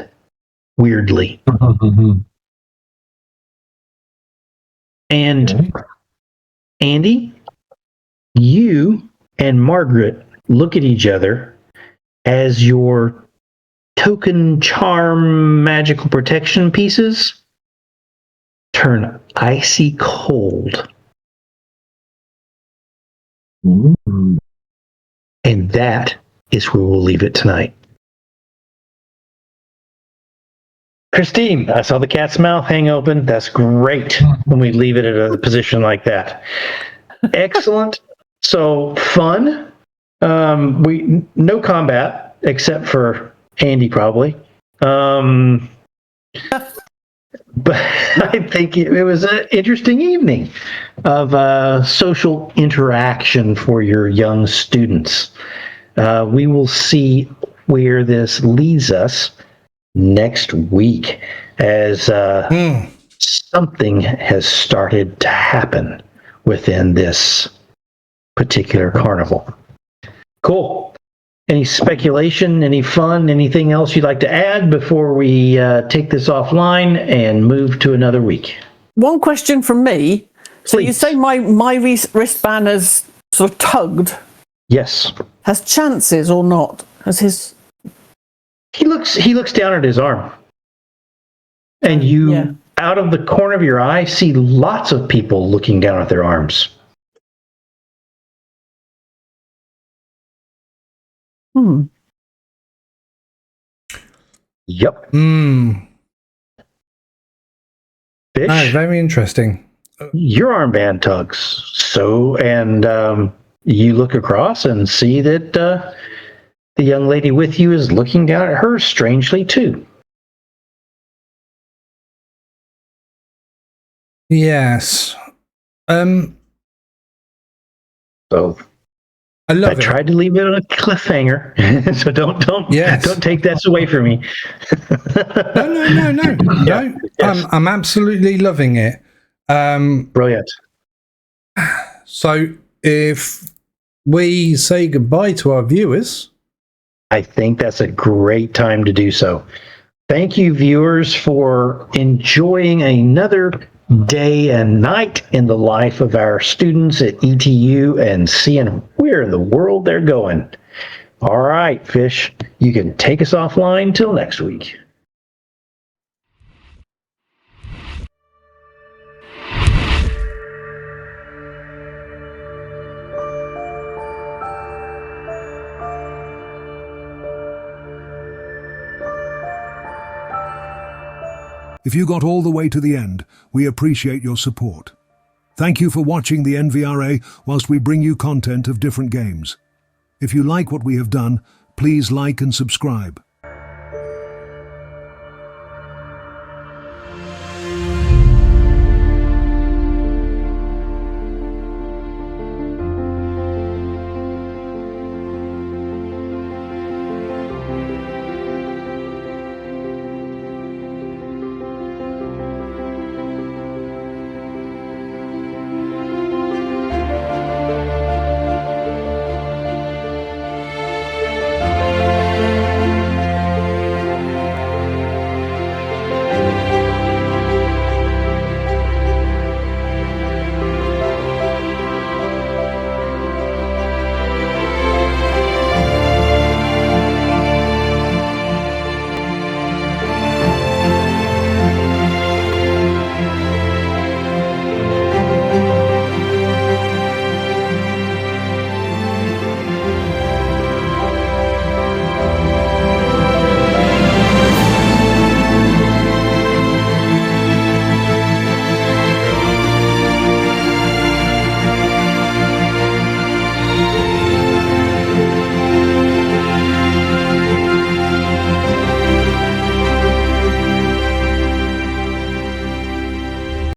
weirdly. And Andy, you and Margaret look at each other as your token charm magical protection pieces turn icy cold. And that is where we'll leave it tonight. Christine, I saw the cat's mouth hang open. That's great when we leave it at a position like that. Excellent. So fun. No combat except for Andy probably. But I think it was an interesting evening of social interaction for your young students. We will see where this leads us next week as something has started to happen within this particular carnival. Cool. Any speculation, any fun, anything else you'd like to add before we take this offline and move to another week? One question from me. So Please. you say my wristband has sort of tugged. Yes. Has chances or not? Has his... He looks down at his arm. And you, out of the corner of your eye, see lots of people looking down at their arms. Yep. Fish, Oh, very interesting. your armband tugs. So, and you look across and see that the young lady with you is looking down at her strangely too. Yes. So I love it. tried to leave it on a cliffhanger, so don't take that away from me. No. Yes. I'm absolutely loving it. Brilliant. So if we say goodbye to our viewers, I think that's a great time to do so. Thank you, viewers, for enjoying another day and night in the life of our students at ETU and seeing where in the world they're going. All right, Fish, you can take us offline till next week. If you got all the way to the end, we appreciate your support. Thank you for watching the NVRA whilst we bring you content of different games. If you like what we have done, please like and subscribe.